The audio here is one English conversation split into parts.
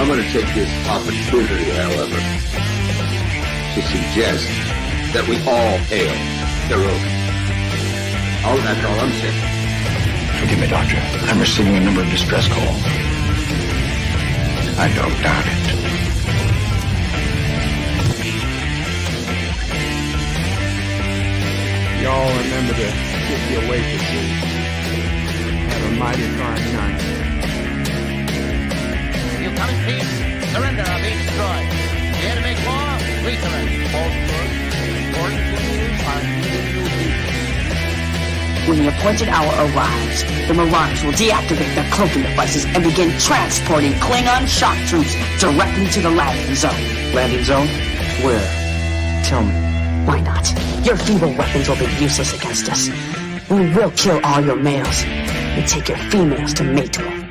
I'm going to take this opportunity, however, to suggest that we all hail Caroga. Oh, that's all I'm saying. Forgive me, Doctor. I'm receiving a number of distress calls. I don't doubt it. Y'all remember to get your waitresses. Have a mighty fine night. You come in peace, surrender or be destroyed. Here to make war, we surrender. Falsehood, important news are giving you peace. When the appointed hour arrives, the Marauders will deactivate their cloaking devices and begin transporting Klingon shock troops directly to the landing zone. Landing zone? Where? Tell me. Why not? Your feeble weapons will be useless against us. We will kill all your males and take your females to mate with.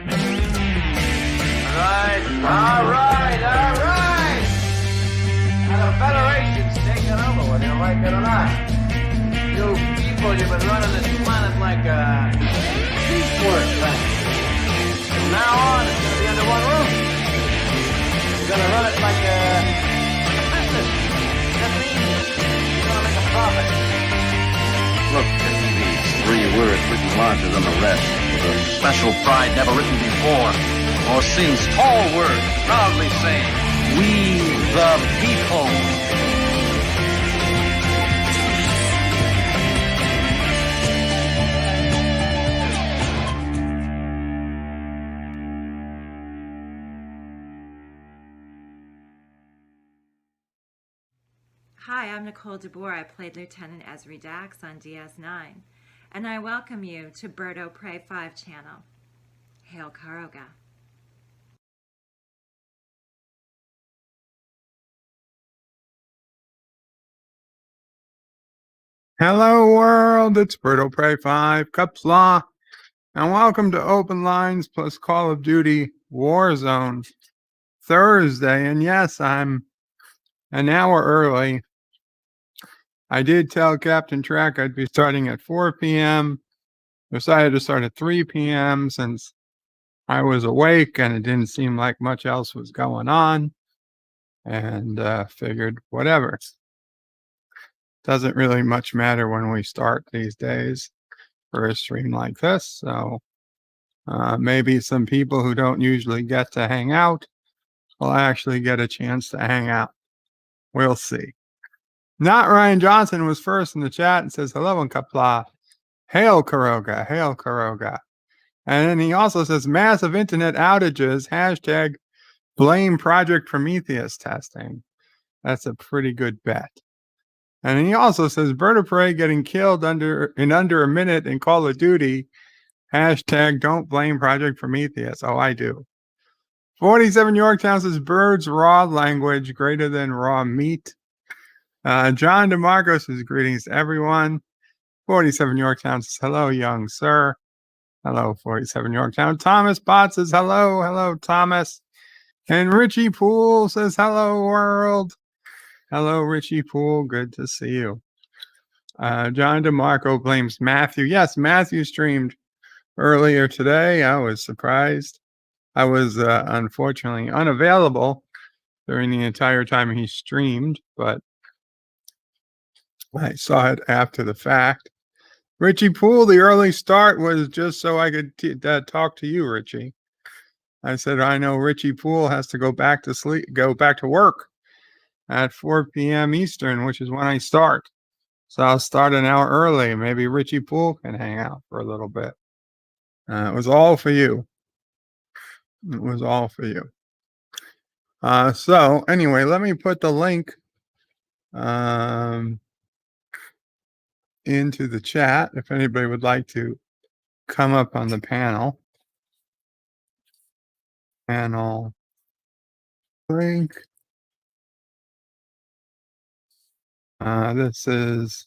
All right. Now the Federation's taking over, whether you like it or not. You people, you've been running this planet like a piecework factory. From now on, it's going to be under one roof. You're going to run it like a business. That means you're going to make a profit. Look at these 3 words written larger than the rest, with a special pride never written before or since. Tall words, proudly saying, "We the people." Hi, I'm Nicole DeBoer. I played Lieutenant Ezri Dax on DS9, and I welcome you to Bird O' Prey 5 channel. Hail Caroga. Hello world, it's Bird O' Prey 5, Qapla, and welcome to Open Lines plus Call of Duty Warzone Thursday. And yes, I'm an hour early. I did tell Captain Track I'd be starting at 4 p.m. Decided to start at 3 p.m. since I was awake and it didn't seem like much else was going on. And figured whatever. Doesn't really much matter when we start these days for a stream like this. So maybe some people who don't usually get to hang out will actually get a chance to hang out. We'll see. Not Ryan Johnson was first in the chat and says, hello in Qapla. Hail Caroga, hail Caroga. And then he also says, massive internet outages, hashtag blame Project Prometheus testing. That's a pretty good bet. And he also says, Bird of Prey getting killed in under a minute in Call of Duty. Hashtag don't blame Project Prometheus. Oh, I do. 47 Yorktown says, birds raw language greater than raw meat. John DeMarco says, greetings to everyone. 47 Yorktown says, hello, young sir. Hello, 47 Yorktown. Thomas Bott says, hello. Hello, Thomas. And Richie Poole says, hello, world. Hello, Richie Poole. Good to see you. John DeMarco blames Matthew. Yes, Matthew streamed earlier today. I was surprised. I was unfortunately unavailable during the entire time he streamed, but I saw it after the fact. Richie Poole, the early start was just so I could talk to you, Richie. I said, I know Richie Poole has to go back to work at 4 p.m. Eastern, which is when I start. So I'll start an hour early. Maybe Richie Poole can hang out for a little bit. It was all for you. It was all for you. So anyway, let me put the link into the chat if anybody would like to come up on the panel. Panel link. This is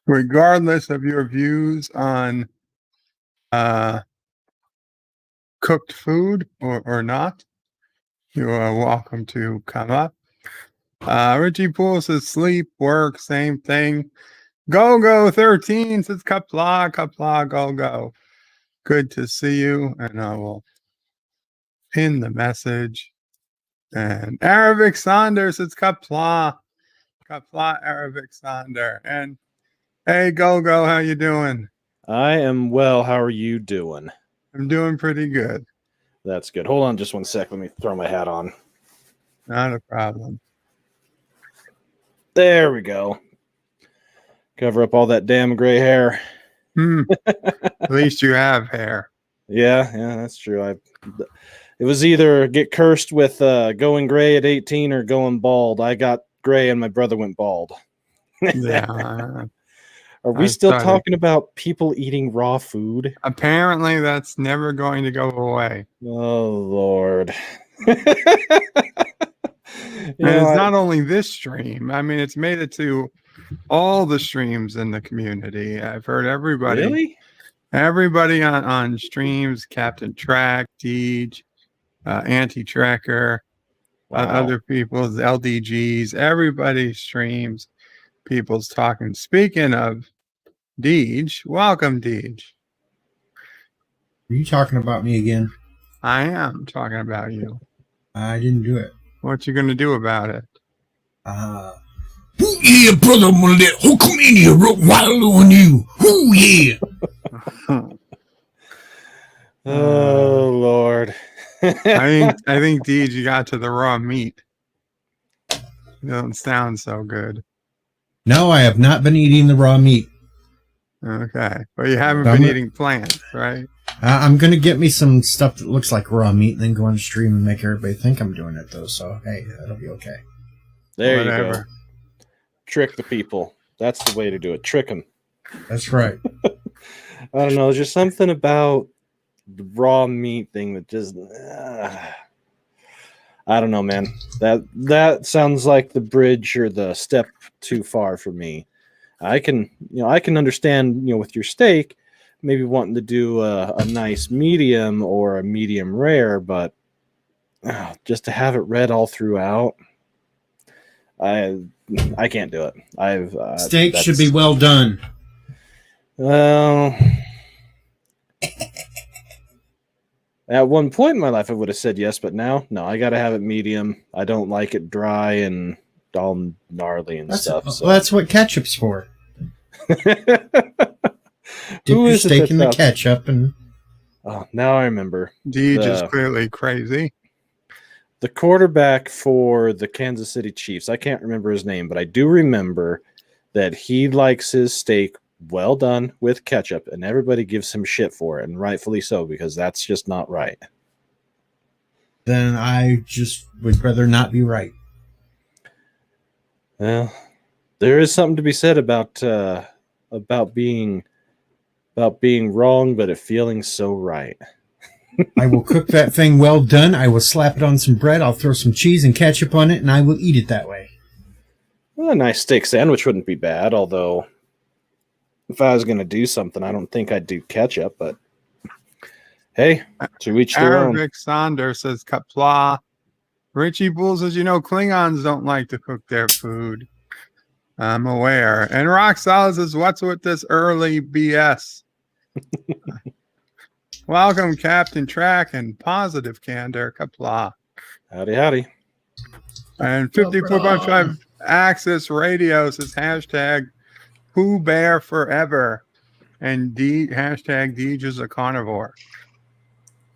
regardless of your views on cooked food or not, you are welcome to come up. Richie Poole says sleep, work, same thing. Go 13 says Qapla, go. Good to see you, and I will pin the message And Arabic Saunders, it's Qapla. Qapla Arabic Sander. And hey, Go, how you doing? I am well. How are you doing? I'm doing pretty good. That's good. Hold on just one sec. Let me throw my hat on. Not a problem. There we go. Cover up all that damn gray hair. At least you have hair. Yeah, that's true. It was either get cursed with going gray at 18 or going bald. I got gray and my brother went bald. Yeah. Are we still talking about people eating raw food? Apparently, that's never going to go away. Oh, Lord. And it's not only this stream. I mean, it's made it to all the streams in the community. I've heard everybody. Really? Everybody on streams, Captain Track, Deej, Anti-Tracker, other people's LDGs, everybody streams, people's talking. Speaking of Deej, welcome, Deej. Are you talking about me again? I am talking about you. I didn't do it. What you gonna do about it? Oh yeah, brother, I'm gonna let who come in here wild on you. Oh yeah. Oh Lord. I think Deej, you got to the raw meat. It doesn't sound so good. No, I have not been eating the raw meat. Okay. But you haven't been eating plants, right? I'm going to get me some stuff that looks like raw meat and then go on stream and make everybody think I'm doing it, though. So, hey, that'll be okay. There you go. Trick the people. That's the way to do it. Trick them. That's right. I don't know. There's just something about the raw meat thing that just... I don't know, man. That sounds like the bridge or the step too far for me. I can understand, with your steak, maybe wanting to do a nice medium or a medium rare, but just to have it red all throughout, I can't do it. Steak should be well done. Well, at one point in my life, I would have said yes, but now, no, I got to have it medium. I don't like it dry and all gnarly and stuff. So. Well, that's what ketchup's for. Dip Who your is steak in the ketchup and... Oh, now I remember. Deej is clearly crazy. The quarterback for the Kansas City Chiefs, I can't remember his name, but I do remember that he likes his steak well done with ketchup, and everybody gives him shit for it, and rightfully so, because that's just not right. Then I just would rather not be right. Well, there is something to be said about being wrong, but it feeling so right. I will cook that thing well done. I will slap it on some bread. I'll throw some cheese and ketchup on it, and I will eat it that way. Well, a nice steak sandwich wouldn't be bad, although if I was going to do something, I don't think I'd do ketchup, but hey, to each their own. Arabic Sander says Qapla. Richie Bull says, Klingons don't like to cook their food. I'm aware. And Rock Solid says, what's with this early BS? Welcome, Captain Track and Positive Candor, Qapla. Howdy. And 54.5 Axis Radio says hashtag Pooh Bear Forever. And hashtag Deej is a carnivore.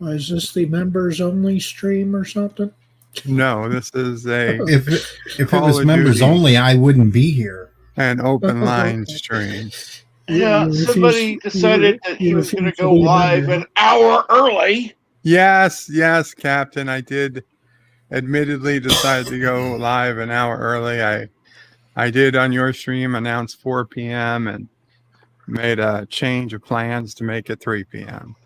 Is this the members only stream or something? No, this is a... If it was members only, I wouldn't be here. An open line stream. Yeah, somebody decided that he was going to go live an hour early. Yes, Captain. I did admittedly decide to go live an hour early. I did on your stream announce 4 p.m. and made a change of plans to make it 3 p.m.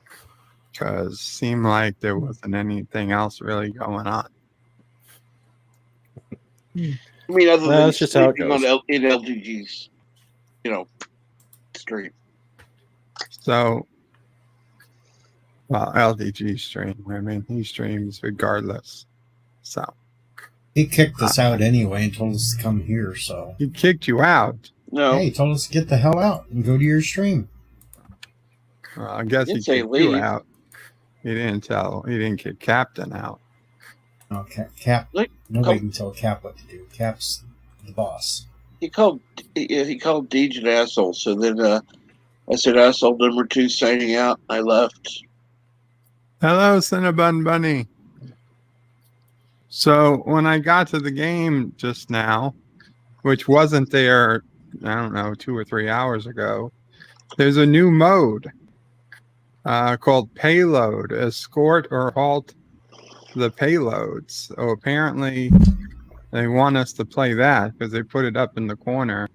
because it seemed like there wasn't anything else really going on. I mean, other than that's just how it sleeping goes. in LGG's, stream. So, well, LDG stream. I mean, he streams regardless. So he kicked us out anyway and told us to come here. So he kicked you out. No, hey, he told us to get the hell out and go to your stream. Well, I guess he kicked you out. He didn't kick Captain out. Oh, Cap. Like, Nobody can tell Cap what to do. Cap's the boss. he called Deej an asshole. So then I said, asshole number 2 signing out. I left. Hello, Cinnabon Bunny. So when I got to the game just now, which wasn't there, I don't know, 2 or 3 hours ago, there's a new mode called Payload. Escort or halt the payloads. So apparently they want us to play that because they put it up in the corner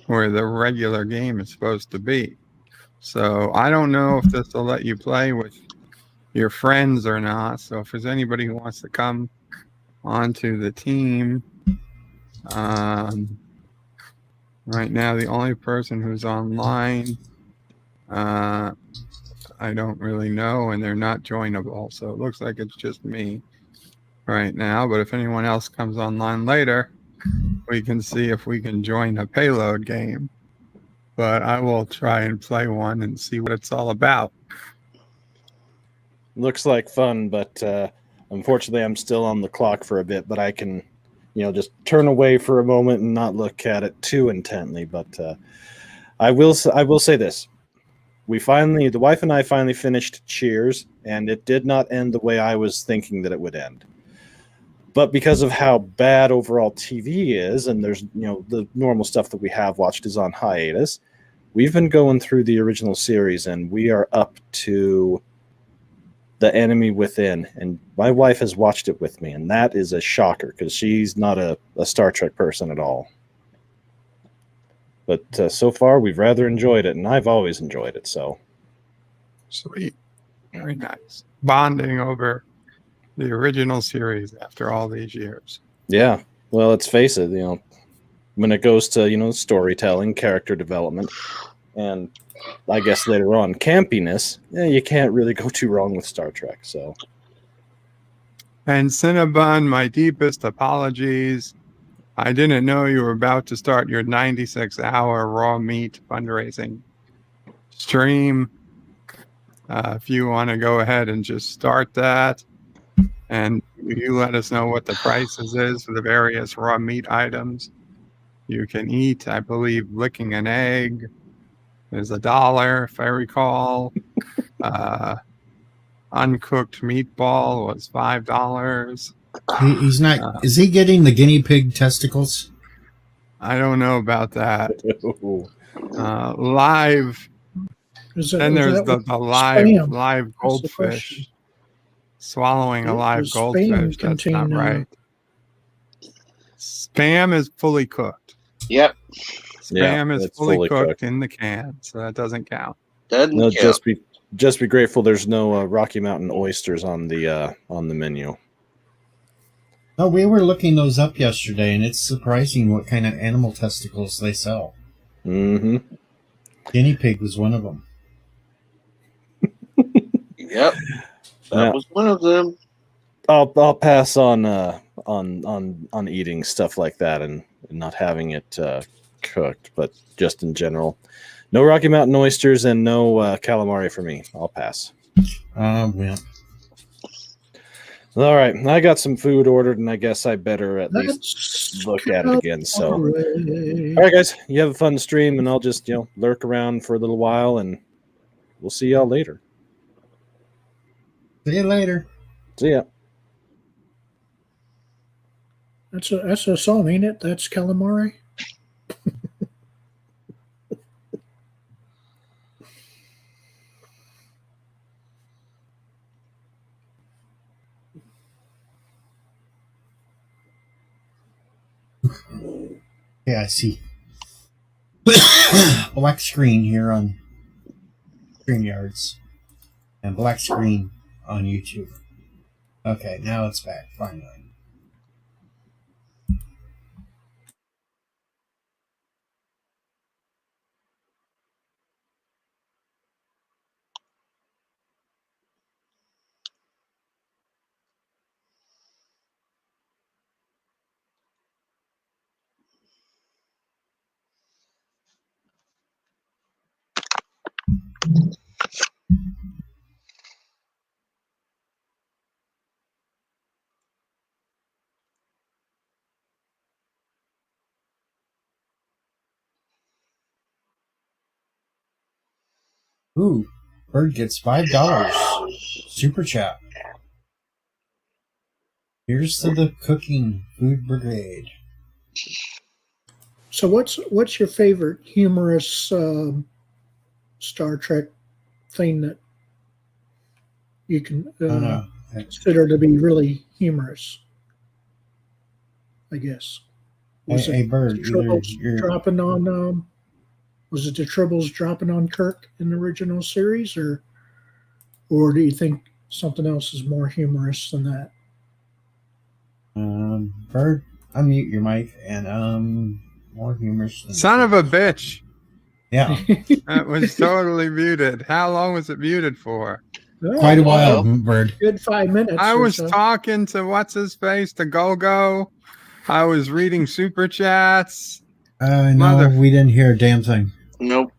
where the regular game is supposed to be. So I don't know if this will let you play with your friends or not. So if there's anybody who wants to come onto the team, right now the only person who's online, I don't really know, and they're not joinable. So it looks like it's just me right now. But if anyone else comes online later, we can see if we can join a payload game. But I will try and play one and see what it's all about. Looks like fun, but unfortunately I'm still on the clock for a bit, but I can, just turn away for a moment and not look at it too intently. But I will say this. The wife and I finally finished Cheers, and it did not end the way I was thinking that it would end. But because of how bad overall TV is, and there's, the normal stuff that we have watched is on hiatus, we've been going through the original series, and we are up to The Enemy Within, and my wife has watched it with me, and that is a shocker because she's not a Star Trek person at all. But so far, we've rather enjoyed it, and I've always enjoyed it. So sweet, very nice, bonding over the original series after all these years. Yeah, well, let's face it. When it goes to storytelling, character development, and I guess later on campiness, you can't really go too wrong with Star Trek. So, and Cinnabon, my deepest apologies. I didn't know you were about to start your 96-hour raw meat fundraising stream. If you want to go ahead and just start that, and you let us know what the prices is for the various raw meat items you can eat. I believe licking an egg is $1, if I recall. Uncooked meatball was $5. He's not. Is he getting the guinea pig testicles? I don't know about that. Live. Then there's the live goldfish. Swallowing a live goldfish. That's not right. Spam is fully cooked. Yep. Spam is fully cooked in the can, so that doesn't count. Doesn't count. Just be grateful there's no Rocky Mountain oysters on the menu. Oh, we were looking those up yesterday, and it's surprising what kind of animal testicles they sell. Mm-hmm. Guinea pig was one of them. Yep, that was one of them. I'll pass on eating stuff like that and not having it cooked, but just in general, no Rocky Mountain oysters and no calamari for me. I'll pass. Well. All right, I got some food ordered, and I guess I better at least look at it again. So, all right, guys, you have a fun stream, and I'll just lurk around for a little while, and we'll see y'all later. See you later. See ya. That's a song, ain't it? That's calamari. Yeah, I see. Black screen here on StreamYards and black screen on YouTube. Okay, now it's back, finally. Ooh, Bird gets $5. Super chat. Here's to the cooking food brigade. So what's your favorite humorous Star Trek thing that you can consider to be really humorous? I guess. Was Hey, it Bird, Tribbles dropping on? Was it the Tribbles dropping on Kirk in the original series, or do you think something else is more humorous than that? Bird, unmute your mic and more humorous. Son of a bitch. Yeah. That was totally muted. How long was it muted for? Quite a while, Bird. Good 5 minutes. I or was so. talking to what's his face, to Go. I was reading super chats. No, we didn't hear a damn thing. Nope.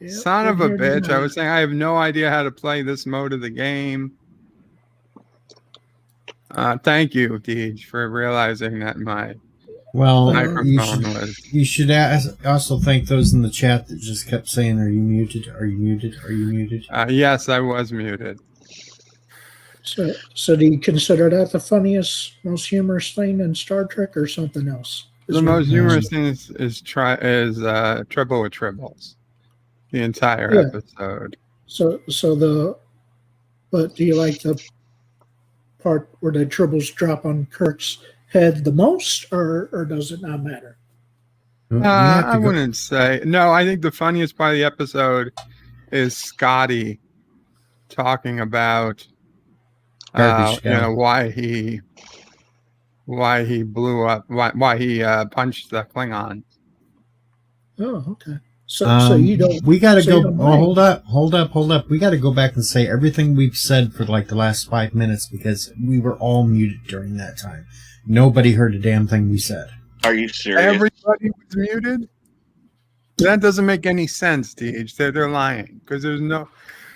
Son of a bitch. I was saying I have no idea how to play this mode of the game. Thank you, Deej, for realizing that my microphone was. You should also thank those in the chat that just kept saying, "Are you muted? Are you muted? Are you muted?" Yes, I was muted. So do you consider that the funniest, most humorous thing in Star Trek, or something else? The most humorous thing is Trouble with Tribbles. The entire episode. But do you like the part where the Tribbles drop on Kirk's head the most, or does it not matter? I wouldn't say. No, I think the funniest part of the episode is Scotty talking about why he blew up, why he punched the Klingon. Oh, okay. So you don't. We got to go. Hold up. We got to go back and say everything we've said for like the last 5 minutes because we were all muted during that time. Nobody heard a damn thing we said. Are you serious? Everybody was muted? That doesn't make any sense, Deej. They're lying because there's no.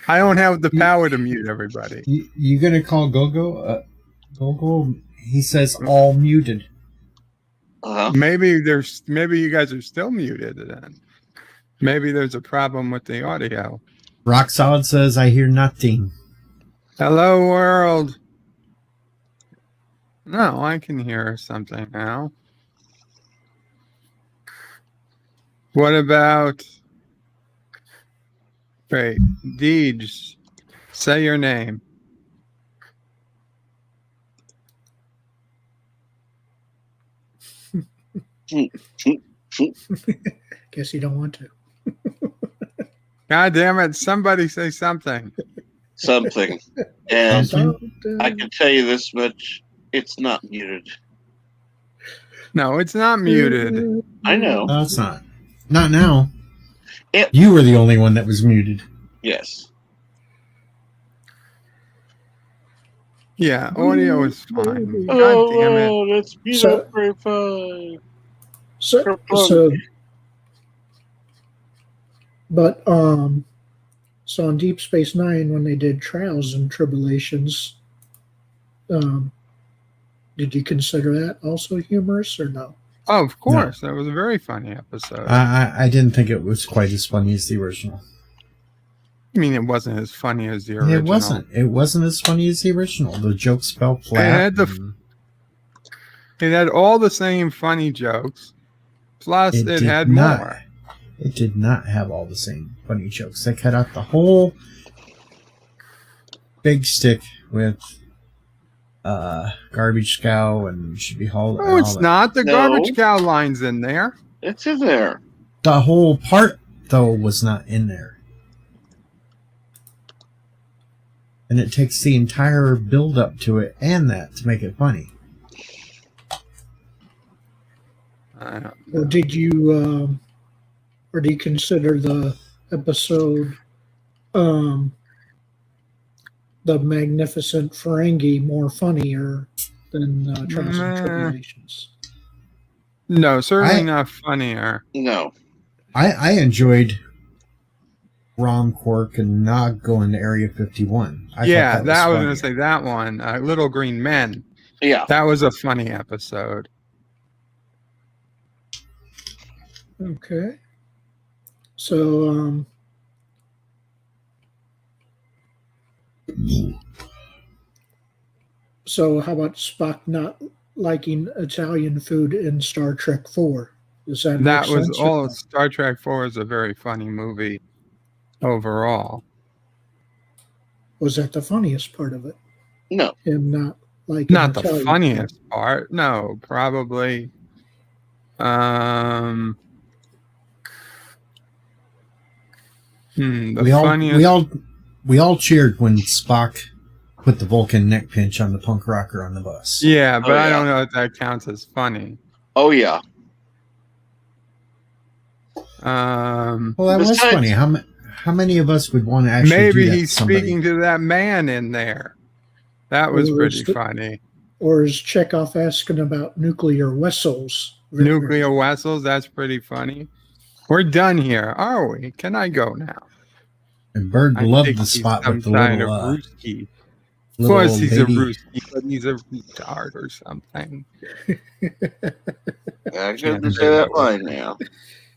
I don't have the power to mute everybody. You gonna call Gogo? Gogo? He says all muted. Maybe you guys are still muted then. Maybe there's a problem with the audio. Rock Solid says, I hear nothing. Hello, world. No, I can hear something now. What about... Great. Deej, say your name. Guess you don't want to. God damn it. Somebody say something. Something. And I can tell you this much. It's not muted. No, it's not muted. I know. No, it's not. Not now. You were the only one that was muted. Yes. Yeah, audio is fine. God damn it. That's beautiful. But so on Deep Space Nine, when they did Trials and Tribulations, did you consider that also humorous or no? Oh, of course. No. That was a very funny episode. I didn't think it was quite as funny as the original. I mean, it wasn't as funny as the original. It wasn't. It wasn't as funny as the original. The jokes fell flat. It had all the same funny jokes, plus it had more. It did not have all the same funny jokes. They cut out the whole big stick with garbage cow and should be hauled. No, it's not. The garbage cow line's in there. It's in there. The whole part, though, was not in there. And it takes the entire build up to it and that to make it funny. Or did you consider the episode The Magnificent Ferengi more funnier than Trials and Tribulations? No, certainly not funnier. No. I enjoyed Rom, Quark, and Nog going to Area 51. I was going to say that one. Little Green Men. Yeah. That was a funny episode. Okay. So, So how about Spock not liking Italian food in Star Trek 4? Does that make That was sense? all. Star Trek 4 is a very funny movie overall. Was that the funniest part of it? No. Him not liking Not the Italian funniest food? part. No, probably. The funniest. We all cheered when Spock put the Vulcan neck pinch on the punk rocker on the bus. Yeah, but I yeah. don't know if that counts as funny. Oh yeah. Well, that was funny. How many of us would want to actually maybe do that he's to somebody? speaking to that man in there. That was pretty funny. Or is Chekhov asking about nuclear vessels? Nuclear vessels, that's pretty funny. We're done here, are we? Can I go now? And Bird I loved think the he's spot some with the kind little, of Ruski. Of little course old he's lady. a Ruski, but he's a retard or something. I couldn't say that line now.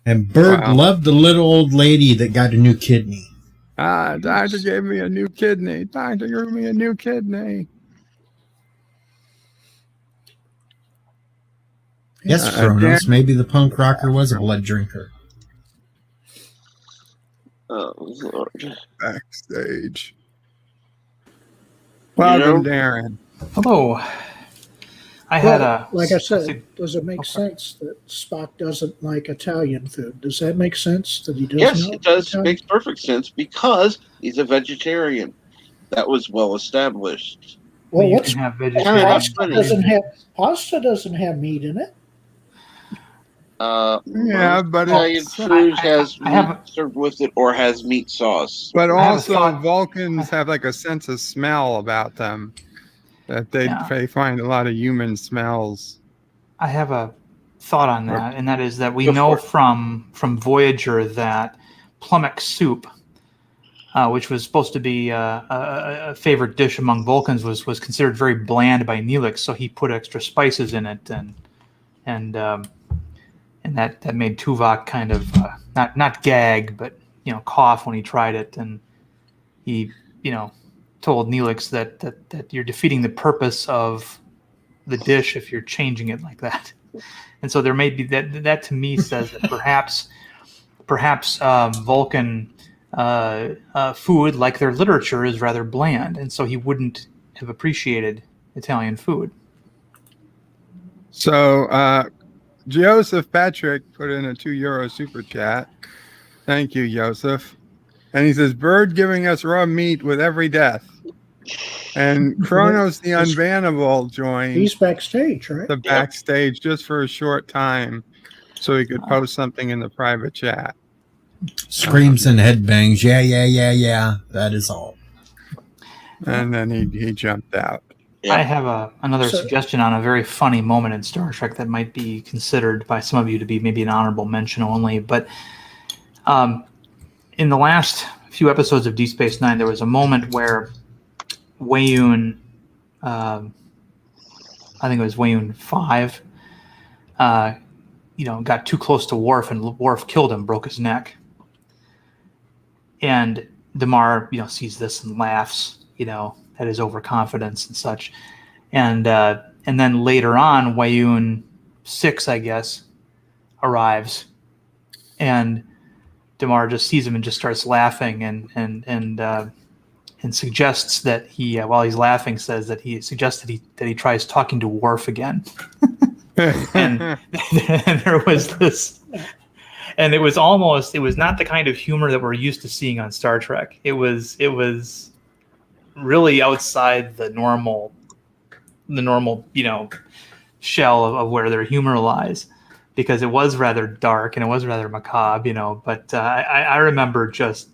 And Bird loved the little old lady that got a new kidney. Doctor gave me a new kidney. Doctor gave me a new kidney. Yes, Kronos. Maybe the punk rocker was a blood drinker. Oh, Lord. Backstage. Welcome, Darren. Hello. Like I said, does it make sense that Spock doesn't like Italian food? Does that make sense that he doesn't? Yes, it does. It makes perfect sense because he's a vegetarian. That was well established. Well, you what's can have pasta doesn't have meat in it. Yeah, but Italian food has meat served with it or has meat sauce. But also, Vulcans have like a sense of smell about them that they find a lot of human smells. I have a thought on that, and that is that we know from Voyager that plummox soup, which was supposed to be a favorite dish among Vulcans, was considered very bland by Neelix, so he put extra spices in it, and that made Tuvok kind of not gag, but cough when he tried it, and he told Neelix that you're defeating the purpose of the dish if you're changing it like that. And so there may be that to me says that perhaps Vulcan food, like their literature, is rather bland, and so he wouldn't have appreciated Italian food. So Joseph Patrick put in a €2 super chat. Thank you, Joseph. And he says, Bird giving us raw meat with every death. And Kronos the Unbannable joined. He's backstage, right? The backstage just for a short time so he could post something in the private chat. Screams and headbangs. Yeah. That is all. And then he jumped out. I have another suggestion on a very funny moment in Star Trek that might be considered by some of you to be maybe an honorable mention only. But in the last few episodes of Deep Space Nine, there was a moment where Weyoun, I think it was Weyoun 5, got too close to Worf, and Worf killed him, broke his neck. And Damar, sees this and laughs, at his overconfidence and such. And then later on, Weyoun 6, I guess, arrives, and Damar just sees him and just starts laughing and suggests that he, while he's laughing, says that he suggests that he tries talking to Worf again. and there was this, and it was not the kind of humor that we're used to seeing on Star Trek. It was really outside the normal, shell of where their humor lies, because it was rather dark and it was rather macabre, but I remember just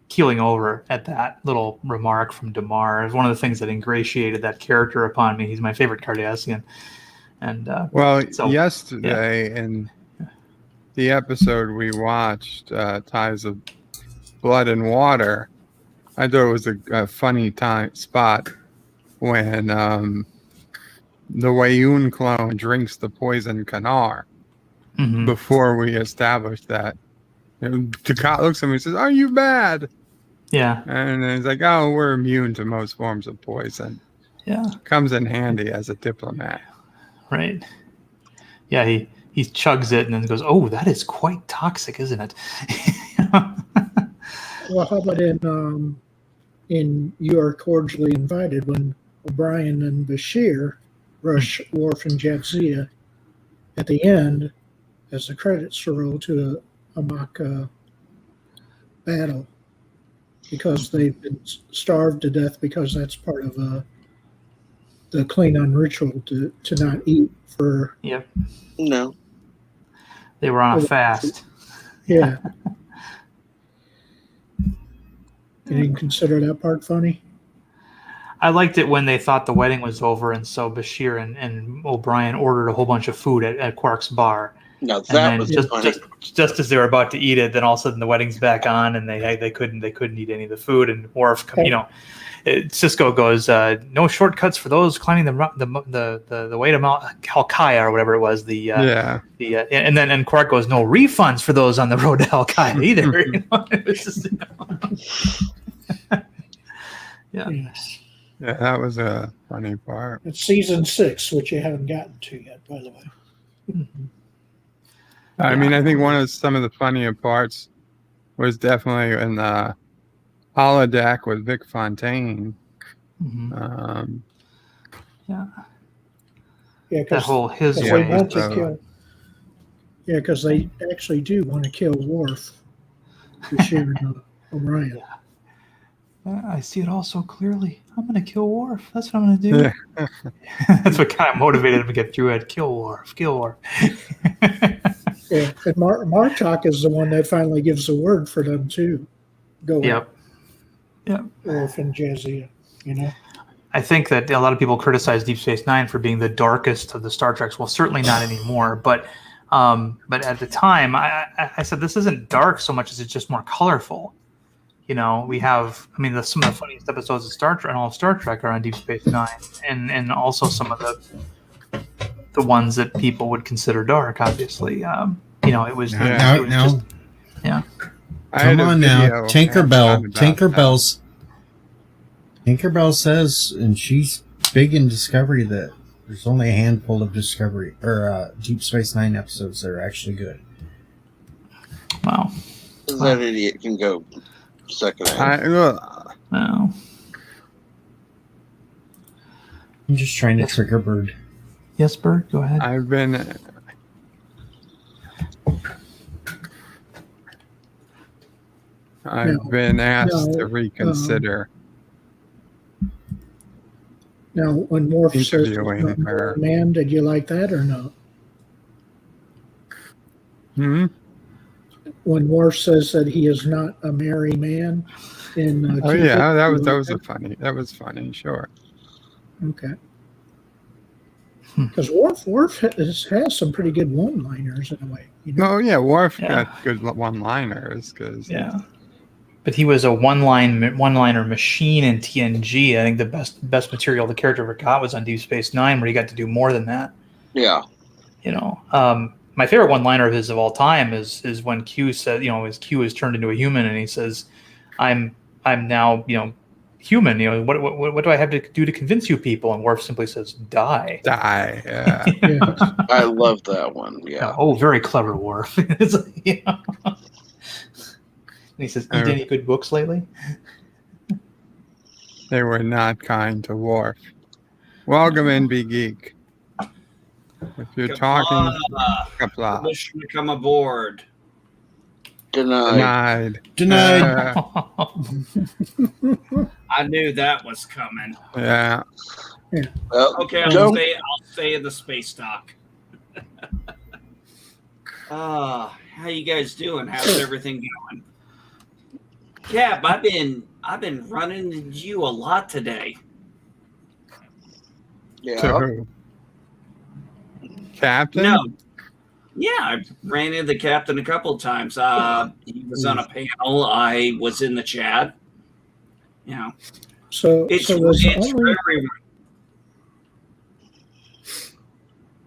keeling over at that little remark from Damar. It was one of the things that ingratiated that character upon me. He's my favorite Cardassian. And yesterday in the episode we watched, Ties of Blood and Water, I thought it was a funny spot when the Weyoun clone drinks the poison Canuck before we established that. And Ducat looks at me and says, "Are you bad?" Yeah. And he's like, "Oh, we're immune to most forms of poison." Yeah. Comes in handy as a diplomat. Right. Yeah, he chugs it and then goes, "Oh, that is quite toxic, isn't it?" Well, how about in You Are Cordially Invited, when O'Brien and Bashir rush Worf and Jadzia at the end as the credits roll to a mock battle because they've been starved to death because that's part of the Klingon ritual to not eat for. Yep. No. They were on a fast. Yeah. You didn't consider that part funny? I liked it when they thought the wedding was over, and so Bashir and O'Brien ordered a whole bunch of food at Quark's bar. No, that was funny. Just as they were about to eat it, then all of a sudden the wedding's back on, and they couldn't eat any of the food. And Worf, Cisco goes, "No shortcuts for those climbing the way to Mount Halkaya or whatever it was." And Quark goes, "No refunds for those on the road to Halkaya either." It was just, yeah. Yes. Yeah, that was a funny part. It's season 6, which you haven't gotten to yet, by the way. I mean, I think some of the funnier parts was definitely in the holodeck with Vic Fontaine. Mm-hmm. Yeah, that whole his way. They want to kill, because they actually do want to kill Worf, Bashir and O'Brien. Yeah. I see it all so clearly. I'm going to kill Worf. That's what I'm going to do. Yeah. That's what kind of motivated him to get through it. Kill Worf. Kill Worf. Yeah, and Martok is the one that finally gives the word for them to go. Yep. Worf and Jadzia, I think that a lot of people criticize Deep Space Nine for being the darkest of the Star Treks. Well, certainly not anymore. But at the time, I said this isn't dark so much as it's just more colorful. We have, some of the funniest episodes of Star Trek and all of Star Trek are on Deep Space Nine, and also some of the ones that people would consider dark. Obviously, it was. Now. Yeah. Come on now, Tinkerbell says, and she's big in Discovery, that there's only a handful of Discovery or Deep Space Nine episodes that are actually good. Wow. That idiot can go second. No. I'm just trying to trigger Bird. Yes, Bird, go ahead. I've been asked to reconsider. Now, when Worf says her. Man, did you like that or no? When Worf says that he is not a merry man in that was funny, sure. Okay. Because Worf has some pretty good one-liners in a way. Oh yeah, Worf got good one-liners but he was a one-liner machine in TNG. I think the best material the character ever got was on Deep Space Nine, where he got to do more than that. Yeah. My favorite one-liner of his of all time is when Q said, as Q is turned into a human, and he says, "I'm now, human. What do I have to do to convince you people?" And Worf simply says, "Die." Die. Yeah. I love that one. Yeah. Oh, very clever, Worf. It's like, And he says, "Eat any good books lately?" They were not kind to Worf. Welcome in, Big Geek. If you're talking, Qapla. Permission to come aboard. Denied. I knew that was coming. Yeah. Well, okay, I'll stay in the space dock. How you guys doing? How's everything going? Cap, I've been running into you a lot today. Yeah. To who? Captain? No. Yeah, I ran into the captain a couple of times. He was on a panel. I was in the chat. So it's only... for everyone.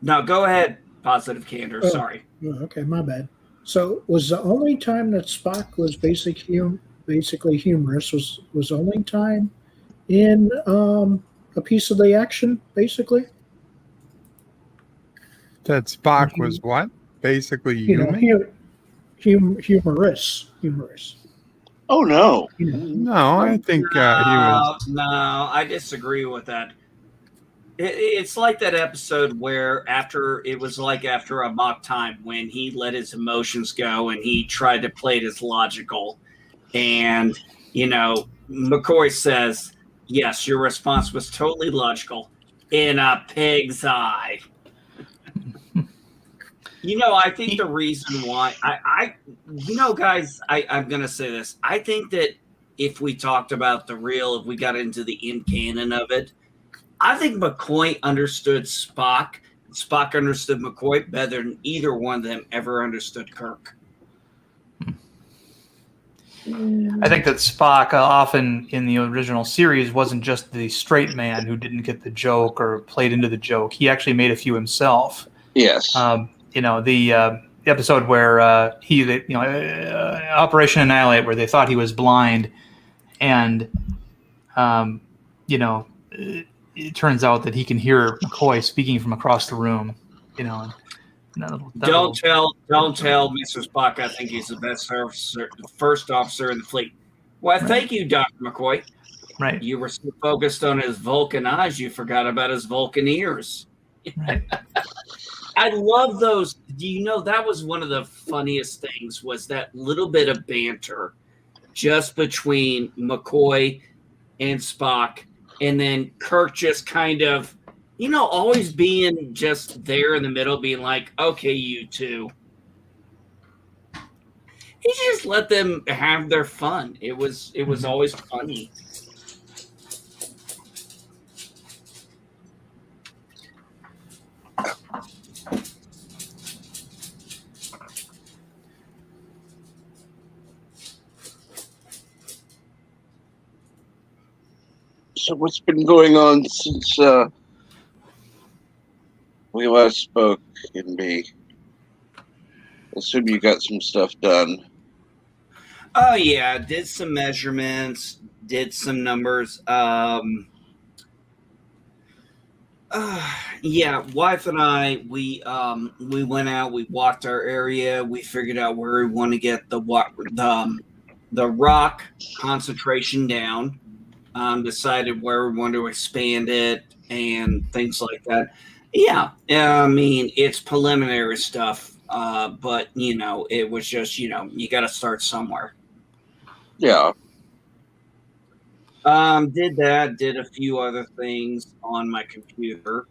No, go ahead. Positive candor. Sorry. Okay, my bad. So was the only time that Spock was basically basically humorous, was only time in a piece of the action, basically. That Spock was what? Basically You human? know, humorous. Oh no. No, I think he was. No, I disagree with that. It's like that episode where after a mock time when he let his emotions go and he tried to play it as logical. And, McCoy says, yes, your response was totally logical in a pig's eye. I think the reason why guys, I'm going to say this. I think that if we talked about if we got into the in canon of it, I think McCoy understood Spock. Spock understood McCoy better than either one of them ever understood Kirk. I think that Spock often in the original series wasn't just the straight man who didn't get the joke or played into the joke. He actually made a few himself. Yes. The episode where Operation Annihilate, where they thought he was blind, and it turns out that he can hear McCoy speaking from across the room. Don't tell Mr. Spock I think he's the best first officer in the fleet. Well, thank you, Dr. McCoy. Right. You were so focused on his Vulcan eyes, you forgot about his Vulcan ears. Right. I love those. That was one of the funniest things was that little bit of banter just between McCoy and Spock, and then Kirk just kind of, always being just there in the middle, being like, okay, you two. He just let them have their fun. It was always funny. So what's been going on since we last spoke, NB? Assume you got some stuff done. Oh yeah, did some measurements, did some numbers. Wife and I, we went out, we walked our area, we figured out where we want to get the rock concentration down. Decided where we want to expand it and things like that. Yeah, I mean, it's preliminary stuff, but, it was just, you got to start somewhere. Yeah. Did that, did a few other things on my computer,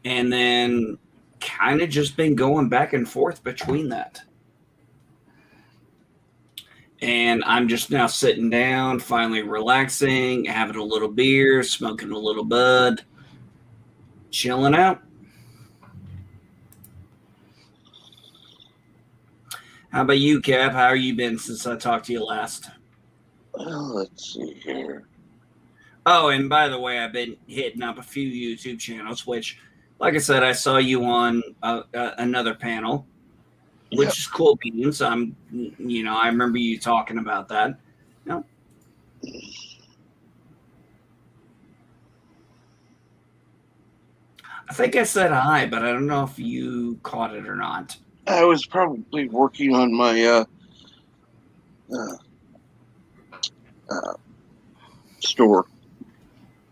and then kind of just been going back and forth between that. And I'm just now sitting down, finally relaxing, having a little beer, smoking a little bud, chilling out. How about you, Cap? How have you been since I talked to you last? Well, let's see here. Oh, and by the way, I've been hitting up a few YouTube channels, which, like I said, I saw you on another panel. Which is cool beans. I remember you talking about that. No. I think I said hi, but I don't know if you caught it or not. I was probably working on my store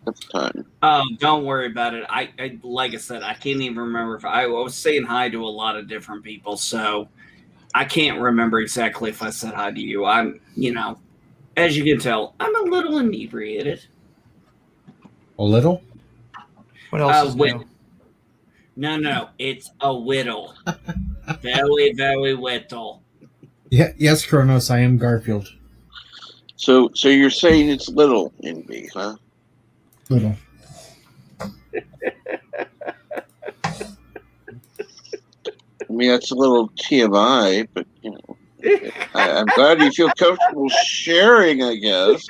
at the time. Oh, don't worry about it. I like I said, I can't even remember if I was saying hi to a lot of different people, so I can't remember exactly if I said hi to you. I'm, as you can tell, I'm a little inebriated. A little? What else is new? No, it's a whittle. Very, very whittle. Yeah, yes, Kronos, I am Garfield. So you're saying it's little, NB, huh? Little. I mean, that's a little TMI, but, I'm glad you feel comfortable sharing, I guess.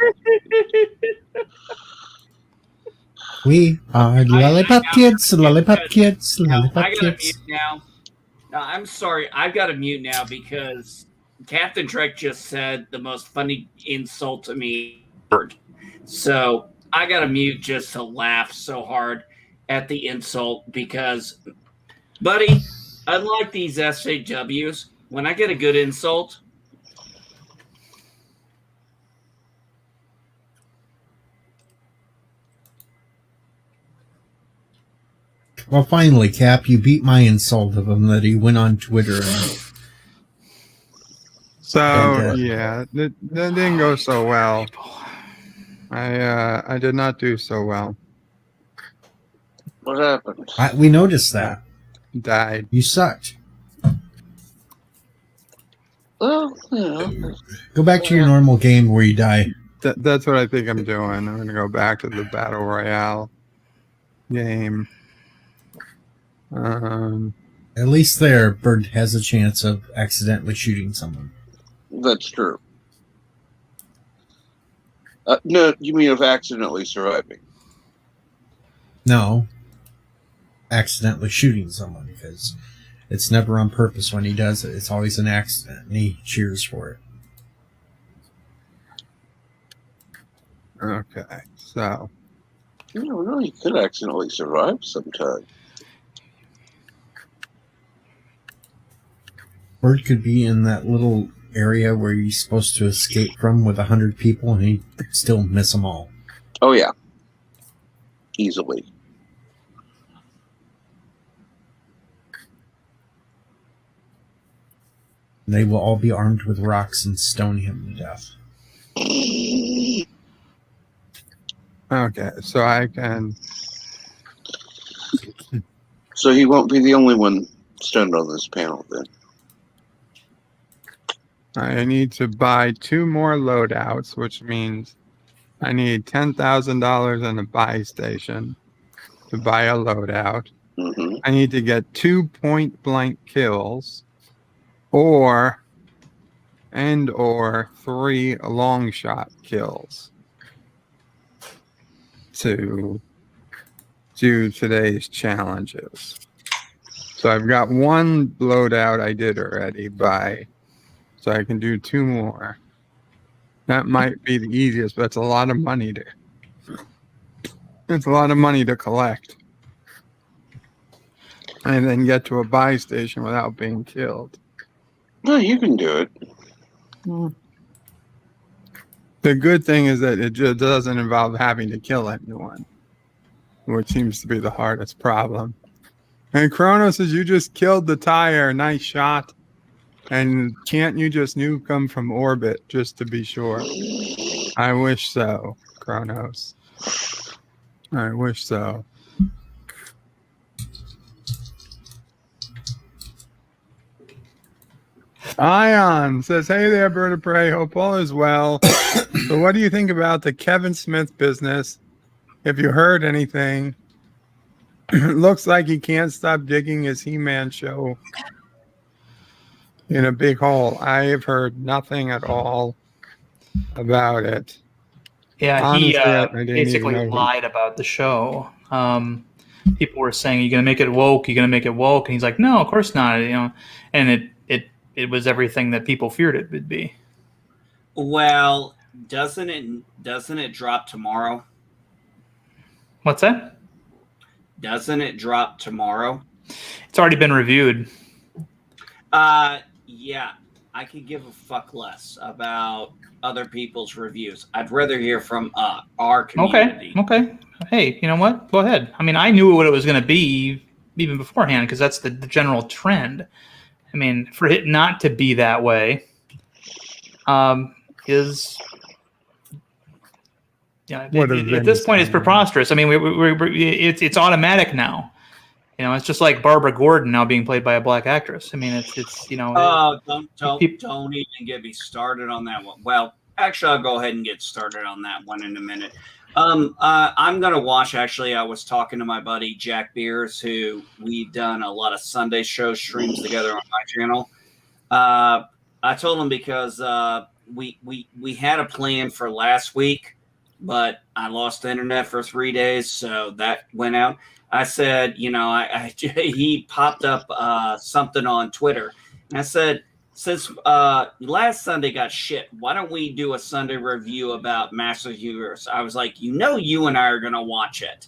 We are lollipop kids, lollipop kids, lollipop I gotta kids. mute now. No, I'm sorry. I've got to mute now because Captain Trek just said the most funny insult to me heard. So I got to mute just to laugh so hard at the insult because, buddy, unlike these SJWs, when I get a good insult, Well, finally, Cap, you beat my insult of him that he went on Twitter and. Yeah, that didn't go so well. I did not do so well. What happened? We noticed that. Died. You sucked. Well, you know. Go back to your normal game where you die. That's what I think I'm doing. I'm going to go back to the Battle Royale game. At least there, Bird has a chance of accidentally shooting someone. That's true. No, you mean of accidentally surviving? No. Accidentally shooting someone, because it's never on purpose when he does it. It's always an accident, and he cheers for it. Okay, so. You don't know, you could accidentally survive sometime. Bird could be in that little area where he's supposed to escape from with 100 people, and he'd still miss them all. Oh, yeah. Easily. They will all be armed with rocks and stone him to death. Okay, so I can. So he won't be the only one stunned on this panel then. I need to buy 2 more loadouts, which means I need $10,000 in a buy station to buy a loadout. Mm-hmm. I need to get 2 point-blank kills, or 3 long shot kills to do today's challenges. So I've got 1 loadout I did already so I can do 2 more. That might be the easiest, but it's a lot of money to collect. And then get to a buy station without being killed. No, you can do it. The good thing is that it just doesn't involve having to kill anyone, which seems to be the hardest problem. And Kronos says, you just killed the tire. Nice shot. And can't you just nuke them from orbit just to be sure? I wish so, Kronos. I wish so. Ion says, hey there, Bird of Prey. Hope all is well. So what do you think about the Kevin Smith business? If you heard anything, looks like he can't stop digging his He-Man show in a big hole. I have heard nothing at all about it. Yeah, honestly, I he didn't basically even know lied about the show. People were saying, "You're going to make it woke. You're going to make it woke," and he's like, "No, of course not." And it was everything that people feared it would be. Well, doesn't it drop tomorrow? What's that? Doesn't it drop tomorrow? It's already been reviewed. Yeah, I could give a fuck less about other people's reviews. I'd rather hear from our community. Okay. Hey, you know what? Go ahead. I mean, I knew what it was going to be even beforehand because that's the general trend. I mean, for it not to be that way is... Yeah, at this point, it's preposterous. I mean, it's automatic now. It's just like Barbara Gordon now being played by a black actress. I mean, it's don't even get me started on that one. Well, actually, I'll go ahead and get started on that one in a minute. I'm gonna watch. Actually, I was talking to my buddy Jack Beers, who we've done a lot of Sunday show streams together on my channel. I told him because we had a plan for last week, but I lost the internet for 3 days, so that went out. I said, he popped up something on Twitter, and I said, since last Sunday got shit, why don't we do a Sunday review about Master of the Universe? I was like, you and I are going to watch it.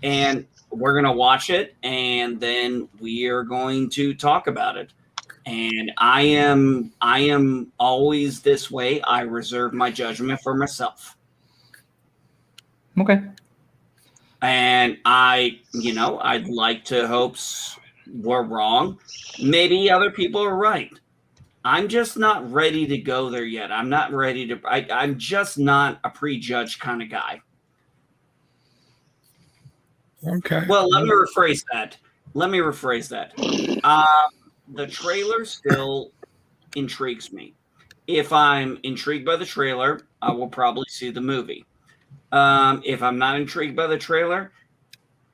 And we're going to watch it, and then we are going to talk about it. And I am always this way. I reserve my judgment for myself. Okay. And I'd like to hope we're wrong. Maybe other people are right. I'm just not ready to go there yet. I'm not ready to. I'm just not a prejudged kind of guy. Okay. Well, let me rephrase that. The trailer still intrigues me. If I'm intrigued by the trailer, I will probably see the movie. If I'm not intrigued by the trailer,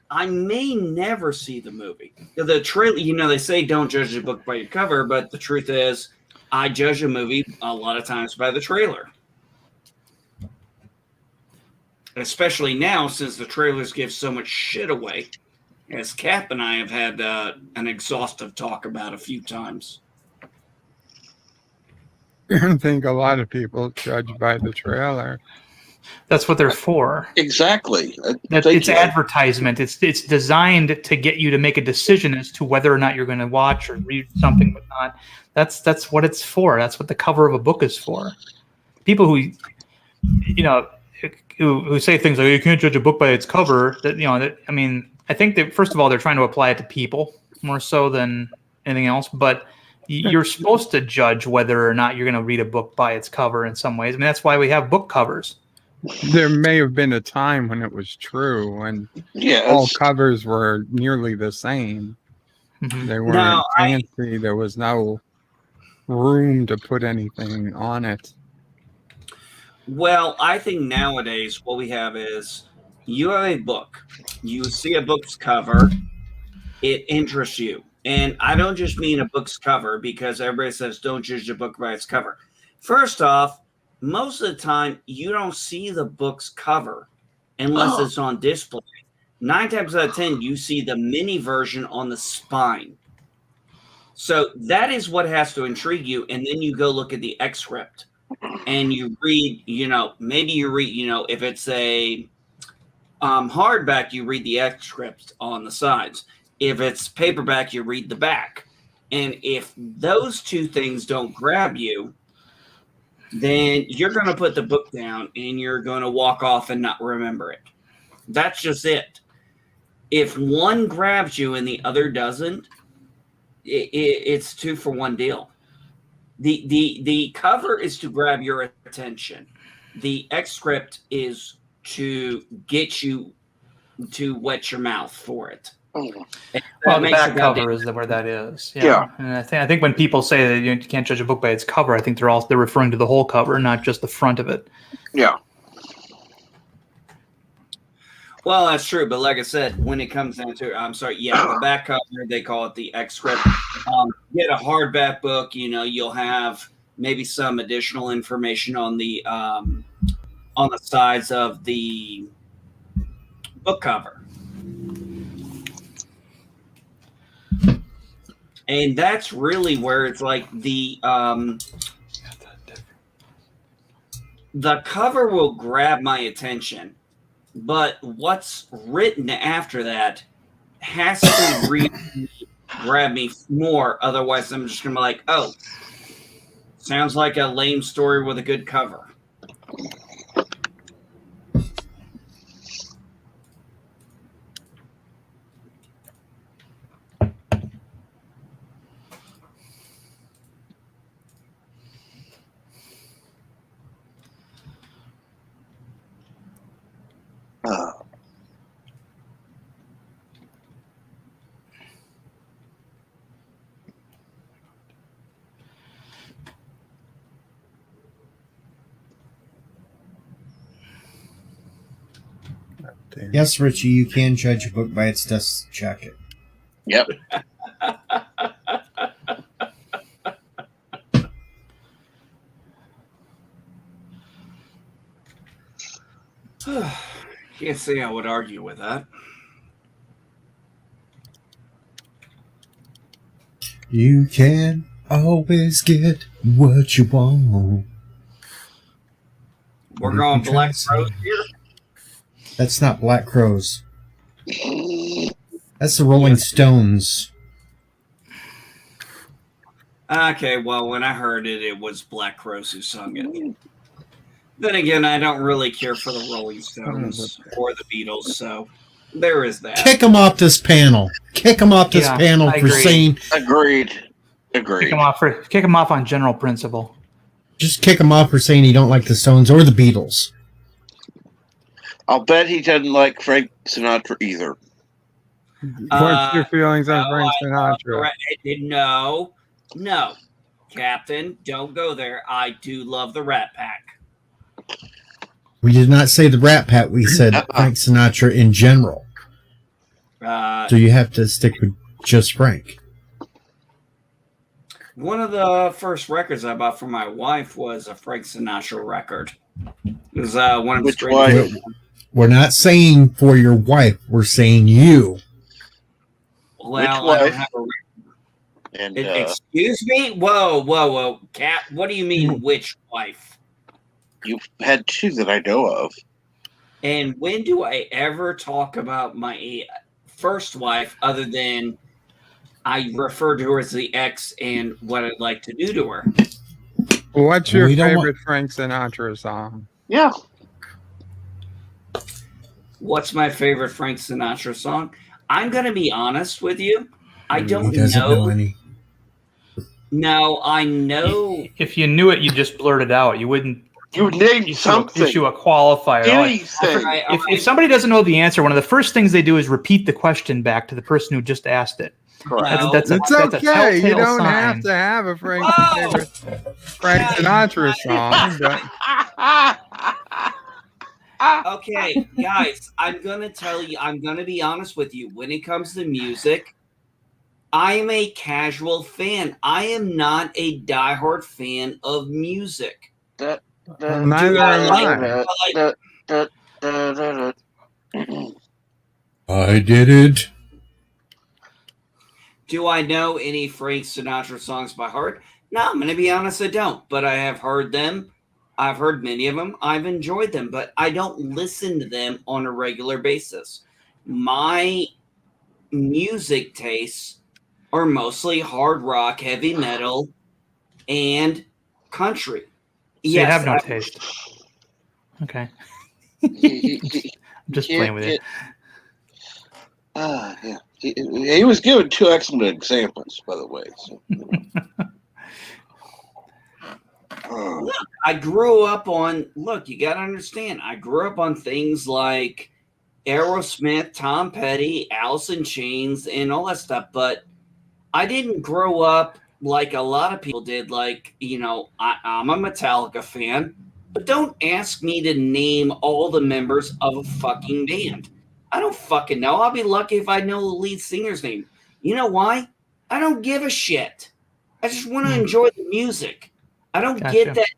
I may never see the movie. The trailer, they say don't judge a book by your cover, but the truth is, I judge a movie a lot of times by the trailer. Especially now, since the trailers give so much shit away, as Cap and I have had an exhaustive talk about a few times. I think a lot of people judge by the trailer. That's what they're for. Exactly. It's advertisement. It's designed to get you to make a decision as to whether or not you're going to watch or read something, but not. That's what it's for. That's what the cover of a book is for. People who say things like you can't judge a book by its cover. I think that first of all they're trying to apply it to people more so than anything else. But you're supposed to judge whether or not you're going to read a book by its cover in some ways. I mean, that's why we have book covers. There may have been a time when it was true, when all covers were nearly the same. Mm-hmm. They weren't fancy. There was no room to put anything on it. Well, I think nowadays what we have is you have a book. You see a book's cover. It interests you. And I don't just mean a book's cover because everybody says don't judge a book by its cover. First off, most of the time you don't see the book's cover unless it's on display. 9 times out of 10, you see the mini version on the spine. So that is what has to intrigue you. And then you go look at the excerpt and you read, maybe you read, if it's a hardback, you read the excerpt on the sides. If it's paperback, you read the back. And if those two things don't grab you, then you're going to put the book down and you're going to walk off and not remember it. That's just it. If one grabs you and the other doesn't, it's 2-for-1 deal. The cover is to grab your attention. The excerpt is to get you to wet your mouth for it. Well, the back cover is where that is. Yeah. And I think when people say that you can't judge a book by its cover, I think they're referring to the whole cover, not just the front of it. Yeah. Well, that's true, but like I said, when it comes down to the back cover, they call it the excerpt. Get a hardback book, you'll have maybe some additional information on the sides of the book cover. And that's really where it's like the cover will grab my attention, but what's written after that has to really grab me more. Otherwise, I'm just going to be like, oh, sounds like a lame story with a good cover. Yes, Richie, you can judge a book by its dust jacket. Yep. Can't say I would argue with that. You can Always get what you want. We're going Black Crows here. That's not Black Crows. That's the Rolling Stones. Okay, well, when I heard it, it was Black Crows who sung it. Then again, I don't really care for the Rolling Stones or the Beatles, so there is that. Kick him off this panel. Kick him off this panel for saying. Agreed. Kick him off on general principle. Just kick him off for saying he don't like the Stones or the Beatles. I'll bet he doesn't like Frank Sinatra either. What's your feelings on Frank Sinatra? No, Captain, don't go there. I do love the Rat Pack. We did not say the Rat Pack. We said Frank Sinatra in general. So you have to stick with just Frank. One of the first records I bought for my wife was a Frank Sinatra record. It was one of his greatest. We're not saying for your wife. We're saying you. Well, I don't have a record. Excuse me? Whoa. Cat, what do you mean, which wife? You've had two that I know of. And when do I ever talk about my first wife other than I refer to her as the ex and what I'd like to do to her? What's your favorite Frank Sinatra song? Yeah. What's my favorite Frank Sinatra song? I'm going to be honest with you. I don't He doesn't know any. No, I know. If you knew it, you'd just blurt it out. You wouldn't. You would name something. Issue a qualifier. If somebody doesn't know the answer, one of the first things they do is repeat the question back to the person who just asked it. That's okay. You don't have to have a Frank Sinatra song. But... Okay, guys, I'm going to be honest with you. When it comes to music, I am a casual fan. I am not a diehard fan of music. Neither am I. I did it. Do I know any Frank Sinatra songs by heart? No, I'm going to be honest, I don't. But I have heard them. I've heard many of them. I've enjoyed them, but I don't listen to them on a regular basis. My music tastes are mostly hard rock, heavy metal, and country. So you have no taste. Okay. I'm just playing with it. Yeah. He was given two excellent examples, by the way. So, Look, I grew up on. Look, you got to understand. I grew up on things like Aerosmith, Tom Petty, Alice in Chains, and all that stuff. But I didn't grow up like a lot of people did. Like, I'm a Metallica fan, but don't ask me to name all the members of a fucking band. I don't fucking know. I'll be lucky if I know the lead singer's name. You know why? I don't give a shit. I just want to enjoy the music. I don't get that.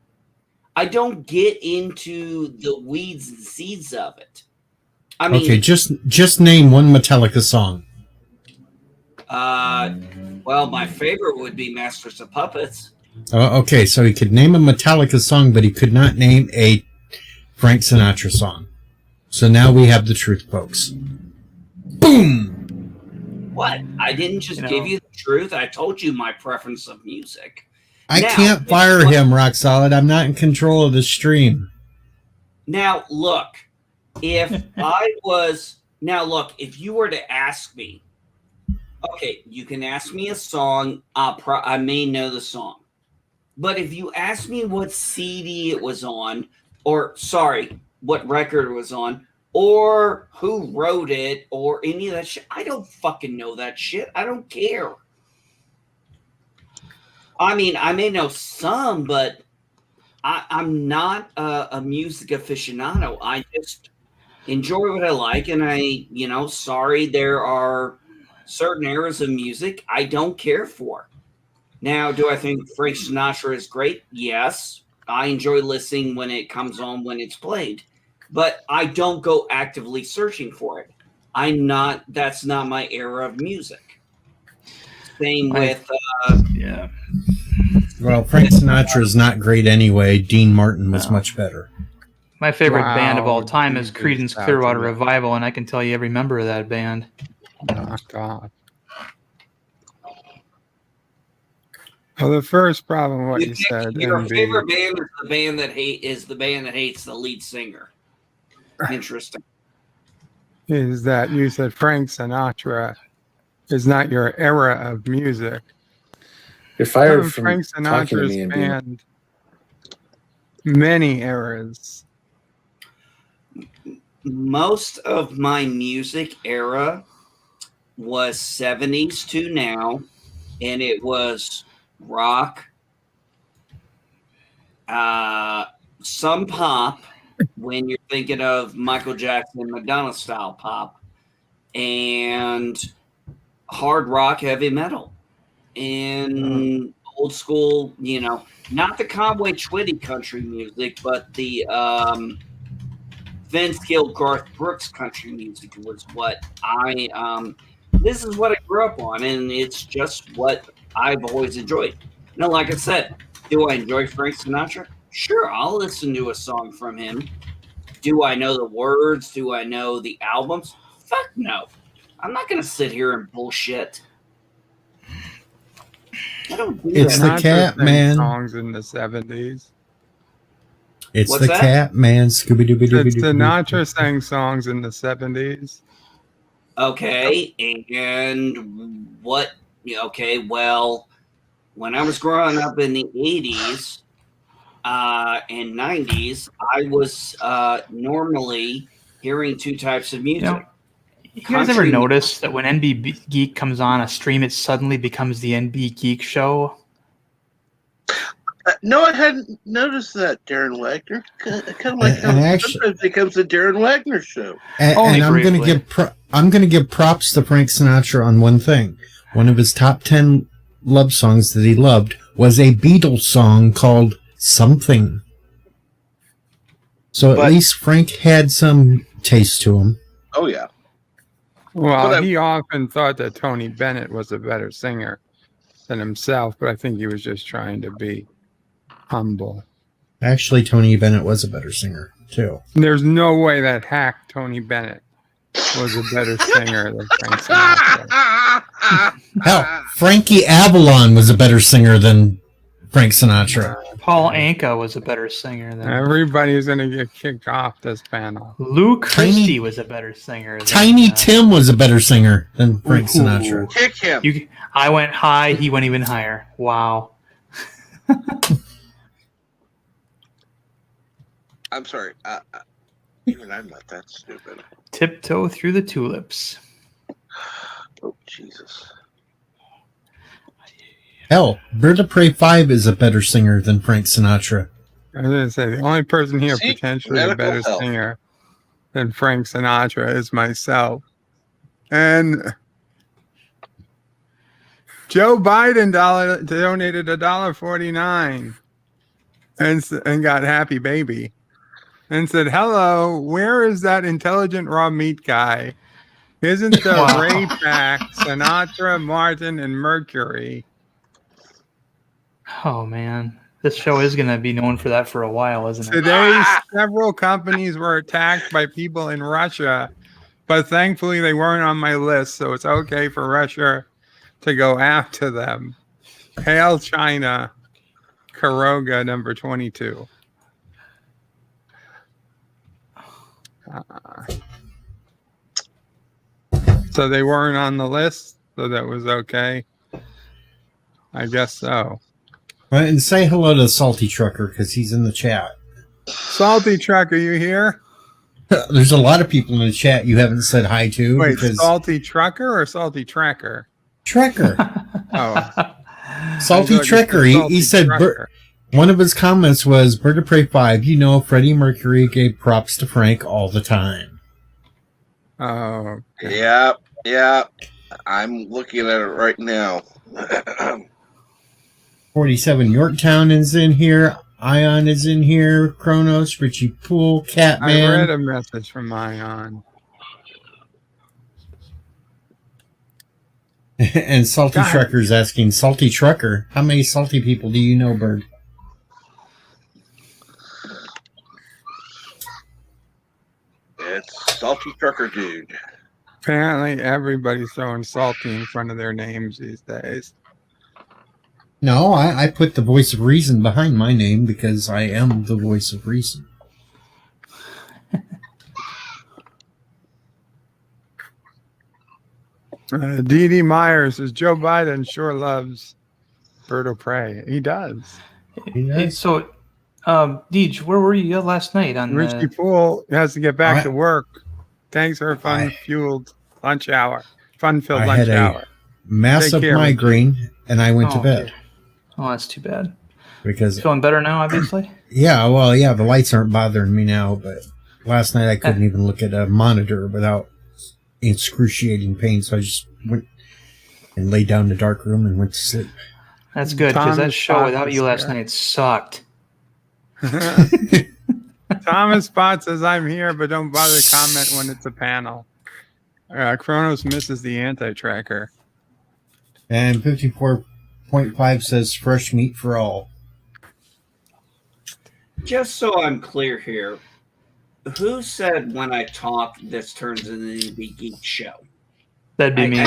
I don't get into the weeds and seeds of it. I mean, okay, just name one Metallica song. Well, my favorite would be Masters of Puppets. Okay, so he could name a Metallica song, but he could not name a Frank Sinatra song. So now we have the truth, folks. Boom! What? I didn't just give you the truth. I told you my preference of music. I can't fire him, Rock Solid. I'm not in control of the stream. Now, look. If if you were to ask me, okay, you can ask me a song. I may know the song. But if you ask me what CD it was on, what record it was on, or who wrote it, or any of that shit, I don't fucking know that shit. I don't care. I mean, I may know some, but I'm not a music aficionado. I just enjoy what I like, and there are certain eras of music I don't care for. Now, do I think Frank Sinatra is great? Yes. I enjoy listening when it comes on, when it's played. But I don't go actively searching for it. That's not my era of music. Same with Well, Frank Sinatra is not great anyway. Dean Martin was much better. My favorite band of all Wow, time is Jesus, Creedence that's Clearwater a- Revival, and I can tell you every member of that band. Knock off. Well, the first problem, what you said, Your NB, favorite band is the band that hates the lead singer. Interesting. is that you said Frank Sinatra is not your era of music. You're fired Some from Frank talking to Sinatra's me and being. spanned many eras. Most of my music era was 70s to now, and it was rock, some pop when you're thinking of Michael Jackson, Madonna style pop, and hard rock, heavy metal, and old school, not the Conway Twitty country music, but the Vince Gill, Garth Brooks country music was what this is what I grew up on, and it's just what I've always enjoyed. Like I said, do I enjoy Frank Sinatra? Sure, I'll listen to a song from him. Do I know the words? Do I know the albums? Fuck no. I'm not going to sit here and bullshit. I don't do It's that. the Cat Man. Songs in the 70s. It's What's the that? Cat Man. Scooby Dooby Dooby Dooby. Sinatra sang songs in the 70s. Okay, and what? Okay, well, when I was growing up in the 80s and 90s, I was normally hearing two types of music. You guys ever notice that when NB Geek comes on a stream, it suddenly becomes the NB Geek show? No, I hadn't noticed that, Darren Wagner. Kind of like how And actually- sometimes it becomes the Darren Wagner show. And I'm going to give props to Frank Sinatra on one thing. One of his top 10 love songs that he loved was a Beatles song called Something. So at least Frank had some taste to him. Oh, yeah. Well, he often thought that Tony Bennett was a better singer than himself, but I think he was just trying to be humble. Actually, Tony Bennett was a better singer, too. There's no way that hack Tony Bennett was a better singer than Frank Sinatra. Hell, Frankie Avalon was a better singer than Frank Sinatra. Paul Anka was a better singer than Everybody's going to get kicked off this panel. Luke Christie was a better singer. Tiny Tim was a better singer than Frank Sinatra. Kick him. I went high, he went even higher. Wow. I'm sorry. Even I'm not that stupid. Tiptoe Through the Tulips. Oh, Jesus. Hell, Bird of Prey 5 is a better singer than Frank Sinatra. I was going to say, the only person here Seek potentially a medical better help. singer than Frank Sinatra is myself. And Joe Biden donated $1.49 and got Happy Baby and said, "Hello, where is that intelligent raw meat guy? Isn't the Ray Pack, Sinatra, Martin, and Mercury?" Oh, man. This show is going to be known for that for a while, isn't it? Today, several companies were attacked by people in Russia, but thankfully they weren't on my list, so it's okay for Russia to go after them. Hail China, Caroga number 22. So they weren't on the list, so that was okay. I guess so. Well, and say hello to Salty Trucker because he's in the chat. Salty Truck, are you here? There's a lot of people in the chat you haven't said hi to. Wait, because Salty Trucker or Salty Tracker? Trekker. Oh. Salty I thought you said Trekker. He Salty said Trucker. one of his comments was Bird of Prey 5. You know, Freddie Mercury gave props to Frank all the time. Oh. Yeah. I'm looking at it right now. 47 Yorktown is in here. Ion is in here. Kronos, Richie Poole, I Catman. read a message from Ion. And Salty Trucker's asking, Salty Trucker, how many salty people do you know, Bird? It's Salty Trucker Dude. Apparently, everybody's throwing salty in front of their names these days. No, I put the voice of reason behind my name because I am the voice of reason. D.D. Myers says Joe Biden sure loves Bird of Prey. He does. So, Deej, where were you last night? Richie Poole has to get back to work. Thanks for a fun-fueled lunch hour. Fun-filled I lunch had hour. a massive Take care, migraine, and I went to bed. Dear. Oh, that's too bad. Because feeling better now, obviously. Yeah, the lights aren't bothering me now, but last night I couldn't even look at a monitor without excruciating pain, so I just went and laid down in the dark room and went to sleep. That's good, because that show without you last night sucked. Thomas Spot says, I'm here, but don't bother to comment when it's a panel. Kronos misses the anti-tracker. And 54.5 says fresh meat for all. Just so I'm clear here, who said when I talk this turns into the geek show? That'd be me.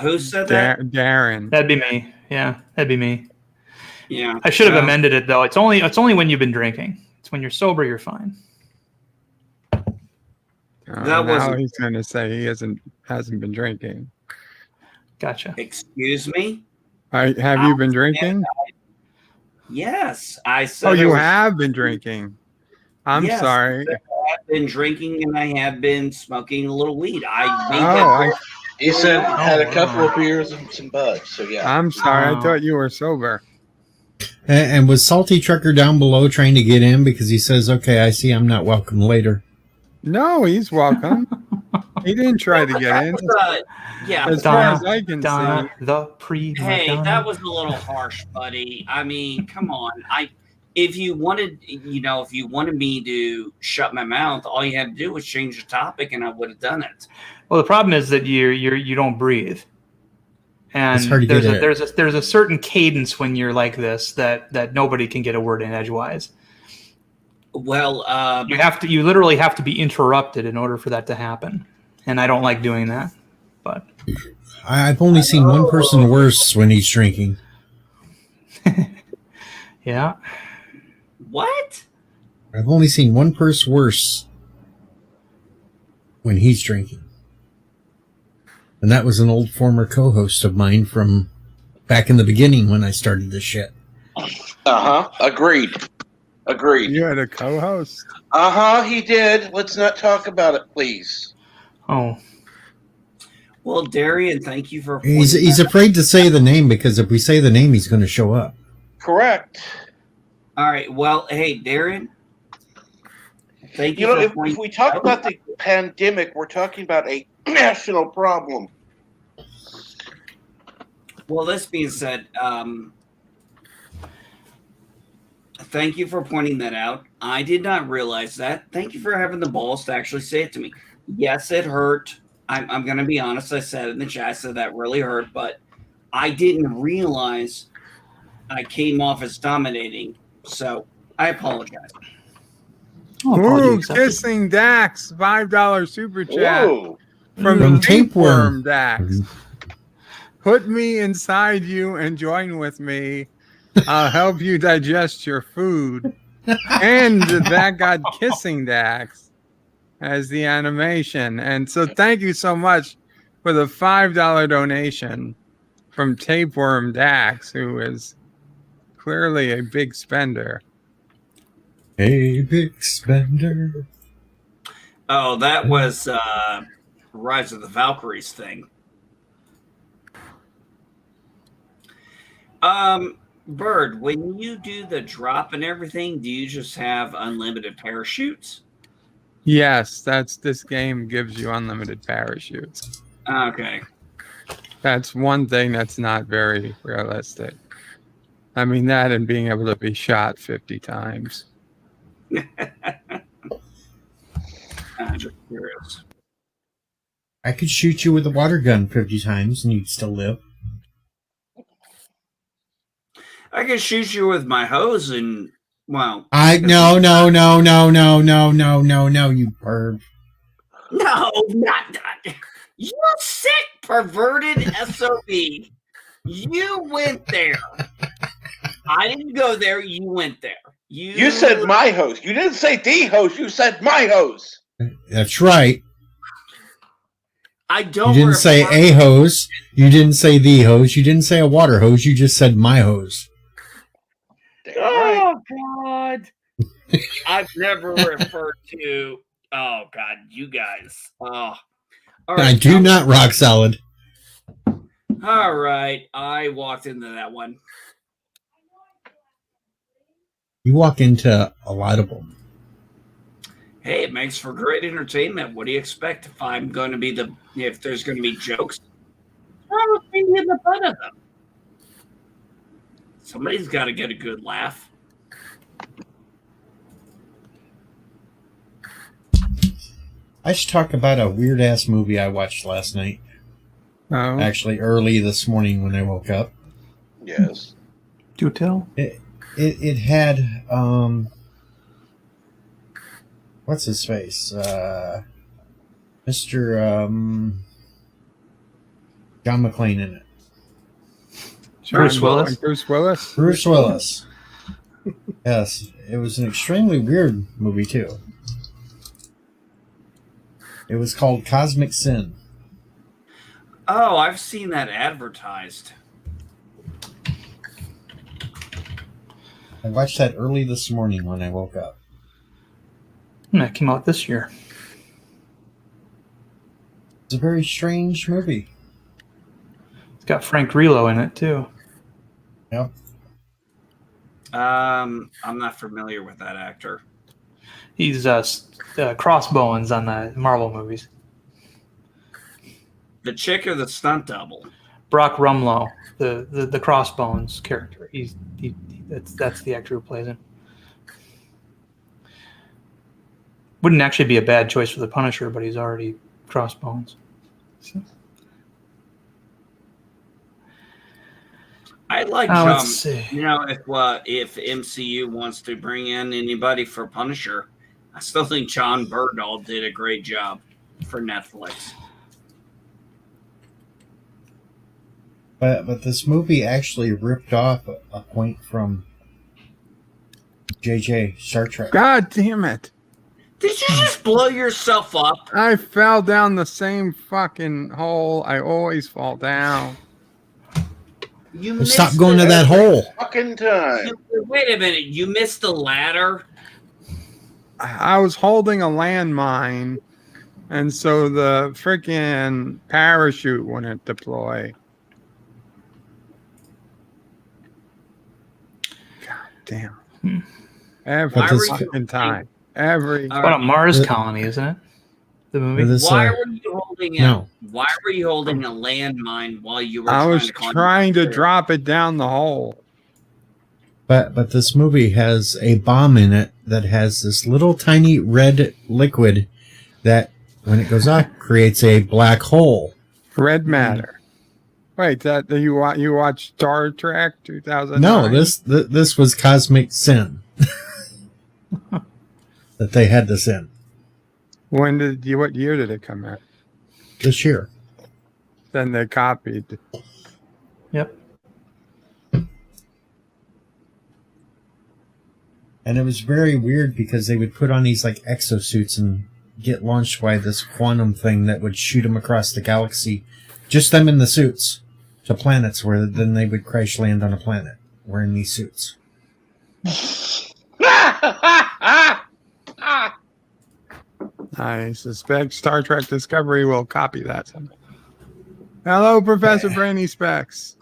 Who said that? Darren. That'd be me. Yeah, that'd be me. Yeah. I should have amended it though. It's only when you've been drinking. It's when you're sober, you're fine. Now he's going to say he hasn't been drinking. Gotcha. Excuse me? Have you been drinking? Yes, I said. Oh, you have been drinking. I'm Yes, sorry. I have been drinking and I have been smoking a little weed. He said had a couple of beers and some buds. So yeah. I'm sorry. I thought you were sober. And was Salty Trucker down below trying to get in because he says, okay, I see I'm not welcome later? No, he's welcome. He didn't try to get in. Yeah, as far as I can see. The pre. Hey, that was a little harsh, buddy. I mean, come on. If you wanted me to shut my mouth, all you had to do was change the topic, and I would have done it. Well, the problem is that you don't breathe, and It's hard to get there's a certain cadence when you're like this that nobody can get a word in edgewise. Well, you literally have to be interrupted in order for that to happen, and I don't like doing that. But I've only seen one person worse when he's drinking. Yeah. What? I've only seen one person worse when he's drinking. And that was an old former co-host of mine from back in the beginning when I started this shit. Agreed. You had a co-host? He did. Let's not talk about it, please. Oh. Well, Darian, thank you for. He's afraid to say the name because if we say the name, he's going to show up. Correct. All right. Well, hey, Darren. Thank you. If we talk about the pandemic, we're talking about a national problem. Well, this being said, thank you for pointing that out. I did not realize that. Thank you for having the balls to actually say it to me. Yes, it hurt. I'm going to be honest. I said it in the chat. I said that really hurt, but I didn't realize I came off as dominating. So I apologize. Ooh, Kissing Dax, $5 super chat from Tapeworm Dax. Put me inside you and join with me. I'll help you digest your food. And that got Kissing Dax as the animation. And so thank you so much for the $5 donation from Tapeworm Dax, who is clearly a big spender. A big spender. Oh, that was Rise of the Valkyries thing. Bird, when you do the drop and everything, do you just have unlimited parachutes? Yes, this game gives you unlimited parachutes. Okay. That's one thing that's not very realistic. I mean, that and being able to be shot 50 times. I'm just curious. I could shoot you with a water gun 50 times and you'd still live. I can shoot you with my hose and, well... No, you perv. No, not you sick, perverted SOB. You went there. I didn't go there. You went there. You said my hose. You didn't say the hose. You said my hose. That's right. I don't. You didn't say a hose. You didn't say the hose. You didn't say a water hose. You just said my hose. Oh, God. I've never referred to... Oh, God, you guys. Oh. All right, I do not rock solid. All right, I walked into that one. You walk into a lot of them. Hey, it makes for great entertainment. What do you expect if I'm going to be if there's going to be jokes? Probably in the butt of them. Somebody's got to get a good laugh. I should talk about a weird ass movie I watched last night. Oh. Actually, early this morning when I woke up. Yes. Do tell. It had what's his face? Mr. John McClane in it. Bruce Willis. Bruce Willis. Bruce Willis. Yes, it was an extremely weird movie too. It was called Cosmic Sin. Oh, I've seen that advertised. I watched that early this morning when I woke up. That came out this year. It's a very strange movie. It's got Frank Grillo in it too. Yep. I'm not familiar with that actor. He's Crossbones on the Marvel movies. The chick or the stunt double? Brock Rumlow, the Crossbones character. That's the actor who plays him. Wouldn't actually be a bad choice for the Punisher, but he's already Crossbones. So. I'd like let's see. You know, if MCU wants to bring in anybody for Punisher, I still think John Bernthal did a great job for Netflix. But this movie actually ripped off a point from JJ Star Trek. God damn it. Did you just blow yourself up? I fell down the same fucking hole. I always fall down. Stop going to that hole. Fucking time. Wait a minute. You missed the ladder? I was holding a landmine, and so the freaking parachute wouldn't deploy. God damn. Every fucking time. Every It's about a Mars colony, isn't it? The movie. Why were you holding Why were you holding a landmine while you were? I was trying to drop it down the hole. But this movie has a bomb in it that has this little tiny red liquid that, when it goes off, creates a black hole. Red matter. Wait, that you watch Star Trek 2009? No, this was Cosmic Sin. That they had this in. What year did it come out? This year. Then they copied. Yep. And it was very weird because they would put on these like exosuits and get launched by this quantum thing that would shoot them across the galaxy, just them in the suits, to planets where then they would crash land on a planet wearing these suits. I suspect Star Trek Discovery will copy that someday. Hello, Professor Brainy Specs.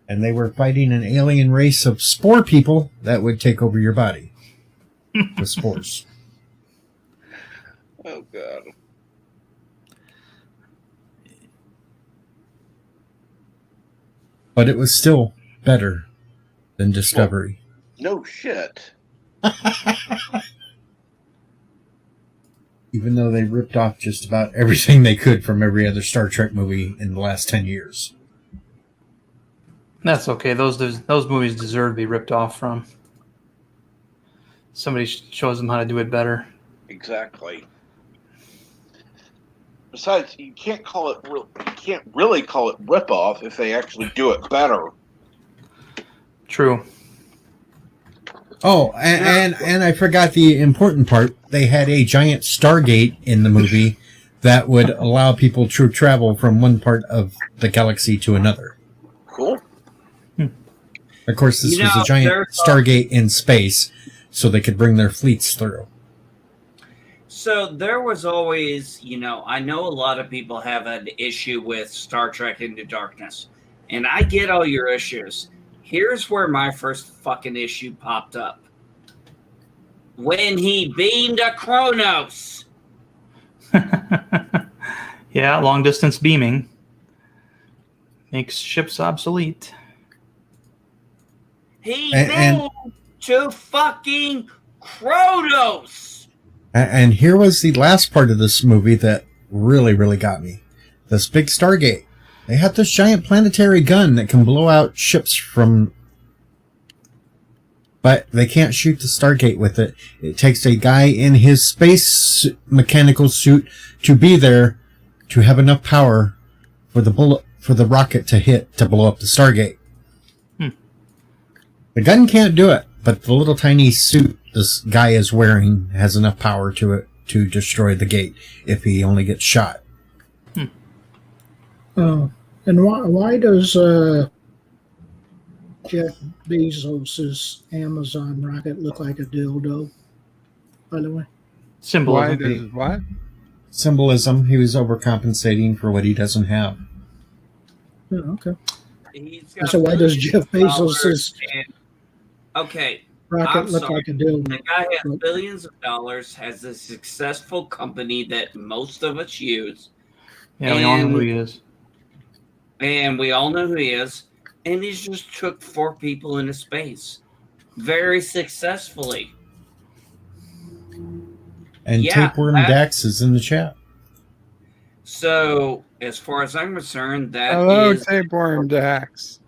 And they were fighting an alien race of spore people that would take over your body with spores. Oh, God. But it was still better than Discovery. No shit. You even though they ripped off just about everything they could from every other Star Trek movie in the last 10 years. That's okay. Those movies deserve to be ripped off from. Somebody shows them how to do it better. Exactly. Besides, you can't really call it rip-off if they actually do it better. True. Oh, and I forgot the important part. They had a giant Stargate in the movie that would allow people to travel from one part of the galaxy to another. Cool. Of course, this was a giant Stargate in space, so they could bring their fleets through. So there was always, I know a lot of people have an issue with Star Trek Into Darkness, and I get all your issues. Here's where my first fucking issue popped up. When he beamed a Kronos. Yeah, long distance beaming makes ships obsolete. He beamed to fucking Kronos. And here was the last part of this movie that really, really got me. This big Stargate. They have this giant planetary gun that can blow out ships from... But they can't shoot the Stargate with it. It takes a guy in his space mechanical suit to be there to have enough power for the rocket to hit to blow up the Stargate. The gun can't do it, but the little tiny suit this guy is wearing has enough power to it to destroy the gate if he only gets shot. Oh, and why does Jeff Bezos' Amazon rocket look like a dildo? By the way, Symbolism. What? Symbolism. He was overcompensating for what he doesn't have. Oh, okay. He's got So why does Jeff Bezos' Okay. rocket I'm look sorry. like a dildo? The guy has billions of dollars, has a successful company that most of us use. Yeah, we all know who he is. And we all know who he is. And he's just took 4 people into space very successfully. And Tapeworm Dax is in the chat. So, as far as I'm concerned, that Hello, is... Tapeworm Dax.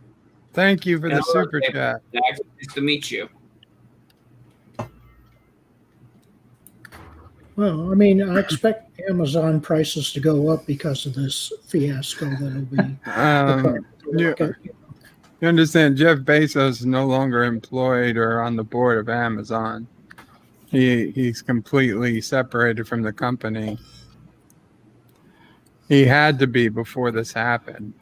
Thank you for the Hello, super chat. Dax, nice to meet you. Well, I mean, I expect Amazon prices to go up because of this fiasco that'll be. You understand, Jeff Bezos is no longer employed or on the board of Amazon. He's completely separated from the company. He had to be before this happened,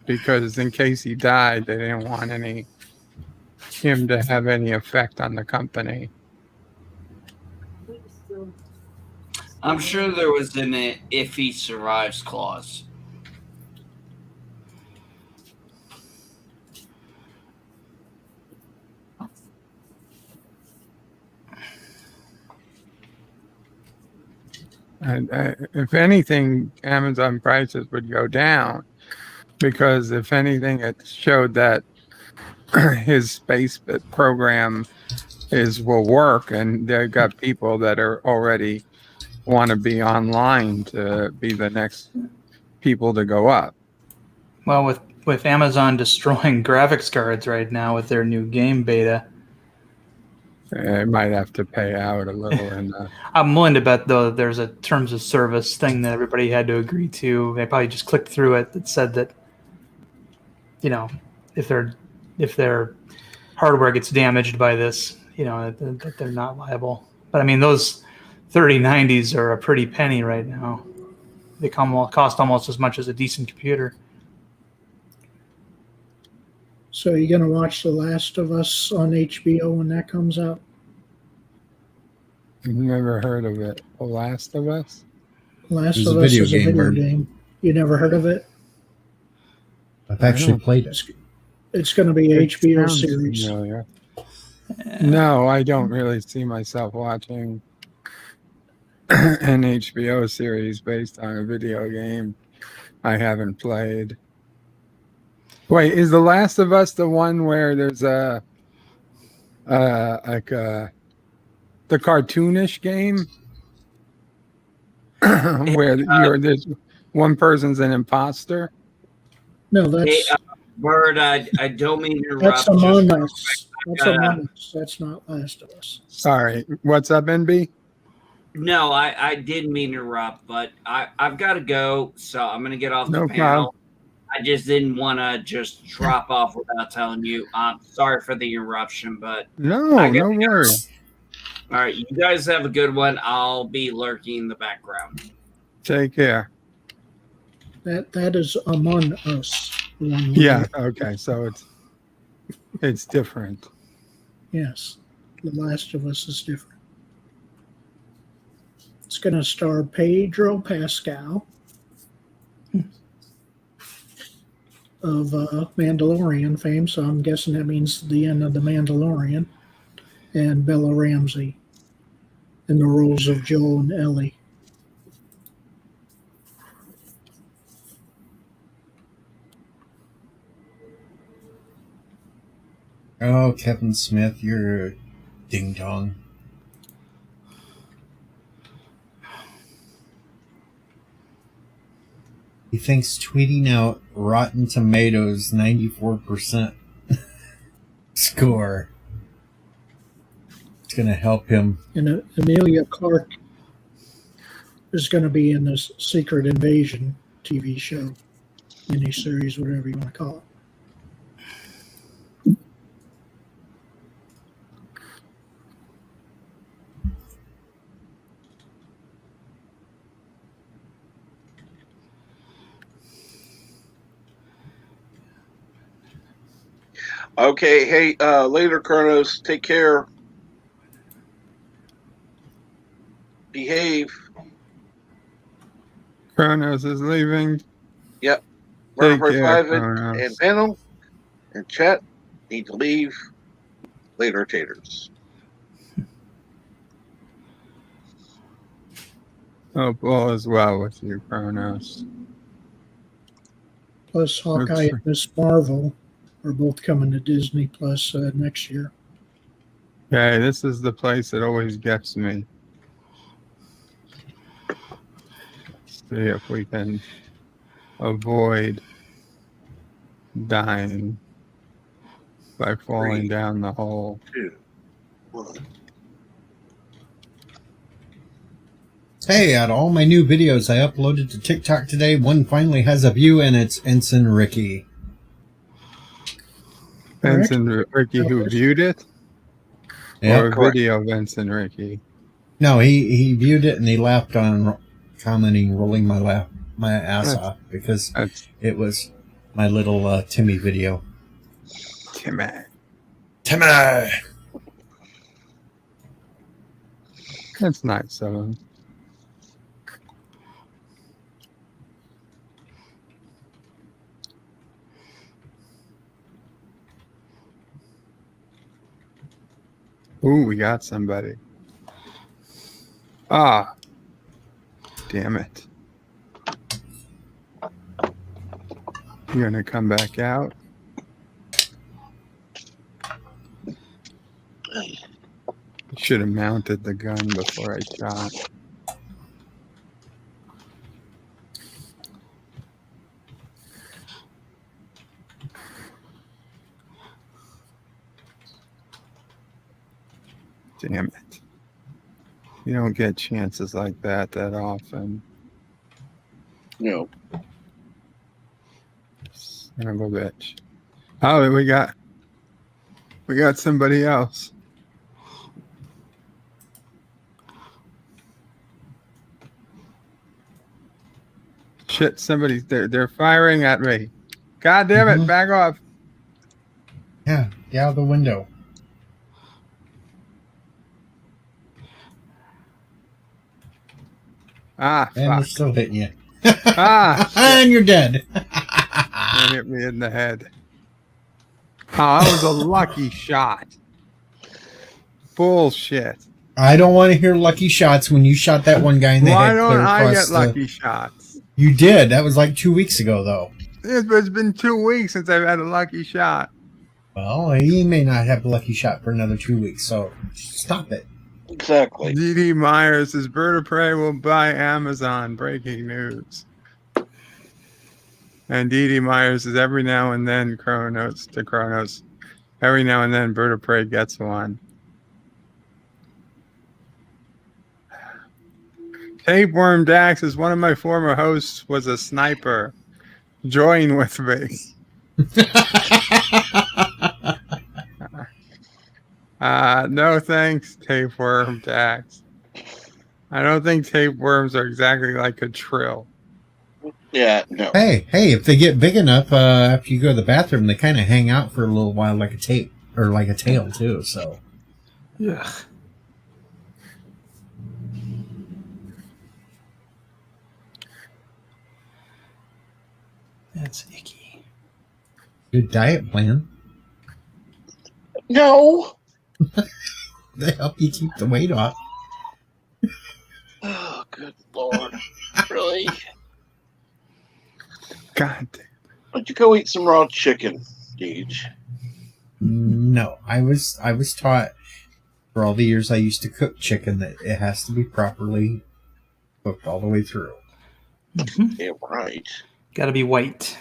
because in case he died, they didn't want him to have any effect on the company. I'm sure there was an if he survives clause. If anything, Amazon prices would go down, because if anything, it showed that his space program will work, and they've got people that are already want to be online to be the next people to go up. Well, with Amazon destroying graphics cards right now with their new game beta, It might have to pay out a little. I'm willing to bet, though, there's a terms of service thing that everybody had to agree to. They probably just clicked through it that said that, if their hardware gets damaged by this, that they're not liable. But I mean, those 3090s are a pretty penny right now. They cost almost as much as a decent computer. So you're going to watch The Last of Us on HBO when that comes out? I've never heard of it. The Last of Us? Last of Us is a video game. You never heard of it? I've actually played it. It's going to be an HBO series. Familiar. No, I don't really see myself watching an HBO series based on a video game I haven't played. Wait, is The Last of Us the one where there's the cartoonish game? Where there's one person's an imposter. No, Hey, that's Bird, I don't mean to interrupt. that's Among just real Us. quick. That's Among Us. That's not Last of Us. Sorry, what's up, NB? No, I didn't mean to interrupt, but I've got to go, so I'm going to get off No the panel. problem. I just didn't want to just drop off without telling you. I'm sorry for the interruption, but No worries. All right, you guys have a good one. I'll be lurking in the background. Take care. That is Among Us. the one Yeah. where- Okay. So it's different. Yes. The Last of Us is different. It's going to star Pedro Pascal of Mandalorian fame, so I'm guessing that means the end of The Mandalorian, and Bella Ramsey in the roles of Joel and Ellie. Oh, Kevin Smith, you're a ding dong. He thinks tweeting out Rotten Tomatoes 94% score is going to help him. And Amelia Clark is going to be in this Secret Invasion TV show, miniseries, whatever you want to call it. Okay, hey, later, Kronos. Take care. Behave. Kronos is leaving. Yep. Take Murder care, 5 Kronos. and panel and chat need to leave. Later, taters. Hope all is well with you, Kronos. Plus, Hawkeye and Miss Marvel are both coming to Disney Plus next year. Okay, this is the place that always gets me. See if we can avoid dying by falling down the hole. 2, 1. Hey, out of all my new videos I uploaded to TikTok today, one finally has a view, and it's Ensign Ricky. Vincent Ricky who viewed it? Yeah, Or a correct. video of Vincent Ricky? No, he viewed it and he laughed on commenting, rolling my ass off because it was my little Timmy video. Timmy. That's nice of him. Ooh, we got somebody. Ah. Damn it. You're gonna come back out? Should have mounted the gun before I shot. Damn it. You don't get chances like that often. No. Son of a bitch. Oh, we got somebody else. Shit, they're firing at me. God damn it, back off. Yeah, get out the window. Ah, and fuck. they're still hitting you. Ah, and you're dead. They hit me in the head. Oh, that was a lucky shot. Bullshit. I don't want to hear lucky shots when you shot that one guy in the Why head. don't clear I across get the- lucky shots? You did. That was like 2 weeks ago, though. It's been 2 weeks since I've had a lucky shot. Well, he may not have a lucky shot for another 2 weeks, so stop it. Exactly. D.D. Myers says Bird of Prey will buy Amazon. Breaking news. And D.D. Myers says every now and then Kronos. Every now and then Bird of Prey gets one. Tapeworm Dax says one of my former hosts was a sniper. Join with me. No thanks, Tapeworm Dax. I don't think tapeworms are exactly like a trill. Yeah, no. Hey, if they get big enough, after you go to the bathroom, they kind of hang out for a little while like a tape or like a tail too. So, Yeah. That's icky. good diet plan. No. They help you keep the weight off. Oh, good Lord. Really? God damn. Why don't you go eat some raw chicken, Deej? No, I was taught for all the years I used to cook chicken that it has to be properly cooked all the way through. Yeah, right. Got to be white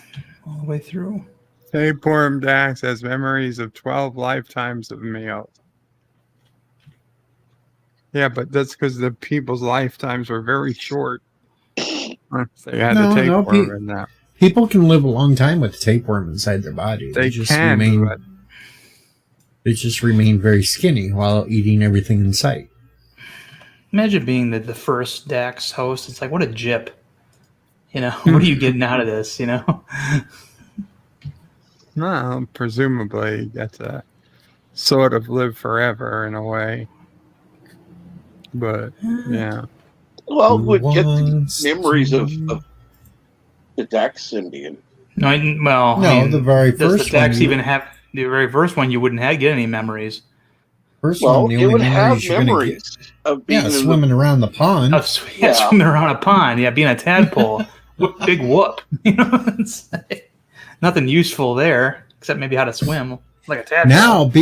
all the way through. Tapeworm Dax has memories of 12 lifetimes of meals. Yeah, but that's because the people's lifetimes were very short. They had a tapeworm in that. People can live a long time with a tapeworm inside their body. They just can, remain. but They just remain very skinny while eating everything in sight. Imagine being the first Dax host. It's like, what a jip. You know, what are you getting out of this, you know? Well, presumably you get to sort of live forever in a way. But, yeah. Well, would get the memories of the Dax Indian. No, the very does first the Dax one. even have the very first one? You wouldn't get any memories. First Well, one, the it only would have memories you're going to memories get. of being in Swimming around the pond. Swimming around a pond. Yeah, being a tadpole. Big whoop. You know, it's nothing useful there except maybe how to swim like a tadpole. Now,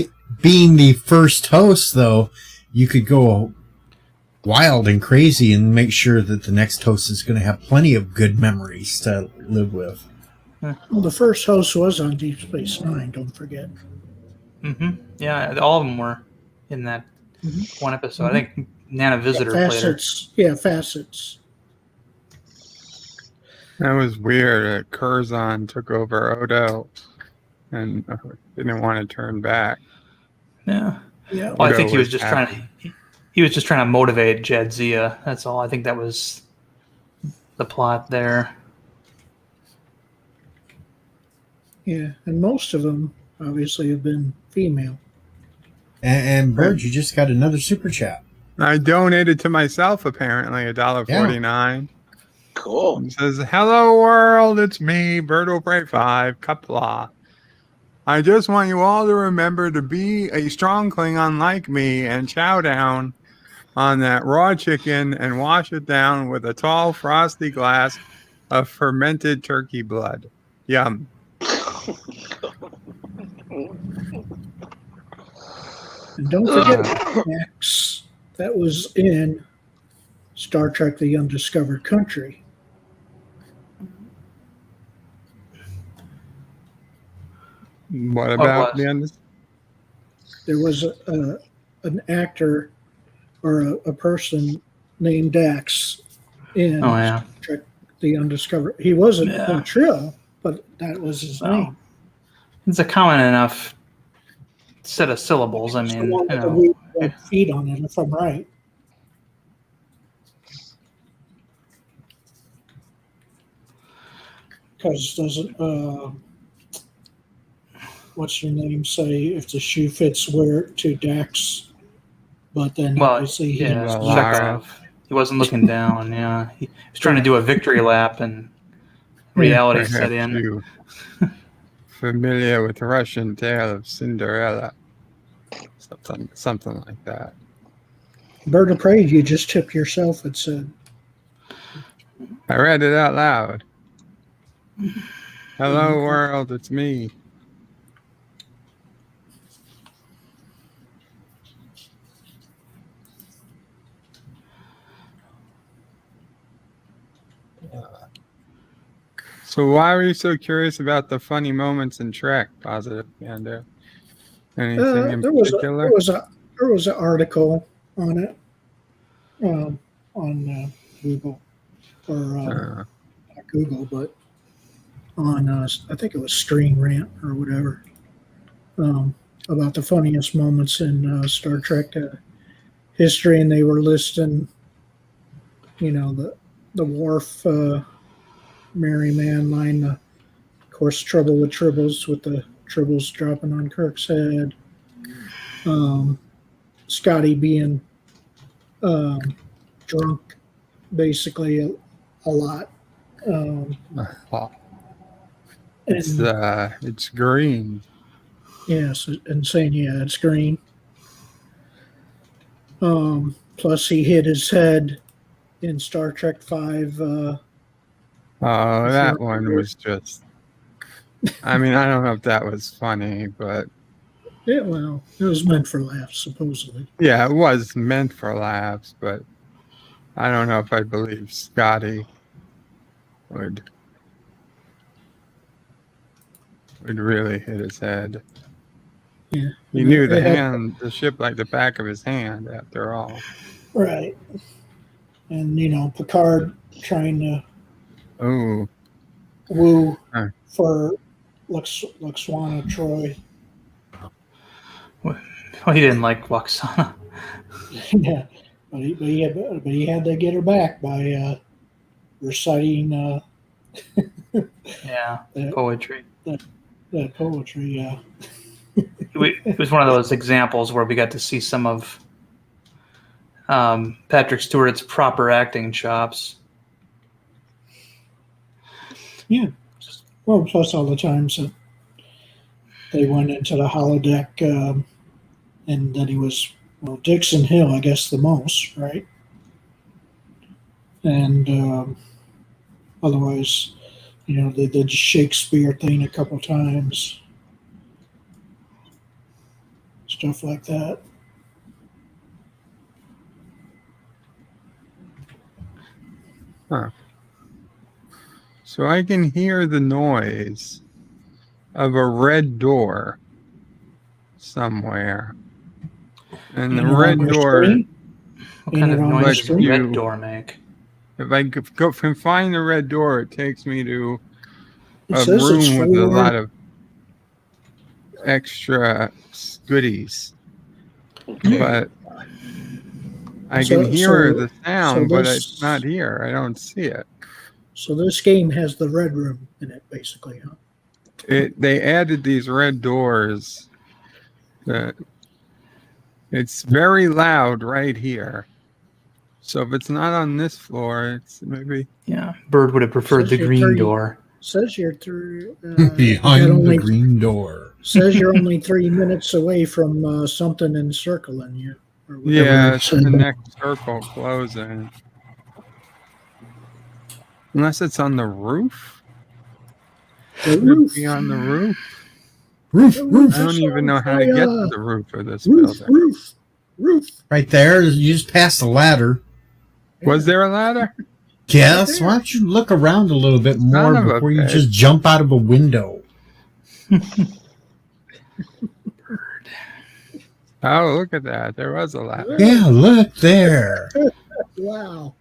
being the first host, though, you could go wild and crazy and make sure that the next host is going to have plenty of good memories to live with. Well, the first host was on Deep Space Nine, don't forget. Yeah, all of them were in that one episode. I think Nana Visitor played her. Facets. Yeah, Facets. That was weird. Curzon took over Odo and didn't want to turn back. Yeah. Yeah. Well, I Odo think he was was just happy. he was just trying to motivate Jadzia. That's all. I think that was the plot there. Yeah, and most of them obviously have been female. And Bird, you just got another super chat. I donated to myself, apparently, $1.49. Cool. It says, hello, world. It's me, Birdo Prey 5, Qapla. I just want you all to remember to be a strong Klingon like me and chow down on that raw chicken and wash it down with a tall, frosty glass of fermented turkey blood. Yum. And don't forget Dax that was in Star Trek The Undiscovered Country. What about the end? There was an actor or a person named Dax in Star Trek The Undiscovered. He wasn't a Trill, but that was his name. It's a common enough set of syllables. I mean, the one with the weird red feet on it, if I'm right. Because doesn't what's her name say if the shoe fits, wear it to Dax? But then obviously he was Chekhov. He wasn't looking down. Yeah, he was trying to do a victory lap, and reality set in. You familiar with the Russian tale of Cinderella? Something like that. Bird of Prey, you just tipped yourself, it said. I read it out loud. Hello, world. It's me. So why were you so curious about the funny moments in Trek? Positive, Panda. Anything in There particular? was an article on it on Google or not Google, but on I think it was Screen Rant or whatever about the funniest moments in Star Trek history, and they were listing, the Worf Merry Man line, of course, Trouble with Tribbles, with the Tribbles dropping on Kirk's head. Scotty being drunk, basically a lot. It's green. Yes, and saying, yeah, it's green. Plus, he hit his head in Star Trek V. That one was just. I mean, I don't know if that was funny, but Yeah, well, it was meant for laughs, supposedly. yeah, it was meant for laughs. But I don't know if I believe Scotty would really hit his head. Yeah, He knew the ship like the back of his hand. After all, right? And Picard trying to woo for Luxwana Troy. Well, he didn't like Luxana. Yeah, but he had to get her back by reciting poetry. That poetry, yeah. It was one of those examples where we got to see some of Patrick Stewart's proper acting chops. Yeah. Well, plus all the times that they went into the holodeck, and that he was, Dixon Hill, I guess, the most, right? And otherwise, they did Shakespeare thing a couple times. Stuff like that. Huh. So I can hear the noise of a red door somewhere. And the red door. What kind of noise does the red door make? If I can find the red door, it takes me to a room with a lot of extra goodies. But I can hear the sound, but it's not here. I don't see it. So this game has the red room in it, basically, huh? They added these red doors. It's very loud right here. So if it's not on this floor, it's maybe. Yeah, Bird would have preferred the green door. Says you're through behind the green door. Says you're only 3 minutes away from something encircling you. Yeah, it's the next circle closing. Unless it's on the roof. The roof. Be on the roof. Roof. I don't even know how to get to the roof of this building. Roof. Right there. You just passed the ladder. Was there a ladder? Yes. Why don't you look around a little bit more before you just jump out of a window? Oh, look at that. There was a ladder. Yeah, look there. Wow.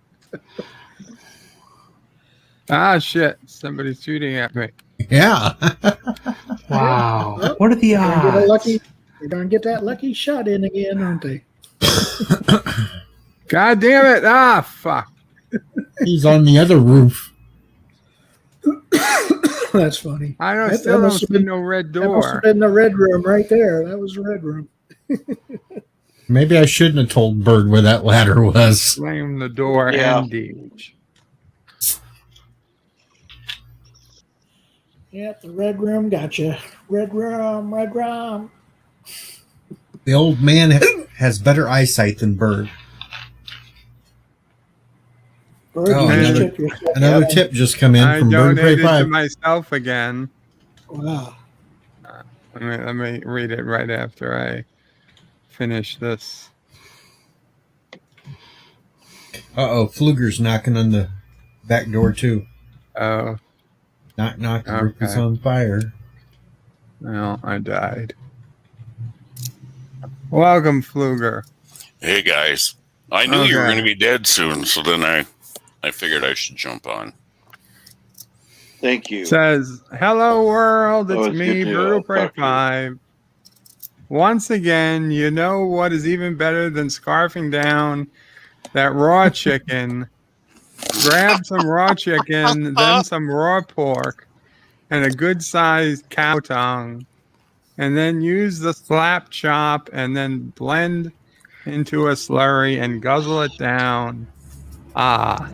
Ah, shit. Somebody's shooting at me. Yeah. Wow. What are the odds? They're going to get that lucky shot in again, aren't they? God damn it. Ah, fuck. He's on the other roof. That's funny. I still don't see no red door. That must have been the red room right there. That was the red room. Maybe I shouldn't have told Bird where that ladder was. Slam the door indeed. Yep, the red room got you. Red room. The old man has better eyesight than Bird. Another tip just come in from Bird Prey 5. To myself again. Wow. Let me read it right after I finish this. Fluger's knocking on the back door too. Oh. Knock, knock. The roof is on fire. Well, I died. Welcome, Fluger. Hey, guys. I knew you were going to be dead soon, so then I figured I should jump on. Thank you. Says, hello, world. It's it's me, good to Brutal Prey talk to you. 5. Once again, you know what is even better than scarfing down that raw chicken? Grab some raw chicken, then some raw pork, and a good-sized cow tongue, and then use the slap chop and then blend into a slurry and guzzle it down. Ah.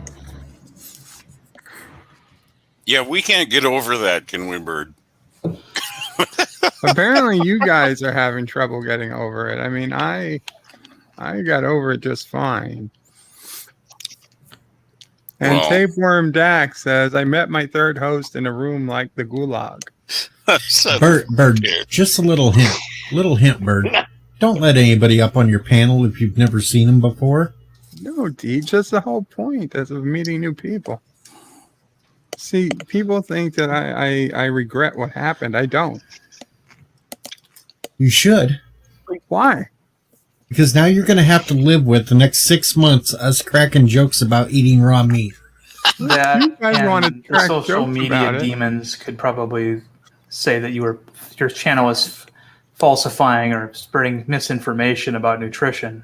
Yeah, we can't get over that, can we, Bird? Apparently you guys are having trouble getting over it. I mean, I got over it just fine. And Well. Tapeworm Dax says, I met my third host in a room like the gulag. Bird, just a little hint. Bird. Don't let anybody up on your panel if you've never seen them before. No, D, just the whole point of meeting new people. See, people think that I regret what happened. I don't. You should. Why? Because now you're going to have to live with the next 6 months us cracking jokes about eating raw meat. That You guys want to and the crack social jokes media about it. demons could probably say that your channel is falsifying or spreading misinformation about nutrition.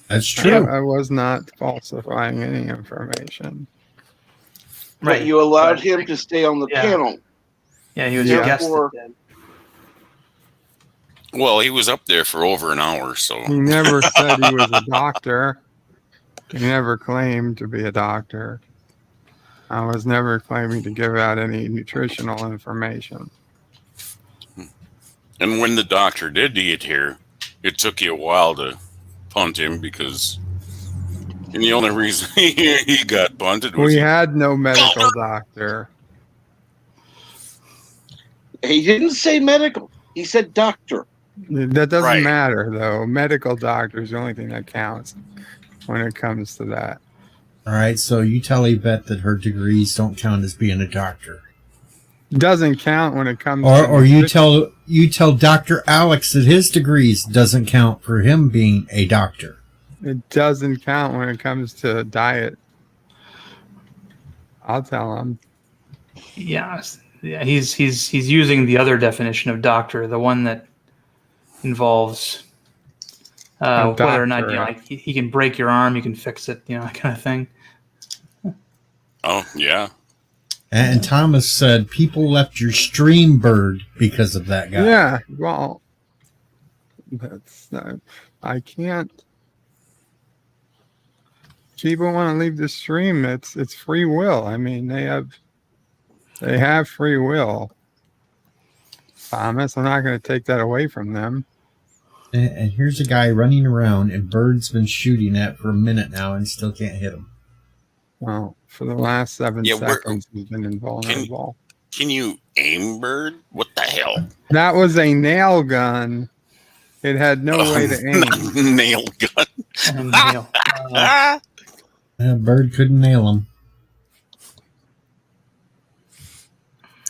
That's true. I was not falsifying any information. But you allowed him to stay on the panel. Yeah, he was a guest. Therefore, Well, he was up there for over an hour, so. He never said he was a doctor. He never claimed to be a doctor. I was never claiming to give out any nutritional information. And when the doctor did get here, it took you a while to punt him because. And the only reason he got punted was. We had no medical doctor. he didn't say medical. He said doctor. That doesn't Right. matter, though. Medical doctor is the only thing that counts when it comes to that. All right, so you tell Yvette that her degrees don't count as being a doctor. Doesn't count when it comes Or you tell Dr. Alex that his degrees doesn't count for him being a doctor. It doesn't count when it comes to diet. I'll tell him. Yeah, he's using the other definition of doctor, the one that involves whether or not like he can break your arm, you can fix it, that kind of thing. Oh, yeah. And Thomas said people left your stream, Bird, because of that guy. Yeah, well, that's I can't. People want to leave the stream. It's free will. I mean, they have free will. Thomas, I'm not going to take that away from them. And here's a guy running around, and Bird's been shooting at for a minute now and still can't hit him. Well, for the last 7 seconds, he's been invulnerable. Can you aim, Bird? What the hell? That was a nail gun. It had no way to aim. Nail gun. Bird couldn't nail him.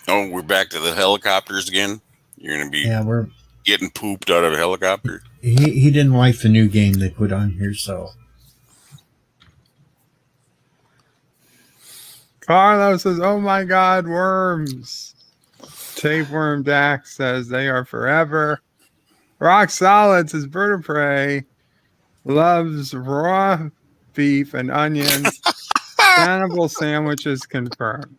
Oh, we're back to the helicopters again? You're going to be we're getting pooped out of a helicopter? He didn't like the new game they put on here, so. Carlos says, oh my God, worms. Tapeworm Dax says they are forever. Rock Solid says Bird of Prey loves raw beef and onions. Cannibal sandwiches confirmed.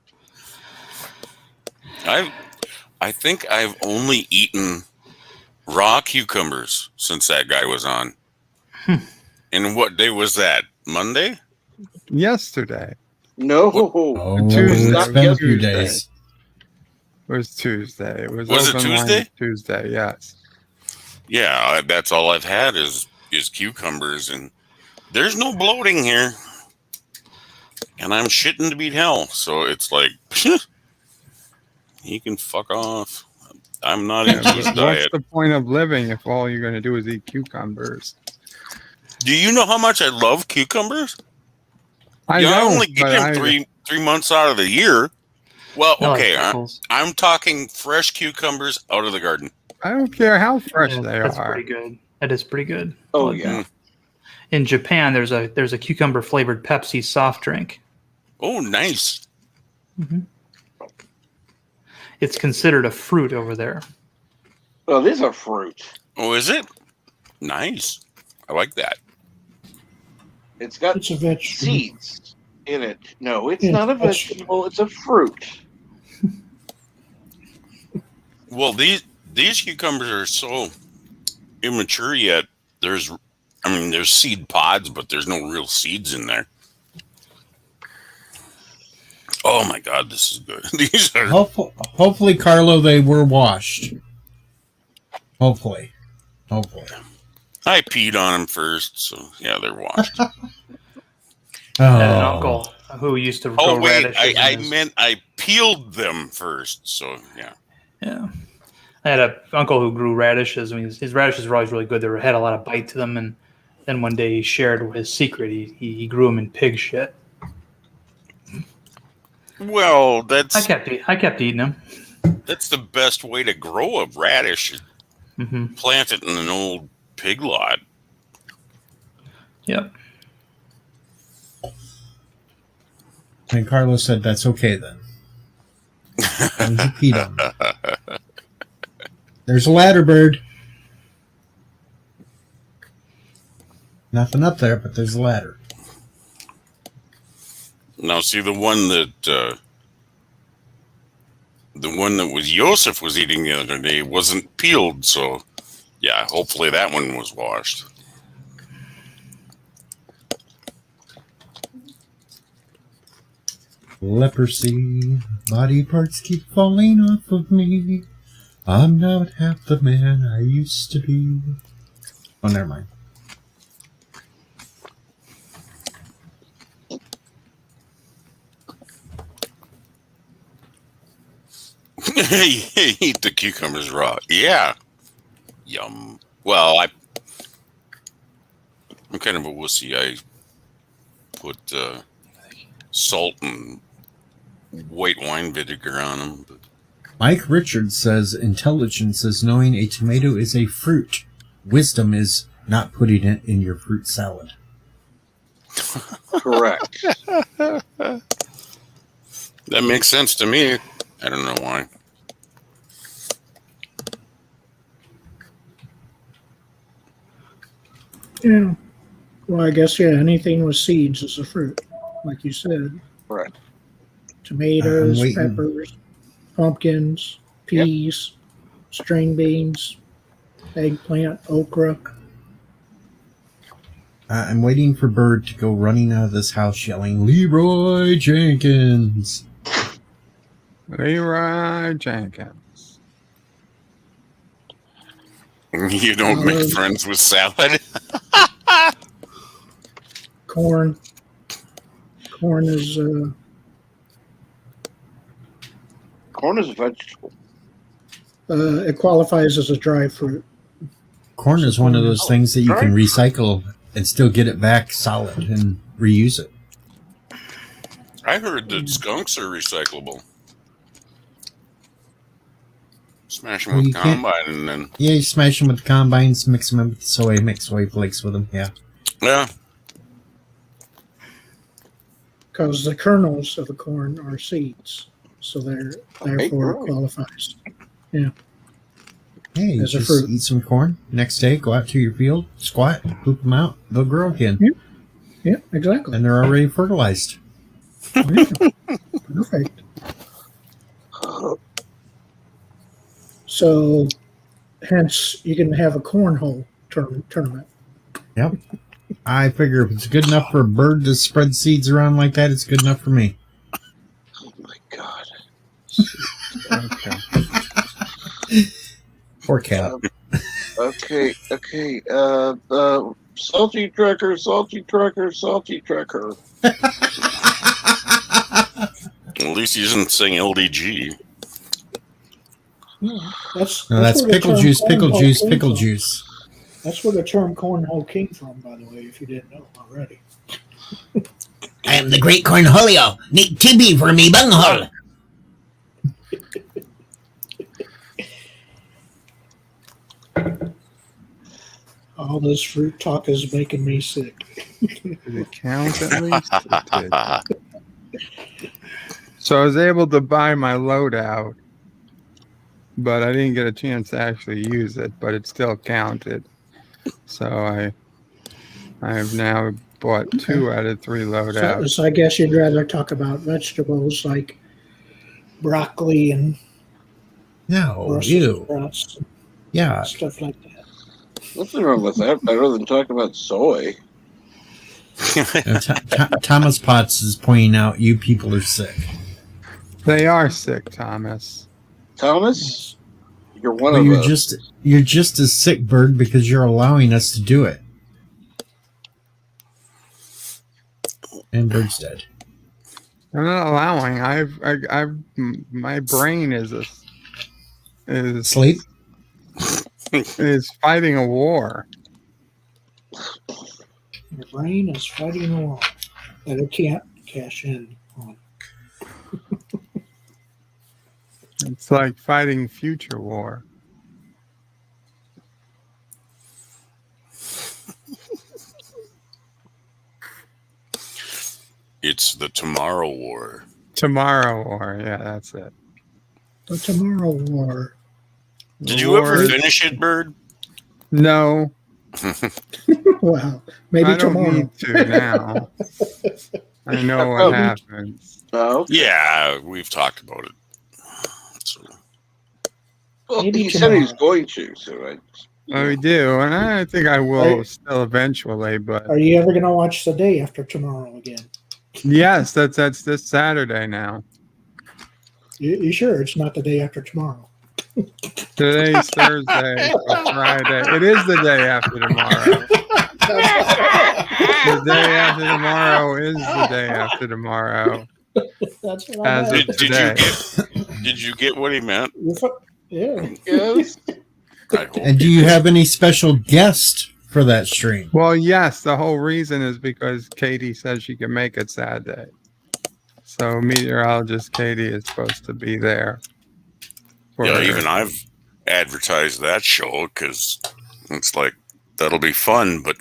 I think I've only eaten raw cucumbers since that guy was on. And what day was that? Monday? Yesterday. No. Tuesday. It's been a few days. It was Tuesday. Was it open line Tuesday? Tuesday, yes. Yeah, that's all I've had is cucumbers, and there's no bloating here. And I'm shitting to beat hell, so it's like, he can fuck off. I'm not into his What's diet. the point of living if all you're going to do is eat cucumbers? Do you know how much I love cucumbers? I I don't, only get but them 3 months out of the year. Well, I like okay, pickles. I'm talking fresh cucumbers out of the garden. I don't care how fresh they That's are. pretty good. That is pretty good. Oh Like yeah. that. In Japan, there's a cucumber flavored Pepsi soft drink. Oh, nice. It's considered a fruit over there. Well, it is a fruit. Oh, is it? Nice. I like that. It's got It's a vegetable. seeds in it. No, it's Yeah, not a that's- vegetable. It's a fruit. Well, these cucumbers are so immature yet. There's seed pods, but there's no real seeds in there. Oh my God, this is good. These are Hopefully, Carlo, they were washed. Hopefully. I peed on them first, so yeah, they're washed. An uncle who used to grow Oh wait, radishes. I meant I peeled them first, so yeah. Yeah. I had an uncle who grew radishes. I mean, his radishes were always really good. They had a lot of bite to them, and then one day he shared his secret. He grew them in pig shit. Well, that's I kept eating them. That's the best way to grow a radish. Plant it in an old pig lot. Yep. And Carlo said that's okay then. And he peed on me. There's a ladder, bird. Nothing up there, but there's a ladder. Now, see the one that was Joseph was eating the other day wasn't peeled, so yeah, hopefully that one was washed. Leprosy, body parts keep falling off of me. I'm not half the man I used to be. Oh, never mind. Eat the cucumbers raw. Yeah. Yum. Well, I'm kind of a wussy. I put salt and white wine vinegar on them. But Mike Richards says intelligence is knowing a tomato is a fruit. Wisdom is not putting it in your fruit salad. Correct. that makes sense to me. I don't know why. Yeah. Well, I guess, yeah, anything with seeds is a fruit, like you said. Right. Tomatoes, waiting. peppers, pumpkins, peas, string beans, eggplant, okra. I'm waiting for Bird to go running out of this house yelling, Leroy Jenkins. Leroy Jenkins. You don't make friends with salad? Corn. Corn is Corn is a vegetable. it qualifies as a dry fruit. Corn is one of those things that you can recycle and still get it back solid and reuse it. I heard that skunks are recyclable. Smash them Well, with you can't- combine and then... Yeah, you smash them with the combines, mix them in with the soy, mix soy flakes with them, yeah. Yeah. Because the kernels of the corn are seeds, so therefore it qualifies. Yeah. Hey, you As a just fruit. eat some corn. Next day, go out to your field, squat, poop them out. They'll grow again. Yeah, exactly. And they're already fertilized. Perfect. So, hence, you can have a cornhole tournament. Yep. I figure if it's good enough for a bird to spread seeds around like that, it's good enough for me. Oh my God. Okay. Poor cat. Okay. Salty Trekker, Salty Trekker, Salty Trekker. At least he doesn't sing LDG. That's No, that's where the pickle term juice, pickle cornhole juice, came pickle from. juice. That's where the term cornhole came from, by the way, if you didn't know already. I am the great Cornholio. Need TB for me bunghole. All this fruit talk is making me sick. Did it count at least? It did. So I was able to buy my loadout, but I didn't get a chance to actually use it, but it still counted. So I have now bought 2 out of 3 loadouts. So I guess you'd rather talk about vegetables like broccoli and Brussels sprouts, stuff like that. Nothing wrong with that. Better than talking about soy. Thomas Potts is pointing out you people are sick. They are sick, Thomas. Thomas, you're one But of you're us. you're just a sick bird because you're allowing us to do it. And Bird's dead. I'm not allowing. My brain is sleep. Is fighting a war. Your brain is fighting a war that it can't cash in on. It's like fighting future war. It's the Tomorrow War. Tomorrow war, yeah, that's it. The Tomorrow War. Did you ever finish it, Bird? No. Wow. Maybe I don't tomorrow. need to now. I know what happens. Oh, yeah, we've talked about it. So. Well, Maybe he said he's tomorrow. going to, so I. Oh, we do, and I think I will still eventually. But Are you ever going to watch The Day After Tomorrow again? yes, that's this Saturday now. You sure it's not the day after tomorrow? Today's Thursday or Friday. It is the day after tomorrow. The day after tomorrow is the day after tomorrow. That's what As I of meant. today. Did you get what he meant? Yeah. Yes. And do you have any special guest for that stream? Well, yes. The whole reason is because Katie says she can make it Saturday. So meteorologist Katie is supposed to be there. Yeah, even I've advertised that show because it's like that'll be fun. But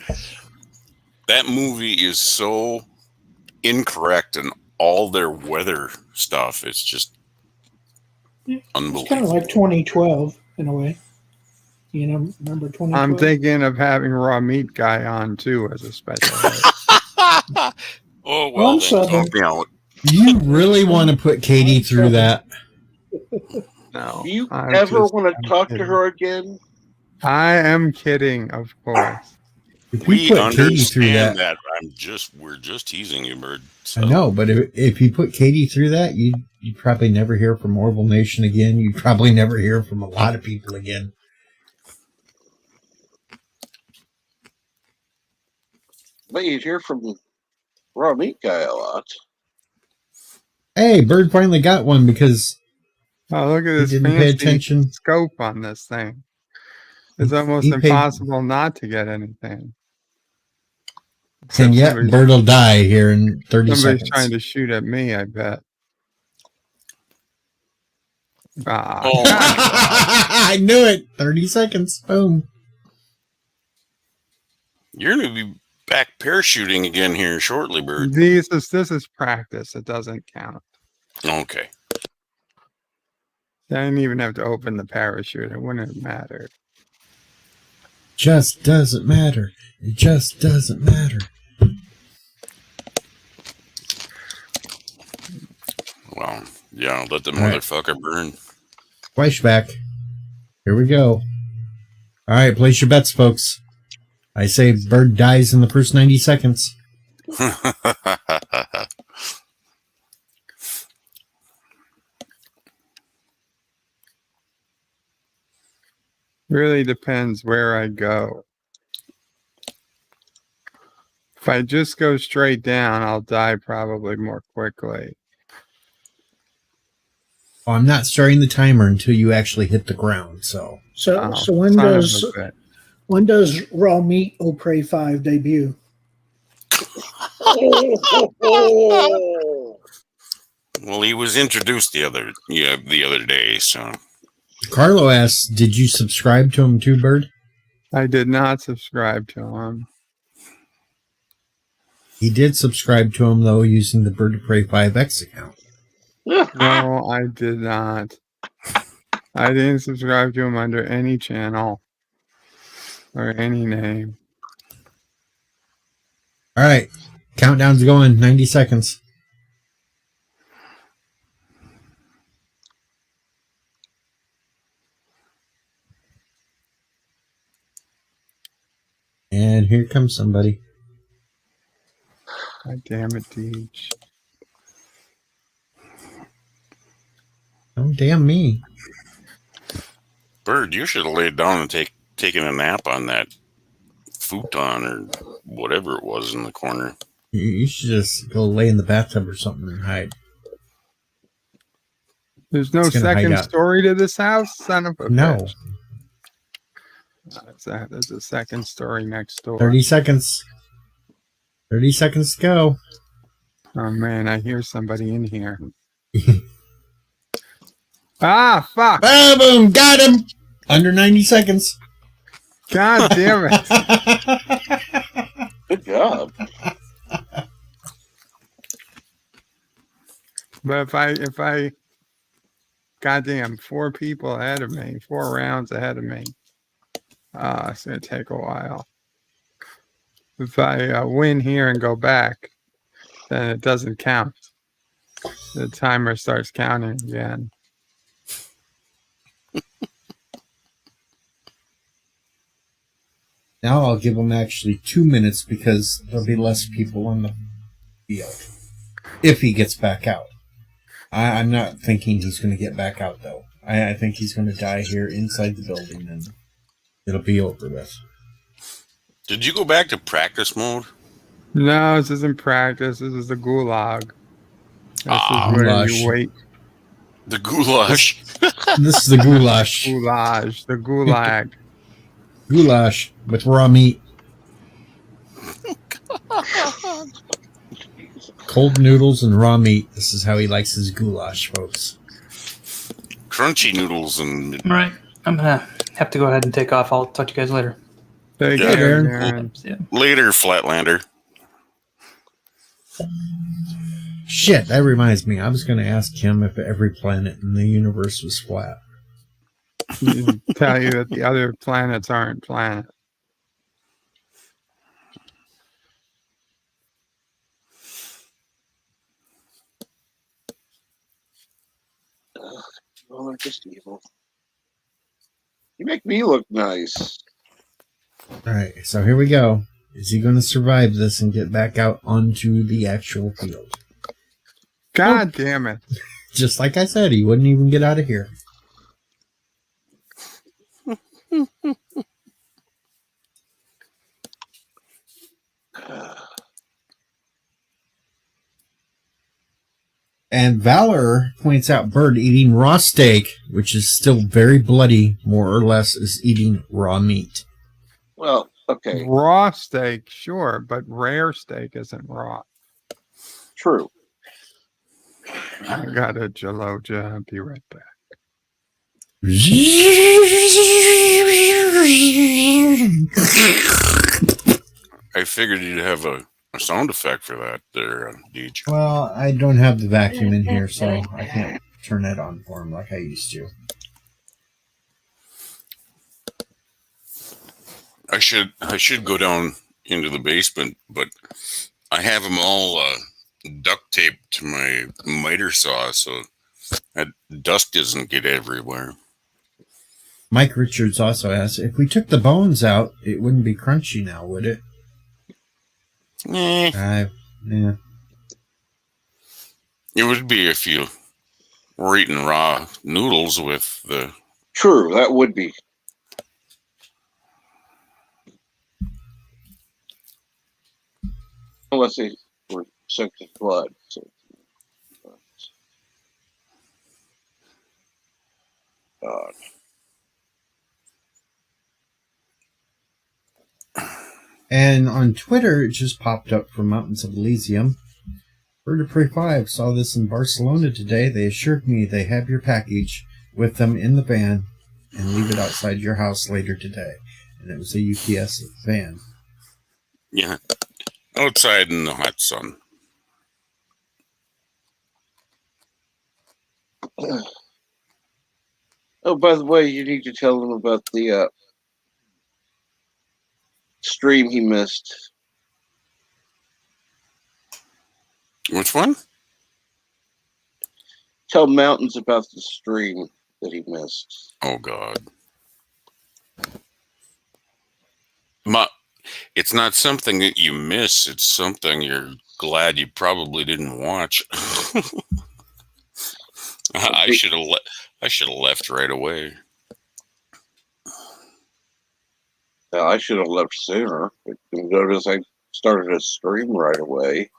that movie is so incorrect in all their weather stuff. It's just unbelievable. It's kind of like 2012 in a way. You know, remember 2012? I'm thinking of having Raw Meat Guy on too as a special host. Oh, well, then help me out. You really want to put Katie through that? No. Do you I'm ever just- want I'm to talk to kidding. her again? I am kidding, of course. If We you put Katie through understand that, that. We're just teasing you, Bird. I know, but if you put Katie through that, you'd probably never hear from Orville Nation again. You'd probably never hear from a lot of people again. But you'd hear from Raw Meat Guy a lot. Hey, Bird finally got one because Oh, look at this didn't pay fancy attention. scope on this thing. It's almost He paid- impossible not to get anything. and yet somebody's- Bird will die here in 30 Somebody's seconds. trying to shoot at me, I bet. Ah, Oh, I knew it. 30 seconds. Boom. you're going to be back parachuting again here shortly, Bird. this is practice. It doesn't count. Okay. I didn't even have to open the parachute. It wouldn't have mattered. Just doesn't matter. It just doesn't matter. Well, yeah, let the All right. motherfucker burn. Flashback. Here we go. All right, place your bets, folks. I say Bird dies in the first 90 seconds. Really depends where I go. If I just go straight down, I'll die probably more quickly. Oh, I'm not starting the timer until you actually hit the ground. So So Oh, so when son of does a bitch. when does Raw Meat O Prey 5 debut? Well, he was introduced the other day, so Carlo asks, "Did you subscribe to him too, Bird?" I did not subscribe to him. He did subscribe to him, though, using the Bird of Prey 5X account. No, I did not. I didn't subscribe to him under any channel or any name. All right. Countdown's going. 90 seconds. And here comes somebody. God damn it, Deej. Oh, damn me. Bird, you should have laid down and taken a nap on that futon or whatever it was in the corner. You should just go lay in the bathtub or something and hide. There's no second story to this house, son of a bitch. There's a second story next door. 30 seconds. 30 seconds to go. Oh man, I hear somebody in here. Ah, fuck! Ah, boom! Got him! Under 90 seconds. God damn it! Good job. But if I, goddamn, 4 people ahead of me, 4 rounds ahead of me. It's gonna take a while. If I win here and go back, then it doesn't count. The timer starts counting again. Now I'll give him actually 2 minutes because there'll be less people on the field. If he gets back out. I'm not thinking he's going to get back out, though. I think he's going to die here inside the building, and it'll be over with. Did you go back to practice mode? No, this isn't practice. This is the gulag. This is where goulash. you wait. The goulash. This is the goulash. Goulash. The gulag. Goulash with raw meat. Cold noodles and raw meat. This is how he likes his goulash, folks. Crunchy noodles and... All right. I'm going to have to go ahead and take off. I'll talk to you guys later. Take care, Aaron. Later, Flatlander. Shit, that reminds me. I was going to ask him if every planet in the universe was flat. He'd tell you that the other planets aren't planets. Well, they're just evil. You make me look nice. All right, so here we go. Is he going to survive this and get back out onto the actual field? God damn it. Just like I said, he wouldn't even get out of here. And Valor points out Bird eating raw steak, which is still very bloody, more or less, is eating raw meat. Well, okay. Raw steak, sure, but rare steak isn't raw. True. I got a Jaloja. I'll be right back. I figured you'd have a sound effect for that there, Deej. Well, I don't have the vacuum in here, so I can't turn that on for him like I used to. I should go down into the basement, but I have them all duct taped to my miter saw so that dust doesn't get everywhere. Mike Richards also asks, if we took the bones out, it wouldn't be crunchy now, would it? Yeah. It would be if you were eating raw noodles with the... True, that would be. Unless they were soaked in blood. So. God. And on Twitter, it just popped up from Mountains of Elysium. Bird of Prey 5 saw this in Barcelona today. They assured me they have your package with them in the van and leave it outside your house later today. and it was a UPS van. Yeah. Outside in the hot sun. Oh, by the way, you need to tell them about the stream he missed. Which one? Tell Mountains about the stream that he missed. Oh, God. It's not something that you miss. It's something you're glad you probably didn't watch. I should have left right away. I should have left sooner. But you notice I started a stream right away.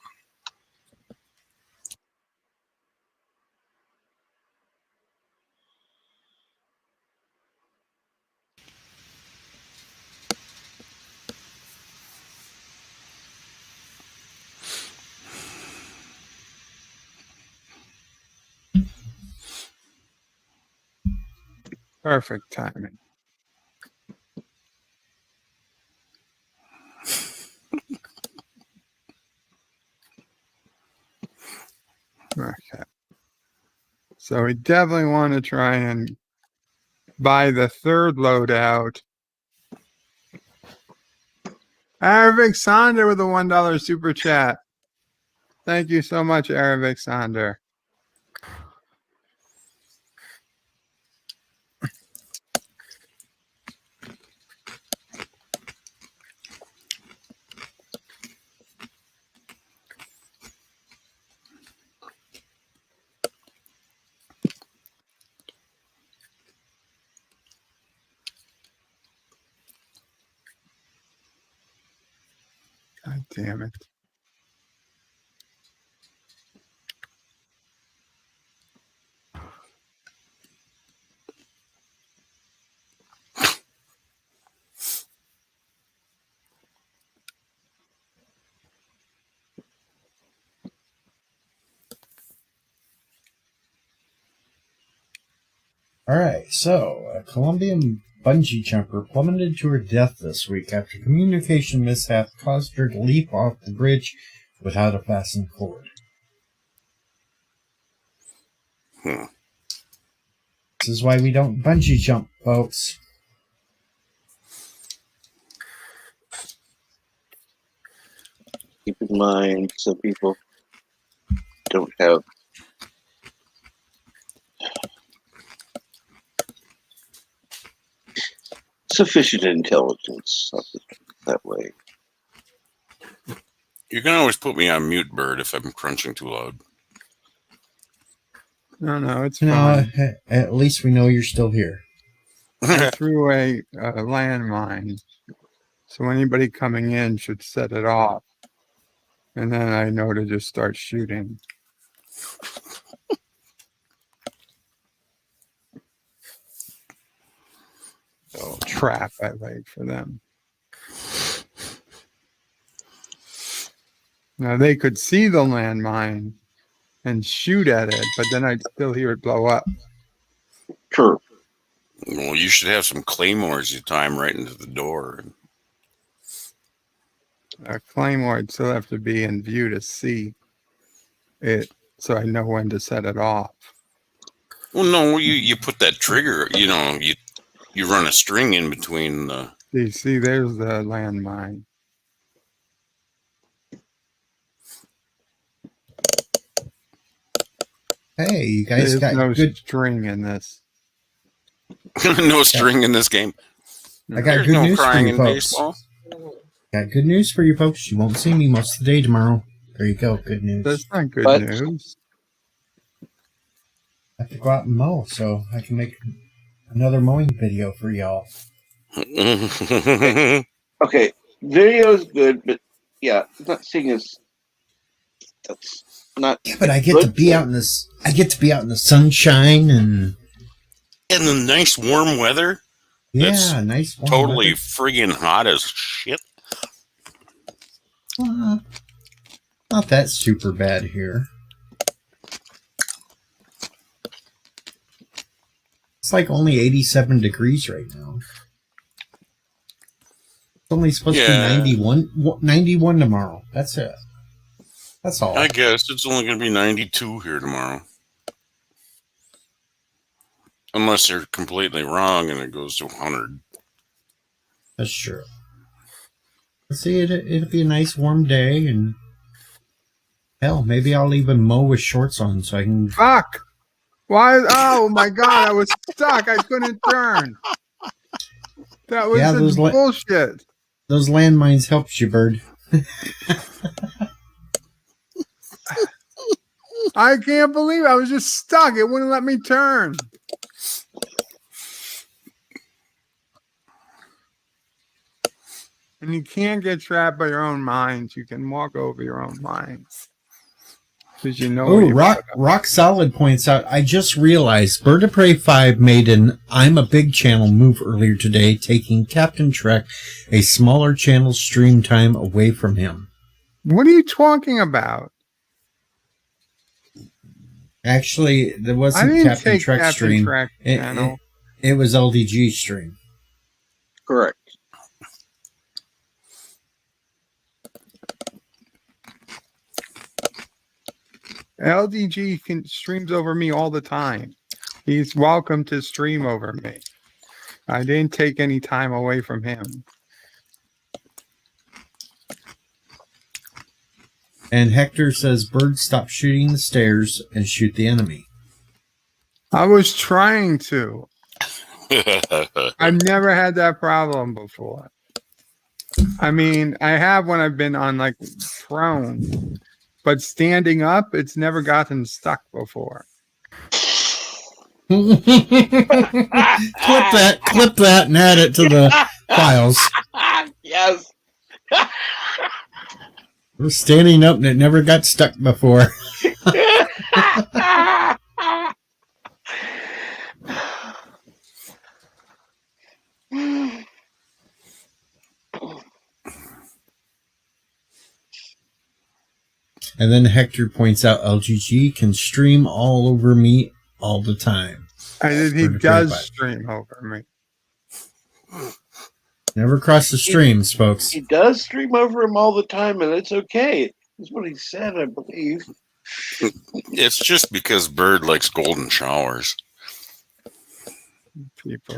Perfect timing. Okay. So we definitely want to try and buy the third loadout. Aravic Sonder with a $1 super chat. Thank you so much, Aravic Sonder. God damn it. All right, so a Colombian bungee jumper plummeted to her death this week after communication mishap caused her to leap off the bridge without a fastened cord. This is why we don't bungee jump, folks. Keep in mind, some people don't have sufficient intelligence that way. You can always put me on mute, Bird, if I'm crunching too loud. No, it's fine. At least we know you're still here. I threw a landmine, so anybody coming in should set it off. And then I know to just start shooting. So trap I laid for them. Now they could see the landmine and shoot at it, but then I'd still hear it blow up. True. Well, you should have some claymores you time right into the door. A claymore would still have to be in view to see it, so I know when to set it off. Well, no, you put that trigger, you run a string in between the... You see, there's the landmine. Hey, you guys There's got no good string in this. No string in this game. I got There's good no news for crying you in folks. baseball. Got good news for you folks. You won't see me most of the day tomorrow. There you go. Good news. That's not good news. I have to go out and mow, so I can make another mowing video for y'all. Okay, video's good, but yeah, not seeing as that's not. Yeah, but I get to be out in this. I get to be out in the sunshine and in the nice warm weather. Yeah, That's nice warm totally weather. friggin' hot as shit. Not that super bad here. It's like only 87 degrees right now. It's only supposed to be 91 tomorrow. That's it. That's all. I guess it's only going to be 92 here tomorrow. Unless they're completely wrong and it goes to 100. That's true. Let's see, it'll be a nice warm day, and hell, maybe I'll even mow with shorts on so I can. Fuck! Why? Oh my god, I was stuck. I couldn't turn. That was bullshit. Those landmines helped you, Bird. I can't believe it. I was just stuck. It wouldn't let me turn. And you can't get trapped by your own minds. You can walk over your own minds. Because you know. Oh, Rock Solid points out, I just realized Bird of Prey 5 made an I'm a Big channel move earlier today, taking Captain Trek a smaller channel stream time away from him. What are you talking about? Actually, there wasn't Captain Trek stream. It was LDG stream. Correct. LDG streams over me all the time. He's welcome to stream over me. I didn't take any time away from him. And Hector says, Bird, stop shooting the stairs and shoot the enemy. I was trying to. I've never had that problem before. I mean, I have when I've been on like prone, but standing up, it's never gotten stuck before. Clip that and add it to the files. Yes. We're standing up and it never got stuck before. And then Hector points out LGG can stream all over me all the time. And he does stream over me. Never cross the streams, folks. He does stream over him all the time, and it's okay. That's what he said, I believe. It's just because Bird likes golden showers.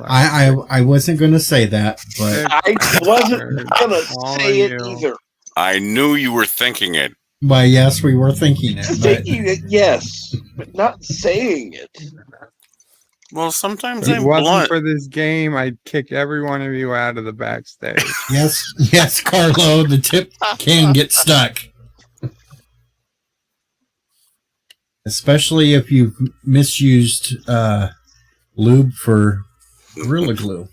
I wasn't going to say that, but I wasn't going to say it either. I knew you were thinking it. Why, yes, we were thinking it. Thinking it, yes, but not saying it. Well, sometimes if it I'm wasn't blunt. for this game, I'd kick every one of you out of the backstage. Yes, Carlo, the tip can get stuck. Especially if you've misused lube for Gorilla Glue.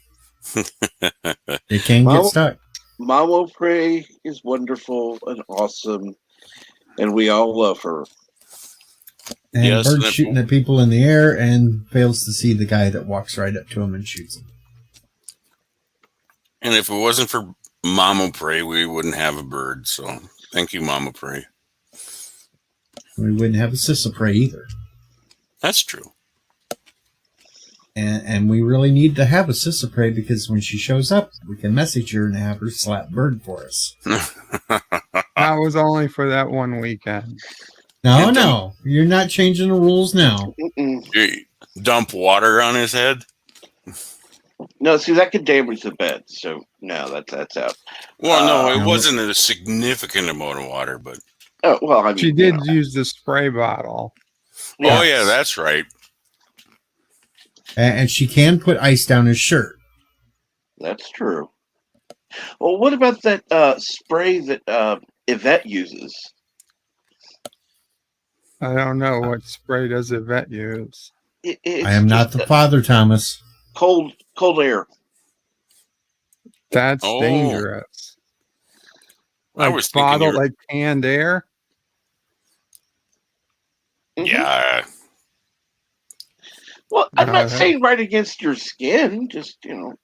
It can get stuck. Mamo Prey is wonderful and awesome, and we all love her. And Yes, Bird's shooting at people in the air and fails to see the guy that walks right up to him and shoots him. And if it wasn't for Mama Prey, we wouldn't have a bird. So thank you, Mama Prey. We wouldn't have a Sissa Prey either. That's true. And we really need to have a Sissa Prey because when she shows up, we can message her and have her slap Bird for us. That was only for that one weekend. No, you're not changing the rules now. You dump water on his head? No, see, that could damage the bed. So, no, that's out. Well, no, it wasn't a significant amount of water, but... Oh, well, I mean, she did use the spray bottle. Yes. Oh, yeah, that's right. And she can put ice down his shirt. That's true. Well, what about that spray that Yvette uses? I don't know what spray does Yvette use. I am not the father, Thomas. Cold air. That's dangerous. Like I was bottle, thinking like canned air. Yeah. Well, I'm not saying right against your skin. Just, you know.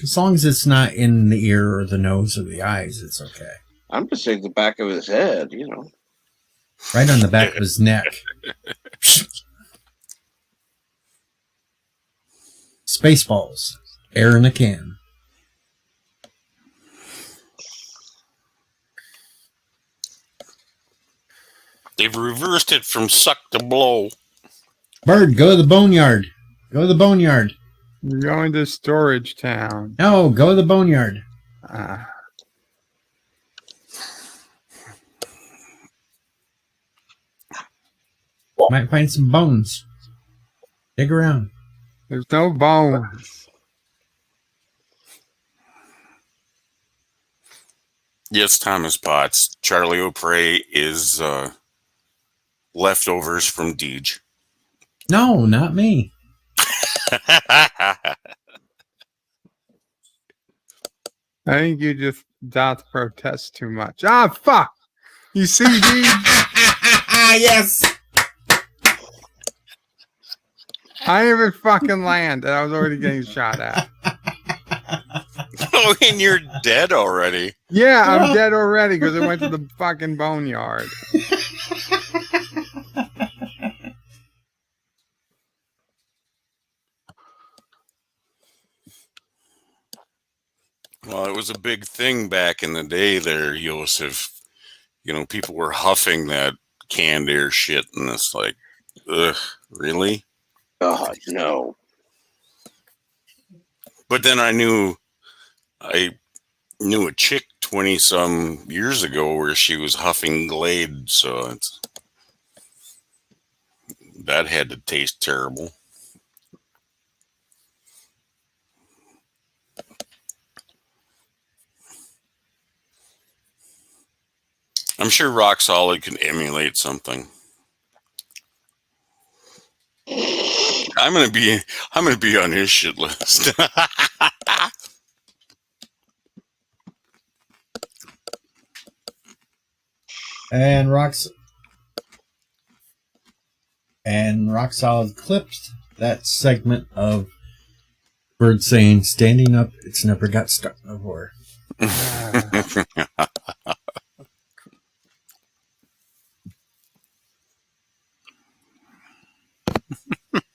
As long as it's not in the ear or the nose or the eyes, it's okay. I'm just saying the back of his head, you know. Right on the back of his neck. Spaceballs. Air in a can. They've reversed it from suck to blow. Bird, go to the boneyard. Go to the boneyard. You're going to Storage Town. No, go to the boneyard. Might find some bones. Dig around. There's no bones. Yes, Thomas Potts. Charlie O'Prey is leftovers from Deej. No, not me. I think you just doth protest too much. Ah, fuck! You see, Deej? Yes! I didn't even fucking land, and I was already getting shot at. Oh, and you're dead already. Yeah, I'm dead already because I went to the fucking boneyard. Well, it was a big thing back in the day there, Joseph. You know, people were huffing that canned air shit, and it's like, ugh, really? God, no. But then I knew a chick 20-some years ago where she was huffing Glade, so that had to taste terrible. I'm sure Rock Solid can emulate something. I'm gonna be on his shit list. And Rock Solid clipped that segment of Bird saying, "Standing up, it's never got stuck before."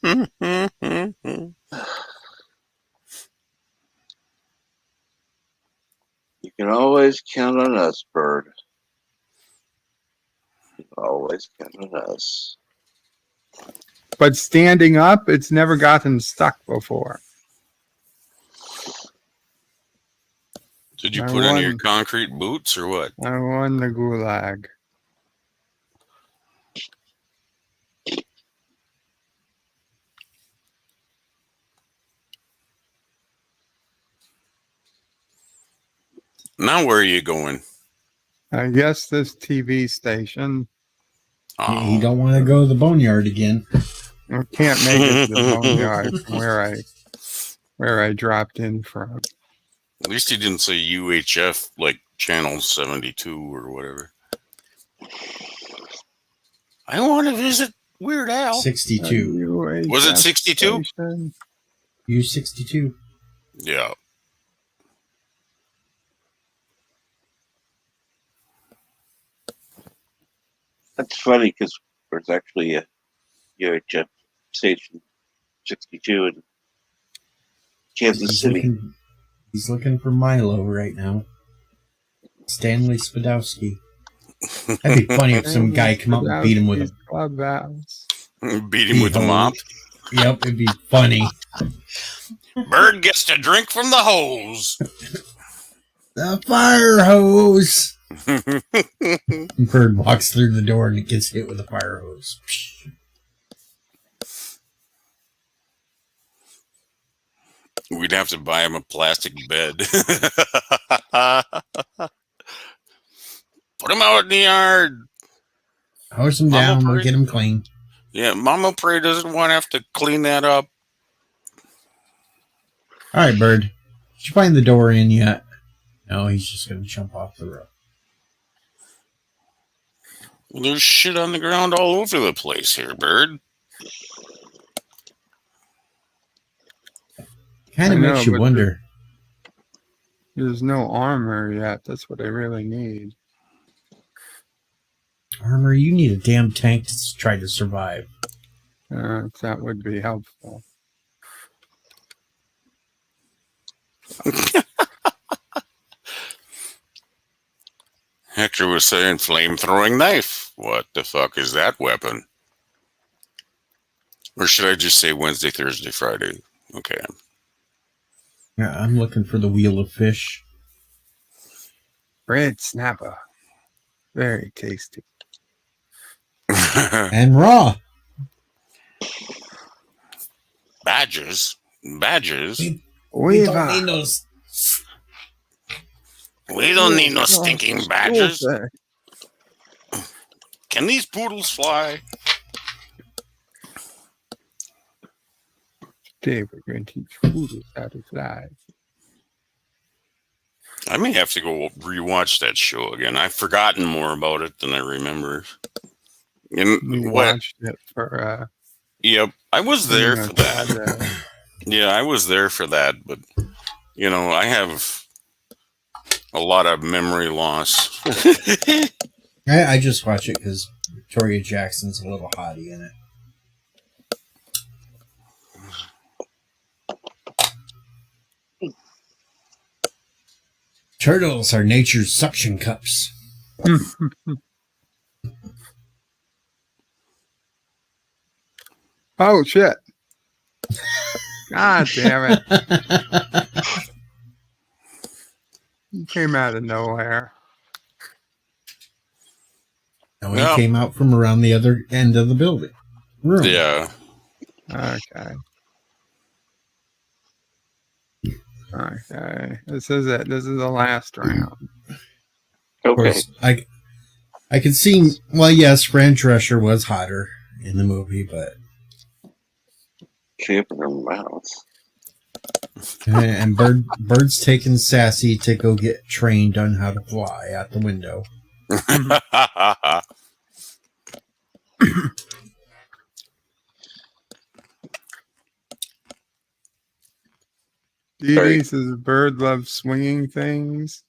You can always count on us, Bird. You can always count on us. But standing up, it's never gotten stuck before. Did you put on your concrete boots or what? I won the gulag. Now where are you going? I guess this TV station. You don't want to go to the boneyard again. I can't make it to the boneyard from where I dropped in from. At least he didn't say UHF like channel 72 or whatever. I want to visit Weird Al. 62. Was it 62? U62. Yeah. That's funny because there's actually a UHF station 62 in Kansas City. He's looking for Milo right now. Stanley Spadowski. That'd be funny if some guy come up and beat him with a clubhouse. Beat him with a mop. Yep, it'd be funny. Bird gets to drink from the hose. The fire hose. Bird walks through the door and it gets hit with a fire hose. We'd have to buy him a plastic bed. Put him out in the yard. Hose him down. We'll get him clean. Yeah, Mama Prey doesn't want to have to clean that up. All right, Bird. Did you find the door in yet? No, he's just going to jump off the roof. Well, there's shit on the ground all over the place here, Bird. Kind of makes you wonder. There's no armor yet. That's what I really need. Armor, you need a damn tank to try to survive. That would be helpful. Hector was saying flame-throwing knife. What the fuck is that weapon? Or should I just say Wednesday, Thursday, Friday? Okay. Yeah, I'm looking for the wheel of fish. Red snapper. Very tasty. And raw. Badges. We don't need those. We don't need no stinking badges. Can these poodles fly? Today we're going to teach poodles how to fly. I may have to go rewatch that show again. I've forgotten more about it than I remember. We watched it for. Yep, I was there for that. Yeah, I was there for that, but I have a lot of memory loss. I just watch it because Victoria Jackson's a little hottie in it. Turtles are nature's suction cups. Oh, shit. God damn it. He came out of nowhere. No, he came out from around the other end of the building. Room. Yeah. Okay. Okay. This is it. This is the last round. Of course, I can see. Well, yes, Fran Drescher was hotter in the movie, but she opened her mouth. And Bird's taking Sassy to go get trained on how to fly out the window. Dee says Bird loves swinging things.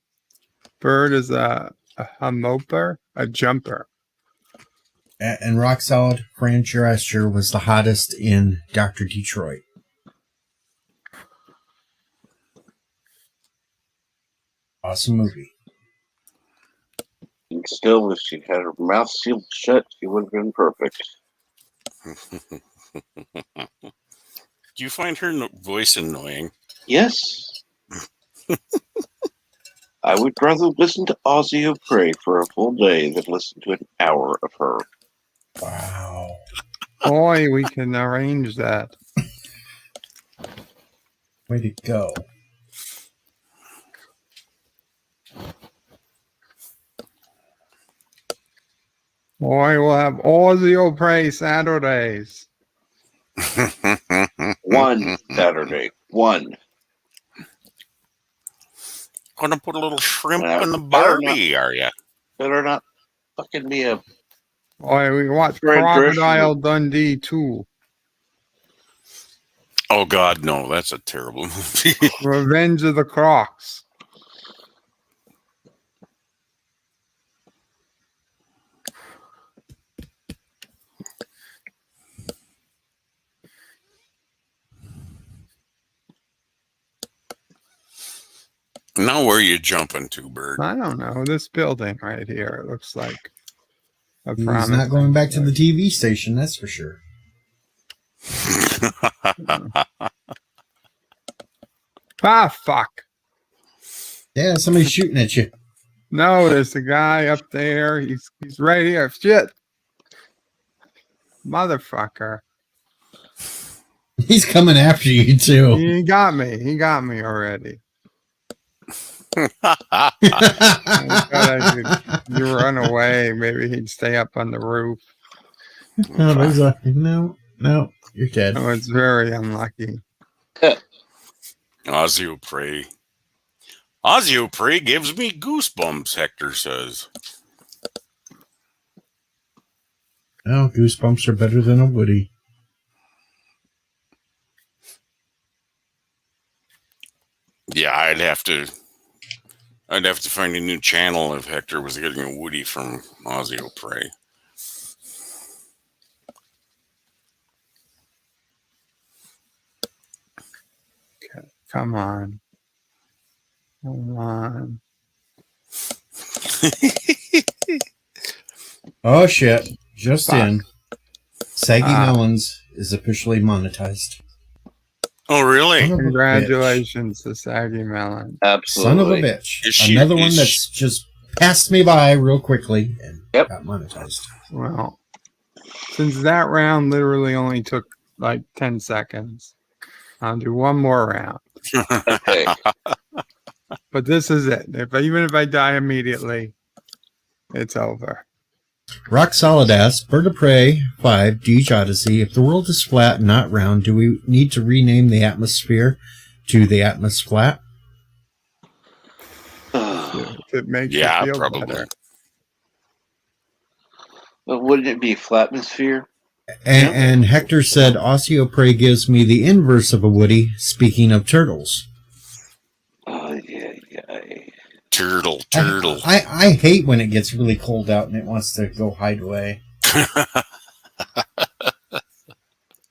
Bird is a moper, a jumper. And rock solid, Fran Drescher was the hottest in Dr. Detroit. Awesome movie. And still, if she had her mouth sealed shut, she would have been perfect. Do you find her voice annoying? Yes. I would rather listen to Ozzy O'Prey for a full day than listen to an hour of her. Wow. Boy, we can arrange that. Way to go. Boy, we'll have Ozzy O'Prey Saturdays. One Saturday. One. Gonna put a little shrimp in the Barbie, are you? Better not fucking be a... Boy, we watch Crocodile Dundee 2. Oh, God, no. That's a terrible movie. Revenge of the Crocs. Now where are you jumping to, Bird? I don't know. This building right here, it looks like. He's not going back to the TV station, that's for sure. Ah, fuck. Yeah, somebody's shooting at you. No, there's a guy up there. He's right here. Shit. Motherfucker. He's coming after you, too. He got me. He got me already. You run away. Maybe he'd stay up on the roof. No, you're dead. Oh, it's very unlucky. Ozzy O'Prey. Ozzy O'Prey gives me goosebumps, Hector says. Oh, goosebumps are better than a Woody. Yeah, I'd have to find a new channel if Hector was getting a Woody from Ozzy O'Prey. Okay, come on. Hold on. Oh shit! Just Fuck. in, Saggy Melons is officially monetized. Oh, really? Son of a bitch. Congratulations to Saggy Melon. Son of a bitch. Is she- Another is one that's just passed me by real quickly and got monetized. Well, since that round literally only took like 10 seconds, I'll do one more round. Okay. But this is it. Even if I die immediately, it's over. Rock Solid asks, Bird of Prey 5, Deej Odyssey, if the world is flat and not round, do we need to rename the atmosphere to the Atmos Flat? If it makes Yeah, you feel probably. better. But wouldn't it be flatmosphere? And Hector said, Osseo gives me the inverse of a Woody, speaking of turtles. Oh, yeah. Turtle. I hate when it gets really cold out and it wants to go hide away.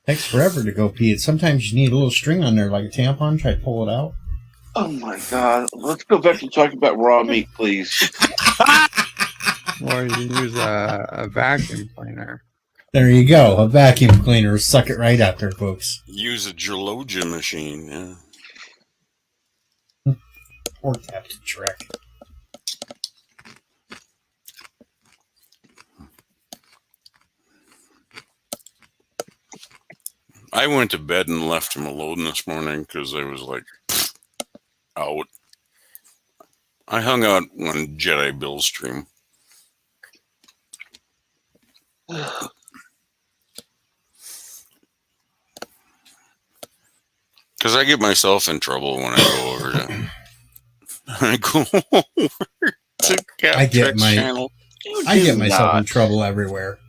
Takes forever to go pee. Sometimes you need a little string on there, like a tampon. Try to pull it out. Oh my God! Let's go back to talking about raw meat, please. Or you can use a vacuum cleaner. There you go. A vacuum cleaner. Suck it right out there, folks. Use a geologia machine. Yeah. Poor Captain Trek. I went to bed and left him alone this morning because I was like, out. I hung out on Jedi Bill's stream. Because I get myself in trouble when I go over to I get Trek's channel. I get myself in trouble everywhere.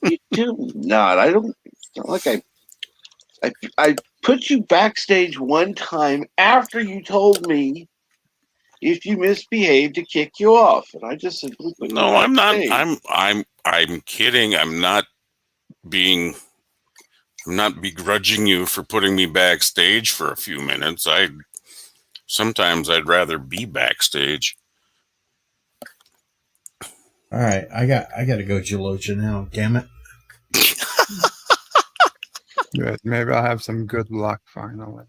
You do not. I don't. It's not like I put you backstage one time after you told me if you misbehaved to kick you off, and I just said, No, I'm not. I'm kidding. I'm not begrudging you for putting me backstage for a few minutes. Sometimes I'd rather be backstage. All right, I got to go Geologia now. Damn it. Good. Maybe I'll have some good luck finally.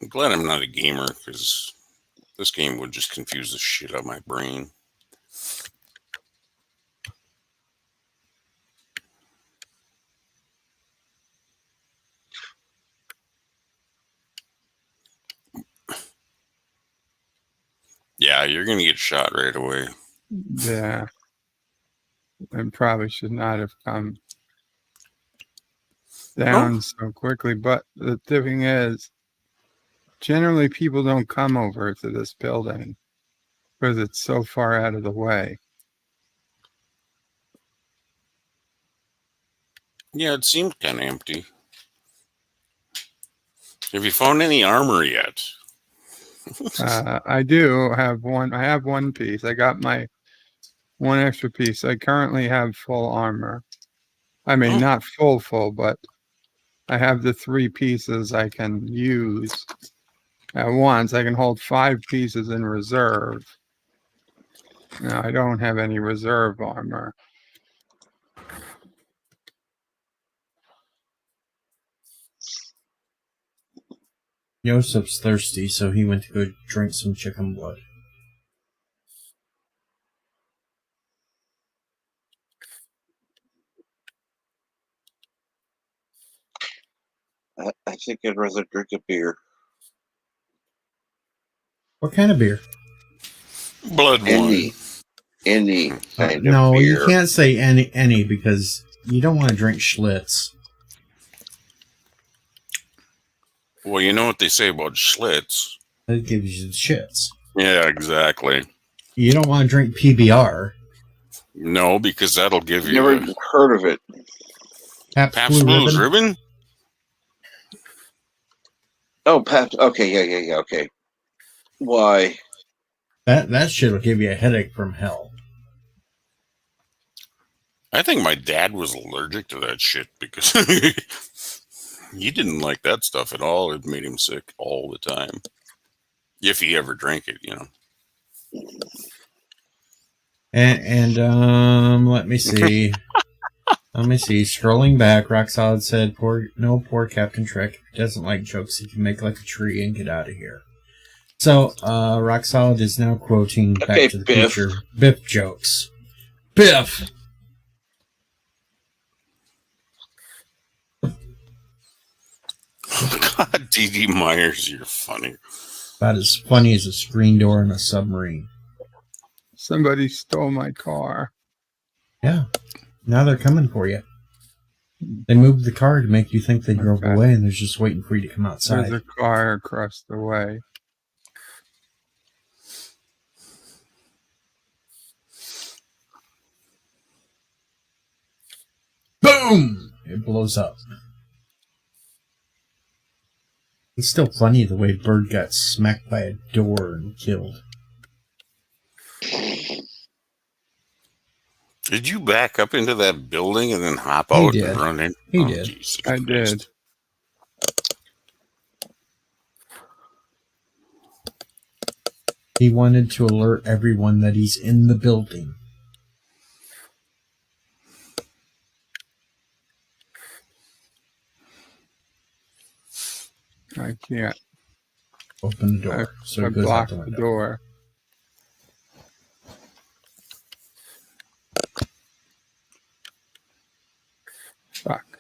I'm glad I'm not a gamer because this game would just confuse the shit out of my brain. Yeah, you're going to get shot right away. Yeah. And probably should not have come down so quickly. But the thing is, generally people don't come over to this building because it's so far out of the way. Yeah, it seemed kind of empty. Have you found any armor yet? I do have one. I have one piece. I got my one extra piece. I currently have full armor. I mean, not full, but I have the 3 pieces I can use at once. I can hold 5 pieces in reserve. No, I don't have any reserve armor. Joseph's thirsty, so he went to go drink some chicken blood. I think I'd rather drink a beer. What kind of beer? Blood wine. Any kind of No, beer. you can't say any because you don't want to drink Schlitz. Well, you know what they say about Schlitz. It gives you the shits. Yeah, exactly. You don't want to drink PBR. No, because that'll give you. Never heard of it. Pabst Blue Ribbon? Oh, Pabst. Okay, yeah. Okay. Why? That shit will give you a headache from hell. I think my dad was allergic to that shit because he didn't like that stuff at all. It made him sick all the time. If he ever drank it, you know. And let me see. Let me see. Scrolling back, Rock Solid said, poor Captain Trek. He doesn't like jokes. He can make like a tree and get out of here. So, Rock Solid is now quoting Back to the Future Biff jokes. Biff! God, D.D. Myers, you're funny. About as funny as a screen door in a submarine. Somebody stole my car. Yeah. Now they're coming for you. They moved the car to make you think they drove away, and they're just waiting for you to come outside. There's a car across the way. Boom! It blows up. It's still funny the way Bird got smacked by a door and killed. Did you back up into that building and then hop out and run in? He did. Jesus I Christ. did. He wanted to alert everyone that he's in the building. I can't. Open the door. So I it goes out blocked the the window. door. Fuck.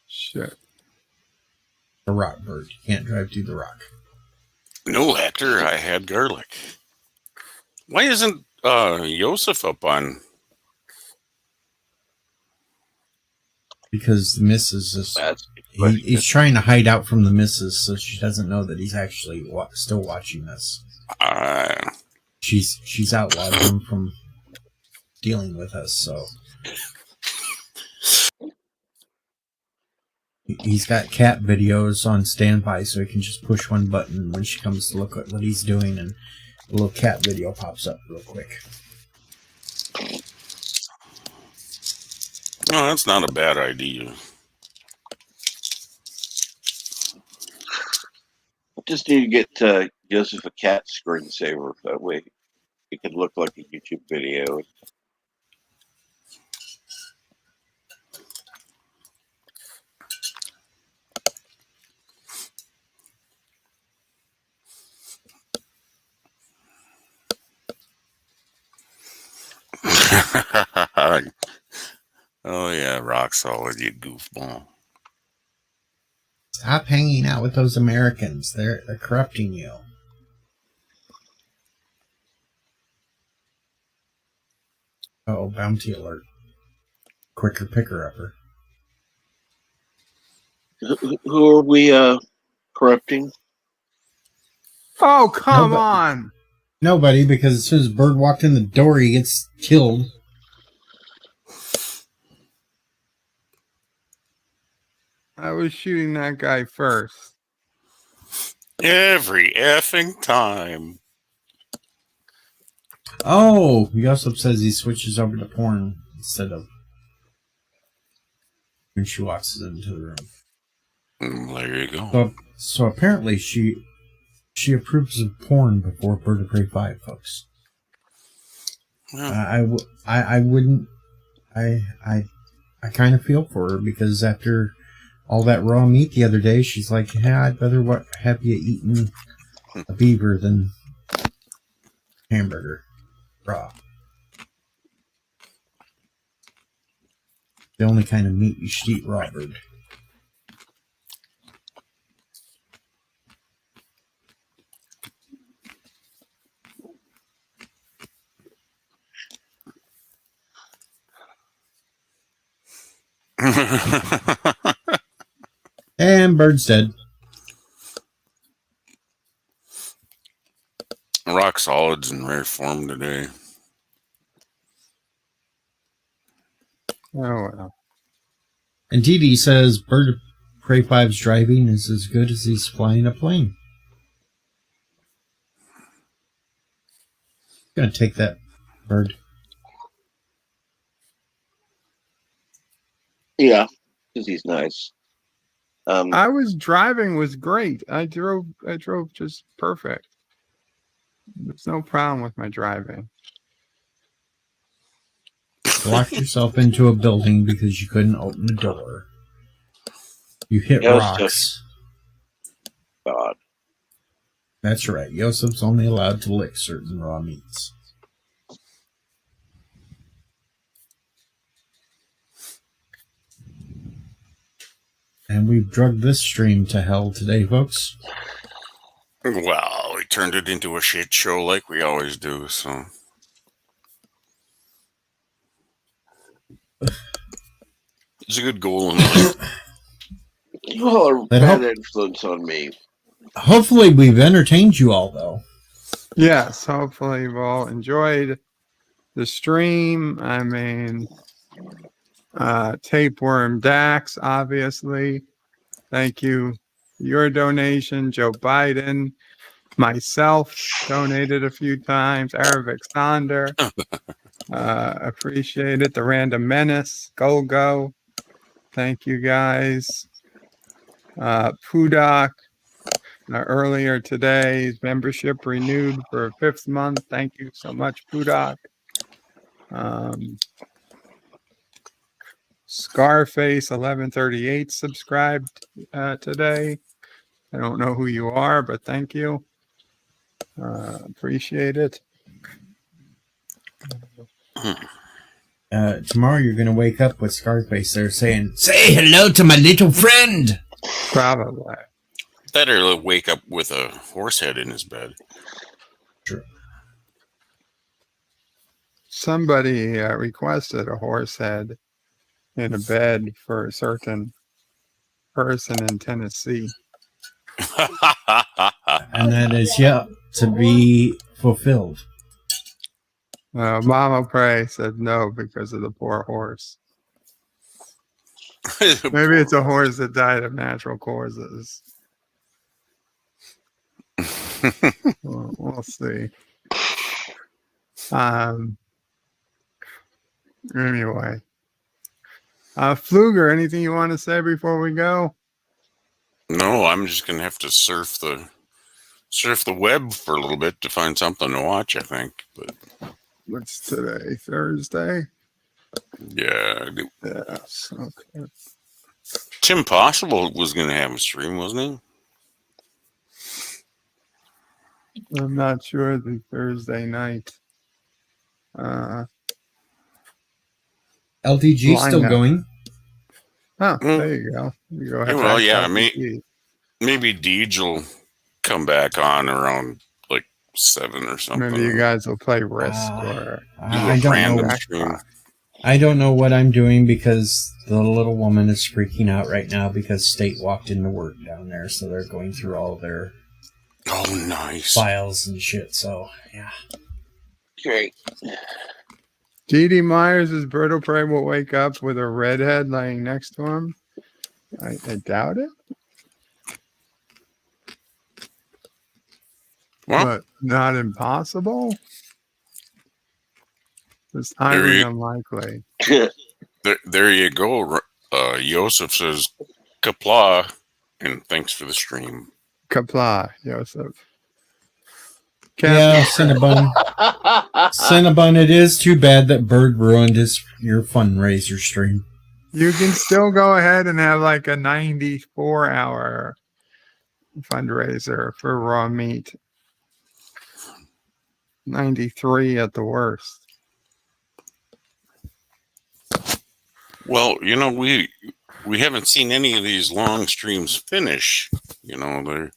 Shit. The rock, Bird. You can't drive through the rock. No, Hector, I had garlic. Why isn't Yosef up on? Because the missus is... He's trying to hide out from the missus so she doesn't know that he's actually still watching this. She's outlawed him from dealing with us, so... He's got cat videos on standby, so he can just push one button when she comes to look at what he's doing, and a little cat video pops up real quick. No, that's not a bad idea. I just need to get Joseph a cat screensaver. That way it could look like a YouTube video. Oh yeah, rock solid, you goofball. Stop hanging out with those Americans. They're corrupting you. Oh, bounty alert. Quicker picker-upper. Who are we corrupting? Oh, come on! Nobody, because as soon as Bird walked in the door, he gets killed. I was shooting that guy first. Every effing time. Oh, Yosef says he switches over to porn instead of when she walks into the room. There you go. So apparently she approves of porn before Bird of Prey 5, folks. Yeah. I wouldn't. I kind of feel for her because after all that raw meat the other day, she's like, "Yeah, I'd rather have you eaten a beaver than hamburger raw." The only kind of meat you should eat raw, Bird. And Bird's dead. Rock solids in rare form today. Oh well. And TD says Bird of Prey 5's driving is as good as he's flying a plane. Gonna take that, Bird. Yeah, because he's nice. I was driving was great. I drove just perfect. There's no problem with my driving. Locked yourself into a building because you couldn't open the door. You hit rocks. God. That's right. Yosef's only allowed to lick certain raw meats. And we've drugged this stream to hell today, folks. Well, we turned it into a shit show like we always do, so. It's a good goal in life. You all are bad influence on me. Hopefully we've entertained you all, though. Yes, hopefully you've all enjoyed the stream. I mean, Tapeworm Dax, obviously. Thank you. Your donation, Joe Biden. Myself donated a few times. Arabic Sonder. Appreciate it. The Random Menace. Go. Thank you guys. Pudak. Earlier today, his membership renewed for a 5th month. Thank you so much, Pudak. Scarface 1138 subscribed today. I don't know who you are, but thank you. Appreciate it. Tomorrow you're going to wake up with Scarface there saying, "Say hello to my little friend." Probably. Better wake up with a horse head in his bed. True. Somebody requested a horse head in a bed for a certain person in Tennessee. And that is yet to be fulfilled. Mama Prey said no because of the poor horse. Maybe it's a horse that died of natural causes. We'll see. Anyway. Fluger, anything you want to say before we go? No, I'm just gonna have to surf the web for a little bit to find something to watch, I think. But what's today? Thursday? Yeah. Yes. Okay. Tim Possible was gonna have a stream, wasn't he? I'm not sure the Thursday night. LTG still going. Oh, there you go. You go ahead. Well, yeah, maybe Deej will come back on around like 7 or something. Maybe you guys will play Risk or I don't know. I don't know what I'm doing because the little woman is freaking out right now because State walked into work down there, so they're going through all their nice files and shit. So yeah, great. D.D. Myers' Bird of Prey will wake up with a redhead laying next to him. I doubt it. What? But not impossible. It's highly unlikely. There you go. Yosef says, Qapla, and thanks for the stream. Qapla, Yosef. Yeah, Cinnabon. Cinnabon, it is too bad that Bird ruined your fundraiser stream. You can still go ahead and have like a 94-hour fundraiser for raw meat. 93 at the worst. Well, we haven't seen any of these long streams finish. They Yeah,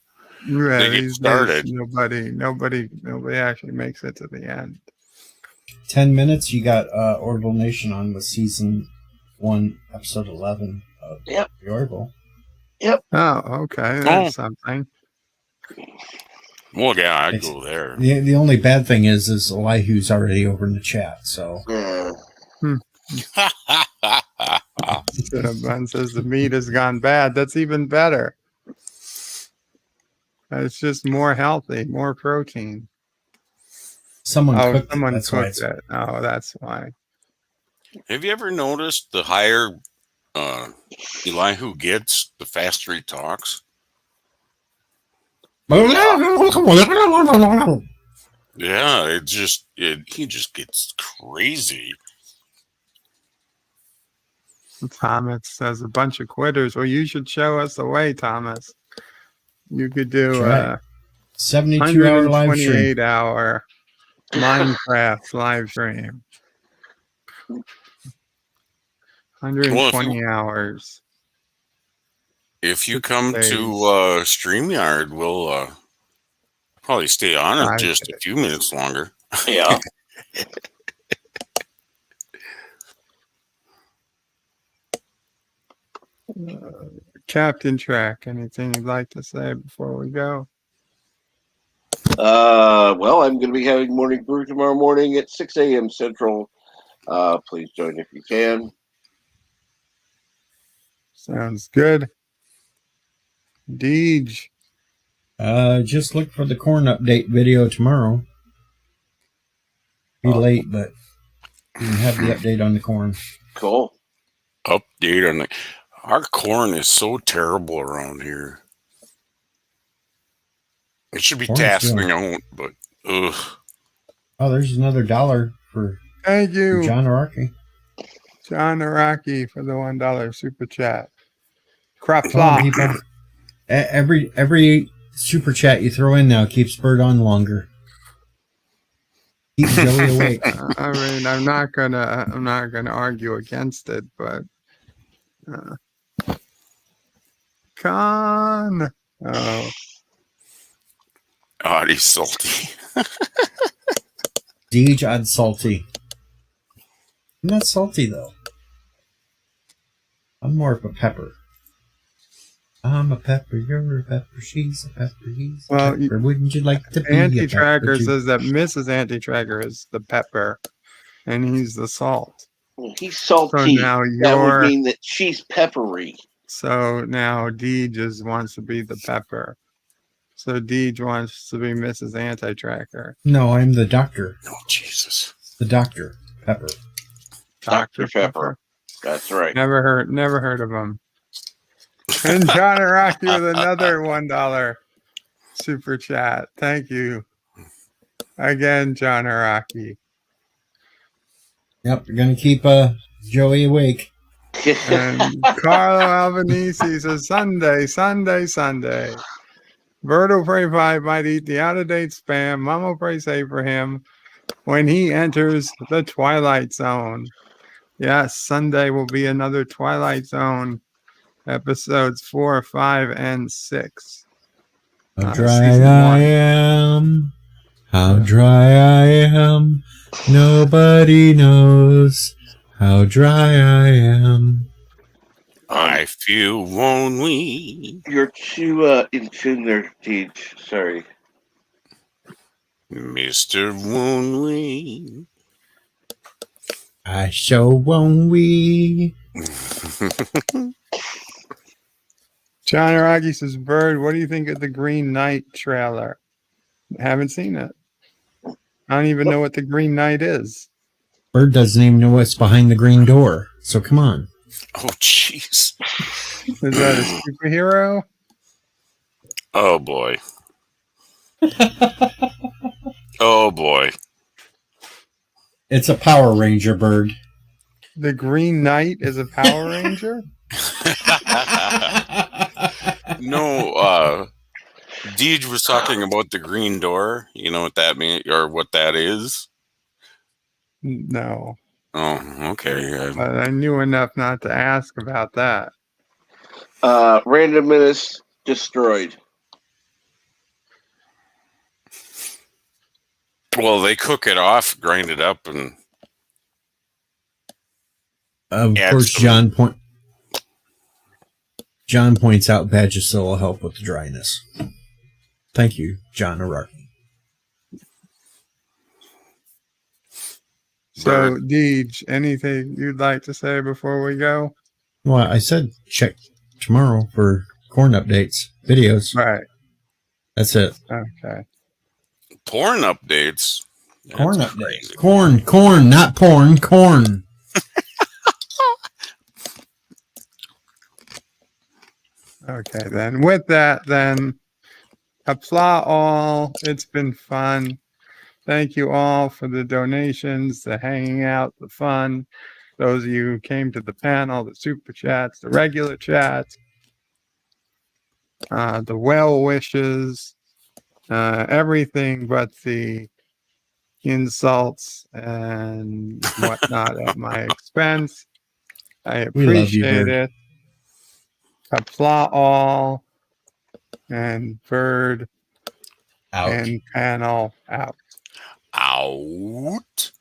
get these days started. nobody actually makes it to the end. 10 minutes. You got Orbital Nation on with season 1, episode 11 of Yep. the Orbital. Yep. Oh, okay. That's something. Well, yeah, I'd go there. The only bad thing is Elihu's already over in the chat. So Bun says the meat has gone bad. That's even better. It's just more healthy, more protein. someone cooked someone it. That's why cooked it's it. Oh, that's why. Have you ever noticed the higher Elihu gets, the faster he talks? Yeah, he just gets crazy. Thomas says a bunch of quitters. Well, you should show us the way, Thomas. You could do right. 72-hour live stream. 128-hour Minecraft live stream. 120 hours. If you come to StreamYard, we'll probably stay on it just a few minutes longer. Yeah. Captain Track, anything you'd like to say before we go? Well, I'm going to be having morning brew tomorrow morning at 6 a.m. Central. Please join if you can. Sounds good. Deej. Just look for the corn update video tomorrow. Be late, but you can have the update on the corn. Cool. Update on our corn is so terrible around here. It should be tasking out, but ugh. Oh, there's another $1 for thank you, John Araki. John Araki for the $1 super chat. Qapla. Every super chat you throw in now keeps Bird on longer. Keep Joey awake. I mean, I'm not gonna argue against it, but Con. Oh, he's salty. Deej, I'm salty. I'm not salty though. I'm more of a pepper. I'm a pepper, you're a pepper, she's a pepper, he's a pepper. Wouldn't you like to be Anti-Tracker says that Mrs. Anti-Tracker is the pepper, and he's the salt. Well, he's salty. So now that would mean that she's peppery. So now Deej just wants to be the pepper. So Deej wants to be Mrs. Anti-Tracker. No, I'm the doctor. Oh, Jesus. The doctor, Pepper. Dr. Pepper. That's right. Never heard of him. And John Araki with another $1 super chat. Thank you. Again, John Araki. Yep, you're going to keep Joey awake. And Carlo Albanese says, Sunday. Birdo Pray 5 might eat the out-of-date spam. Mama pray say for him when he enters the Twilight Zone. Yes, Sunday will be another Twilight Zone. Episodes 4, 5, and 6. How dry I am. How dry I am. Nobody knows how dry I am. I feel lonely. You're too in tune there, Deej. Sorry. Mr. Lonely. I so won't we. John Araki says, Bird, what do you think of the Green Knight trailer? Haven't seen it. I don't even know what the Green Knight is. Bird doesn't even know what's behind the green door. So come on. Oh, jeez. Is that a superhero? Oh, boy. Oh, boy. It's a Power Ranger, Bird. The Green Knight is a Power Ranger? No, Deej was talking about the green door. You know what that means, or what that is? No. Oh, okay. But I knew enough not to ask about that. Randomness destroyed. Well, they cook it off, grind it up, and Of add course, some- John points out Vagisil will help with the dryness. Thank you, John Araki. So, Deej, anything you'd like to say before we go? Well, I said check tomorrow for corn updates, videos. Right. That's it. Okay. porn updates. Corn That's updates. crazy. Corn, not porn. Corn. Okay, then. With that, then, Qapla all. It's been fun. Thank you all for the donations, the hanging out, the fun. Those of you who came to the panel, the super chats, the regular chats, the well wishes, everything but the insults and whatnot at my expense. I We love you, appreciate Bird. it. Qapla all and Bird Out. and panel out. Out.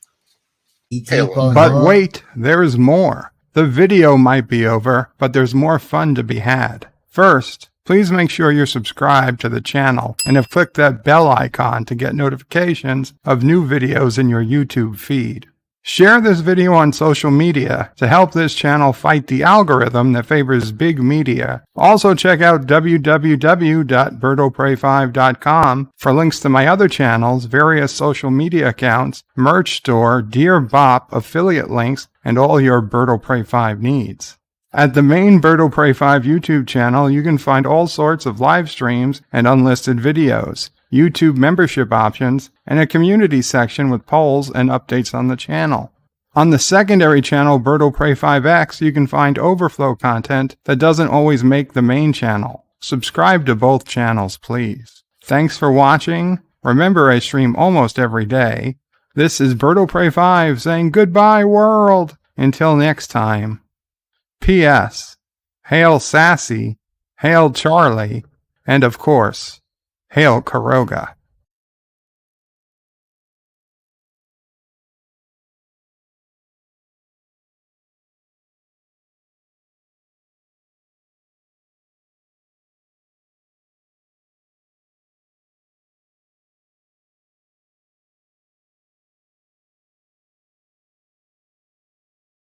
But wait, there's more. The video might be over, but there's more fun to be had. First, please make sure you're subscribed to the channel and have clicked that bell icon to get notifications of new videos in your YouTube feed. Share this video on social media to help this channel fight the algorithm that favors big media. Also check out www.birdoprey5.com for links to my other channels, various social media accounts, merch store, Dear Bop, affiliate links, and all your Birdo Prey 5 needs. At the main Birdo Prey 5 YouTube channel, you can find all sorts of live streams and unlisted videos, YouTube membership options, and a community section with polls and updates on the channel. On the secondary channel, Birdo Prey 5X, you can find overflow content that doesn't always make the main channel. Subscribe to both channels, please. Thanks for watching. Remember, I stream almost every day. This is Birdo Prey 5 saying goodbye, world. Until next time. P.S. Hail Sassy, hail Charlie, and of course, hail Caroga.